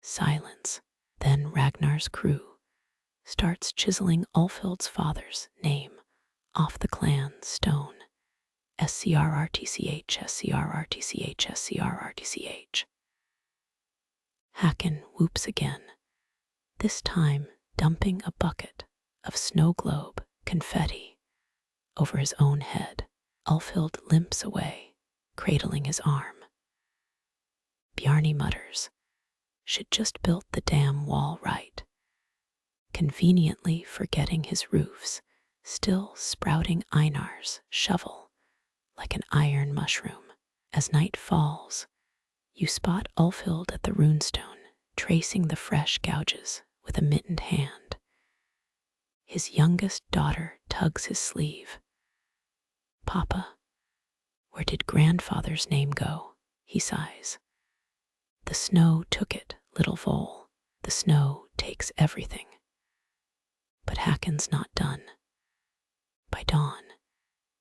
Silence. Then Ragnar's crew starts chiseling Ulfhild's father's name off the clan stone. SCRRTCH, SCRRTCH, SCRRTCH. Hakon whoops again, this time dumping a bucket of snow globe confetti over his own head. Ulfhild limps away, cradling his arm. Bjarni mutters, should just built the damn wall right, conveniently forgetting his roofs, still sprouting Einar's shovel like an iron mushroom. As night falls, you spot Ulfhild at the runestone, tracing the fresh gouges with a mittened hand. His youngest daughter tugs his sleeve. "Papa, where did grandfather's name go?" he sighs. "The snow took it, little vole. The snow takes everything." But Hakon's not done. By dawn,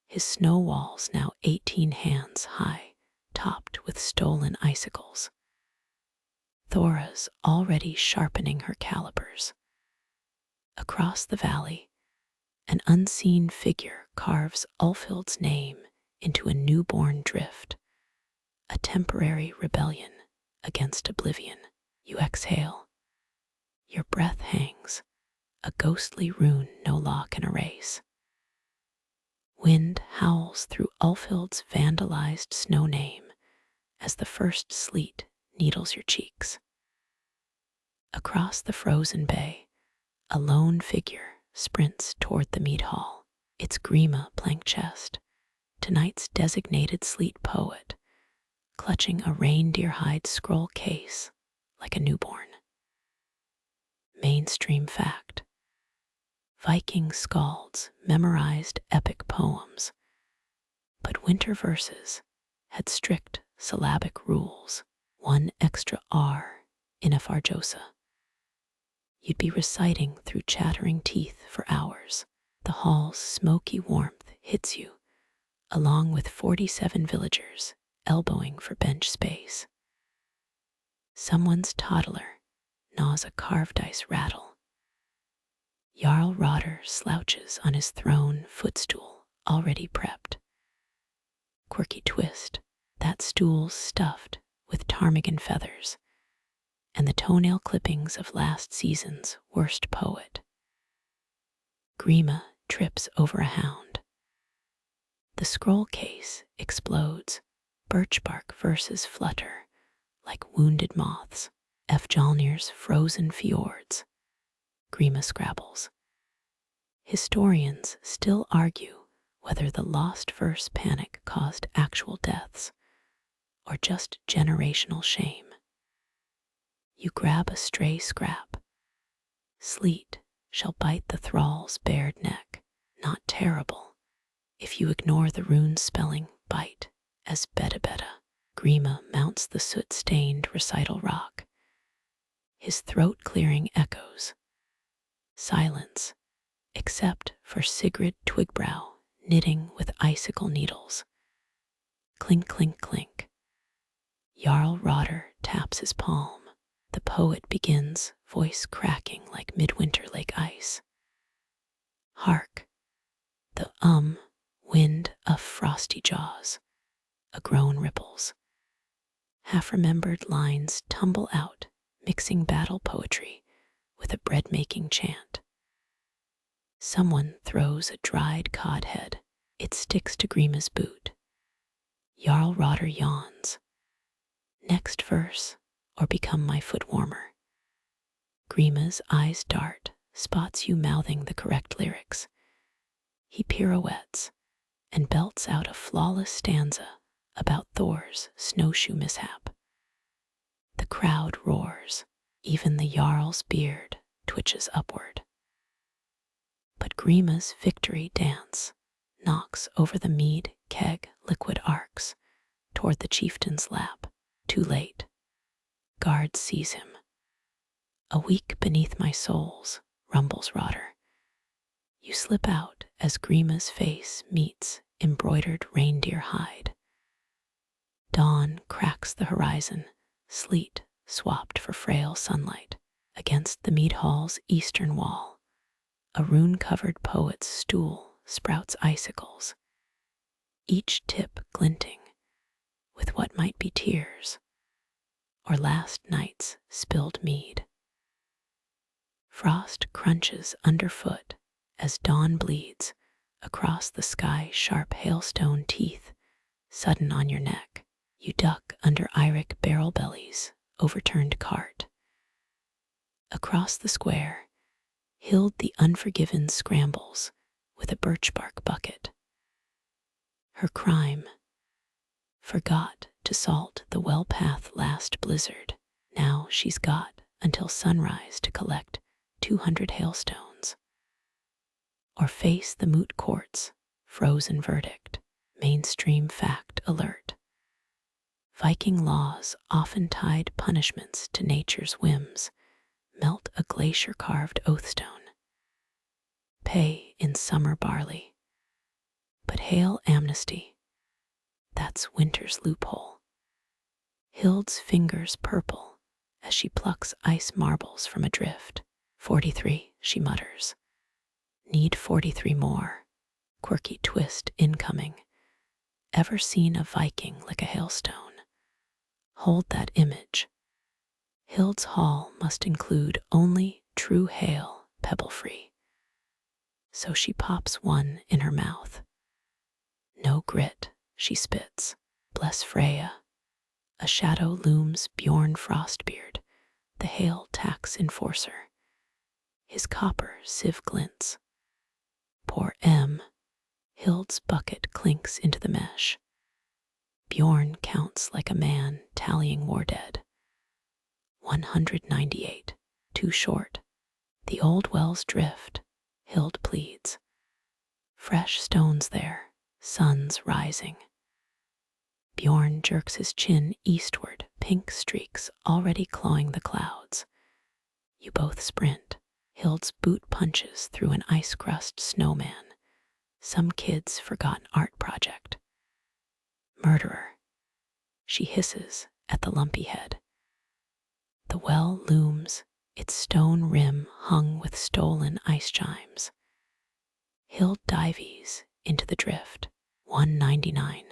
his snow walls now 18 hands high, topped with stolen icicles. Thora's already sharpening her calipers. Across the valley, an unseen figure carves Ulfhild's name into a newborn drift, a temporary rebellion against oblivion. You exhale. Your breath hangs, a ghostly rune no law can erase. Wind howls through Ulfhild's vandalized snow name as the first sleet needles your cheeks. Across the frozen bay, a lone figure sprints toward the mead hall, its grima plank chest, tonight's designated sleet poet, clutching a reindeer hide scroll case like a newborn. Mainstream fact: Viking skalds memorized epic poems, but winter verses had strict syllabic rules, one extra R in a farjosa. You'd be reciting through chattering teeth for hours. The hall's smoky warmth hits you, along with 47 villagers elbowing for bench space. Someone's toddler gnaws a carved ice rattle. Jarl Rotter slouches on his throne footstool, already prepped. Quirky twist, that stool's stuffed with ptarmigan feathers and the toenail clippings of last season's worst poet. Grima trips over a hound. The scroll case explodes, birch bark verses flutter like wounded moths. Fjalnir's frozen fjords. Grima scrabbles. Historians still argue whether the lost verse panic caused actual deaths or just generational shame. You grab a stray scrap. Sleet shall bite the thrall's bared neck. Not terrible if you ignore the rune's spelling bite as beta beta. Grima mounts the soot-stained recital rock. His throat-clearing echoes. Silence, except for Sigrid Twigbrow knitting with icicle needles. Clink, clink, clink. Jarl Rotter taps his palm. The poet begins, voice cracking like midwinter lake ice. Hark, the wind of frosty jaws. A groan ripples. Half-remembered lines tumble out, mixing battle poetry with a bread-making chant. Someone throws a dried cod head. It sticks to Grima's boot. Jarl Rotter yawns. Next verse, or become my foot warmer. Grima's eyes dart, spots you mouthing the correct lyrics. He pirouettes and belts out a flawless stanza about Thor's snowshoe mishap. The crowd roars. Even the Jarl's beard twitches upward. But Grima's victory dance knocks over the mead keg liquid arcs toward the chieftain's lap. Too late. Guard seize him. A week beneath my soles, rumbles Rotter. You slip out as Grima's face meets embroidered reindeer hide. Dawn cracks the horizon, sleet swapped for frail sunlight. Against the mead hall's eastern wall, a rune-covered poet's stool sprouts icicles, each tip glinting with what might be tears or last night's spilled mead. Frost crunches underfoot as dawn bleeds across the sky, sharp hailstone teeth sudden on your neck. You duck under Iric barrel bellies, overturned cart. Across the square, Hild the Unforgiven scrambles with a birch bark bucket. Her crime: forgot to salt the well path last blizzard. Now she's got until sunrise to collect 200 hailstones. Or face the moot court's frozen verdict, mainstream fact alert. Viking laws often tied punishments to nature's whims. Melt a glacier-carved oathstone. Pay in summer barley. But hail amnesty. That's winter's loophole. Hild's fingers purple as she plucks ice marbles from a drift. 43, she mutters. Need 43 more. Quirky twist incoming. Ever seen a Viking lick a hailstone? Hold that image. Hild's haul must include only true hail, pebble-free. So she pops one in her mouth. No grit, she spits. Bless Freya. A shadow looms Bjorn Frostbeard, the hail tax enforcer. His copper sieve glints. Poor M. Hild's bucket clinks into the mesh. Bjorn counts like a man tallying war dead. 198. Too short. The old wells drift, Hild pleads. Fresh stones there, sun's rising. Bjorn jerks his chin eastward, pink streaks already clawing the clouds. You both sprint. Hild's boot punches through an ice-crust snowman. Some kid's forgotten art project. Murderer. She hisses at the lumpy head. The well looms, its stone rim hung with stolen ice chimes. Hild dives into the drift. 199.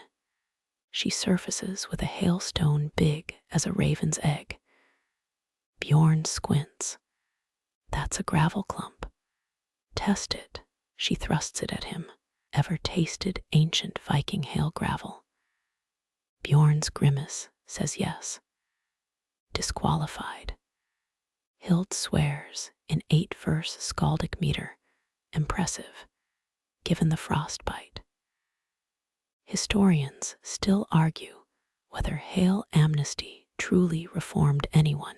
She surfaces with a hailstone big as a raven's egg. Bjorn squints. That's a gravel clump. Test it. She thrusts it at him. Ever tasted ancient Viking hail gravel? Bjorn's grimace says yes. Disqualified. Hild swears in 8-verse skaldic meter. Impressive, given the frostbite. Historians still argue whether hail amnesty truly reformed anyone,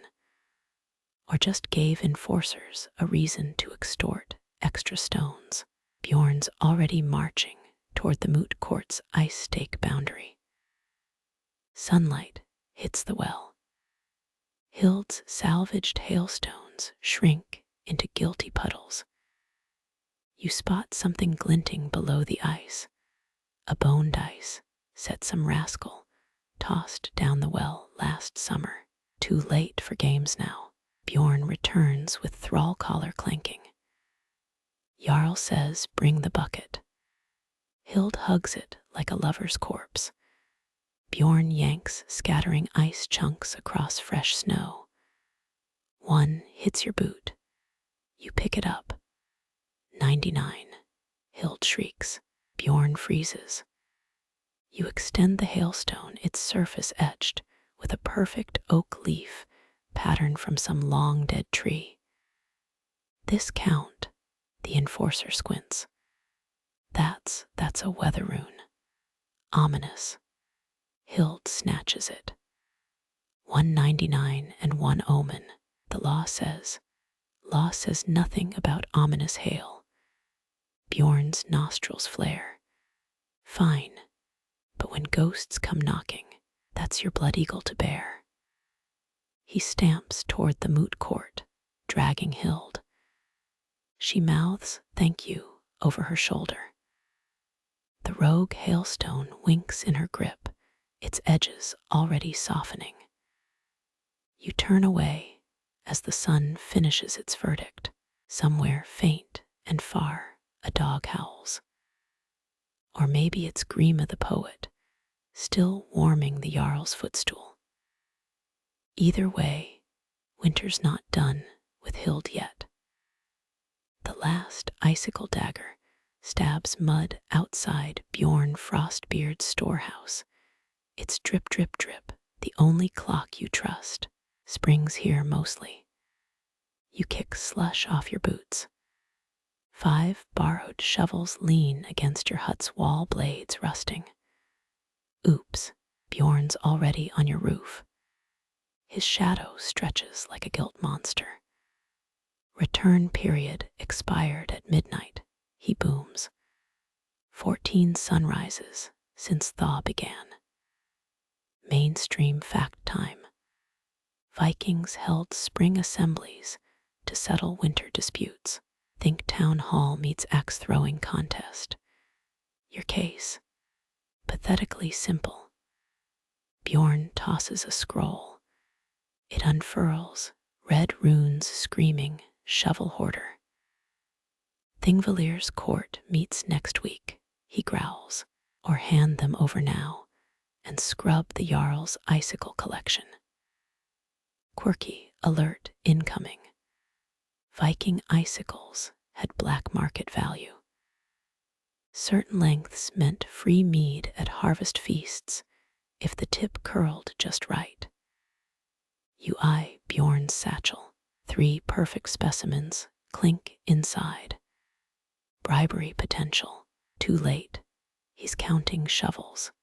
or just gave enforcers a reason to extort extra stones. Bjorn's already marching toward the moot court's ice stake boundary. Sunlight hits the well. Hild's salvaged hailstones shrink into guilty puddles. You spot something glinting below the ice. A bone dice, said some rascal, tossed down the well last summer. Too late for games now. Bjorn returns with thrall collar clanking. Jarl says bring the bucket. Hild hugs it like a lover's corpse. Bjorn yanks scattering ice chunks across fresh snow. One hits your boot. You pick it up. 99. Hild shrieks. Bjorn freezes. You extend the hailstone, its surface etched with a perfect oak leaf patterned from some long-dead tree. This count, the enforcer squints. That's a weather rune. Ominous. Hild snatches it. 199 and one omen, the law says. Law says nothing about ominous hail. Bjorn's nostrils flare. Fine, but when ghosts come knocking, that's your blood eagle to bear. He stamps toward the moot court, dragging Hild. She mouths thank you over her shoulder. The rogue hailstone winks in her grip, its edges already softening. You turn away as the sun finishes its verdict. Somewhere faint and far, a dog howls. Or maybe it's Grima the poet, still warming the Jarl's footstool. Either way, winter's not done with Hild yet. The last icicle dagger stabs mud outside Bjorn Frostbeard's storehouse. It's drip, drip, drip, the only clock you trust. Springs here mostly. You kick slush off your boots. 5 borrowed shovels lean against your hut's wall blades rusting. Oops, Bjorn's already on your roof. His shadow stretches like a gilt monster. Return period expired at midnight, he booms. 14 sunrises since thaw began. Mainstream fact time. Vikings held spring assemblies to settle winter disputes. Think town hall meets axe throwing contest. Your case, pathetically simple. Bjorn tosses a scroll. It unfurls, red runes screaming, shovel hoarder. Thingvelir's court meets next week, he growls, or hand them over now and scrub the Jarl's icicle collection. Quirky, alert, incoming. Viking icicles had black market value. Certain lengths meant free mead at harvest feasts if the tip curled just right. You eye Bjorn's satchel. 3 perfect specimens clink inside. Bribery potential. Too late. He's counting shovels.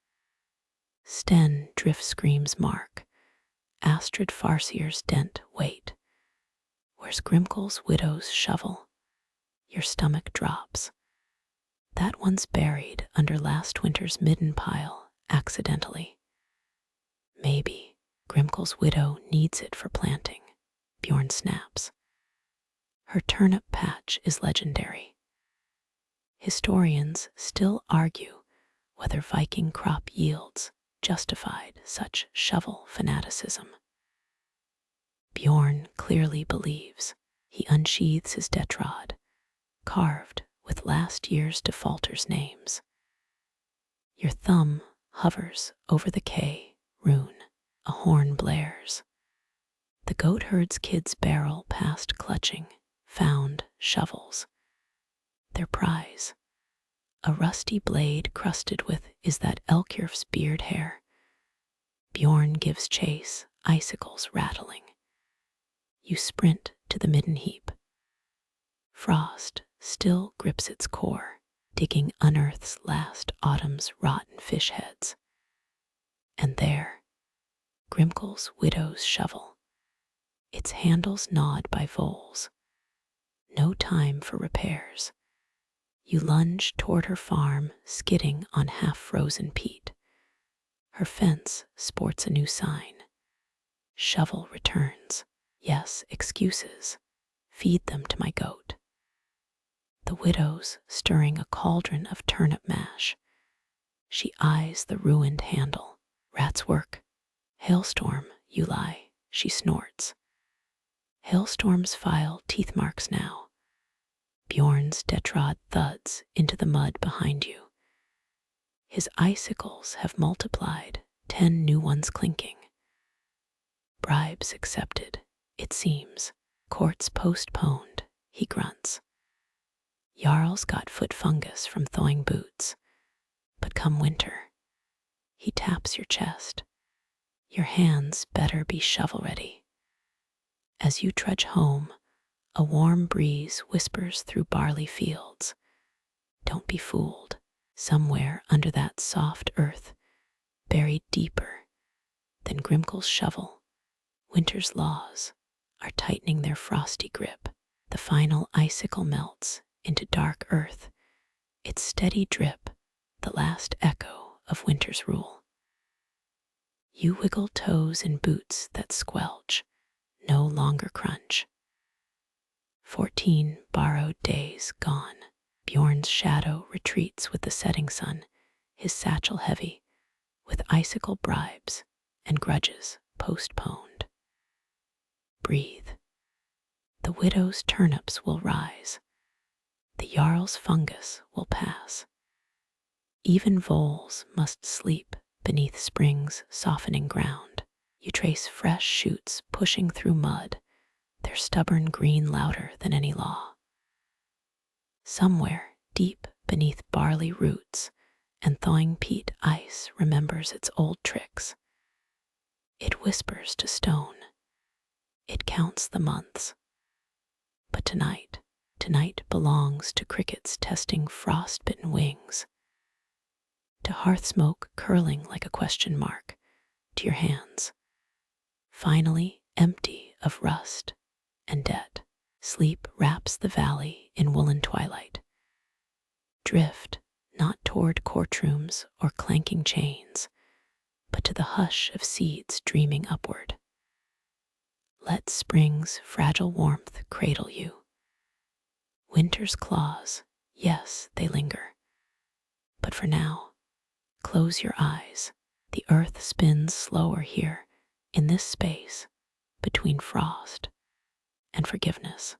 Sten drift screams mark. Astrid Farseer's dent wait. Where's Grimkel's widow's shovel? Your stomach drops. That one's buried under last winter's midden pile, accidentally. Maybe Grimkel's widow needs it for planting, Bjorn snaps. Her turnip patch is legendary. Historians still argue whether Viking crop yields justified such shovel fanaticism. Bjorn clearly believes. He unsheathes his detrod, carved with last year's defaulters' names. Your thumb hovers over the K rune. A horn blares. The goatherd's kid's barrel past clutching, found shovels. Their prize. A rusty blade crusted with is that Elkjorf's beard hair. Bjorn gives chase, icicles rattling. You sprint to the midden heap. Frost still grips its core, digging unearth's last autumn's rotten fish heads. And there, Grimkel's widow's shovel, its handles gnawed by voles. No time for repairs. You lunge toward her farm, skidding on half-frozen peat. Her fence sports a new sign. Shovel returns. Yes, excuses. Feed them to my goat. The widow's stirring a cauldron of turnip mash. She eyes the ruined handle. Rat's work. Hailstorm, you lie, she snorts. Hailstorms file teeth marks now. Bjorn's detrod thuds into the mud behind you. His icicles have multiplied, 10 new ones clinking. Bribes accepted, it seems. Courts postponed, he grunts. Jarl's got foot fungus from thawing boots. But come winter, he taps your chest. Your hands better be shovel ready. As you trudge home, a warm breeze whispers through barley fields. Don't be fooled. Somewhere under that soft earth, buried deeper than Grimkel's shovel, winter's laws are tightening their frosty grip. The final icicle melts into dark earth, its steady drip, the last echo of winter's rule. You wiggle toes in boots that squelch, no longer crunch. 14 borrowed days gone. Bjorn's shadow retreats with the setting sun, his satchel heavy, with icicle bribes and grudges postponed. Breathe. The widow's turnips will rise. The Jarl's fungus will pass. Even voles must sleep beneath spring's softening ground. You trace fresh shoots pushing through mud, their stubborn green louder than any law. Somewhere deep beneath barley roots and thawing peat ice remembers its old tricks. It whispers to stone. It counts the months. But tonight belongs to crickets testing frost-bitten wings, to hearth smoke curling like a question mark, to your hands, finally empty of rust and debt. Sleep wraps the valley in woolen twilight. Drift not toward courtrooms or clanking chains, but to the hush of seeds dreaming upward. Let spring's fragile warmth cradle you. Winter's claws, yes, they linger. But for now, close your eyes. The earth spins slower here, in this space, between frost and forgiveness.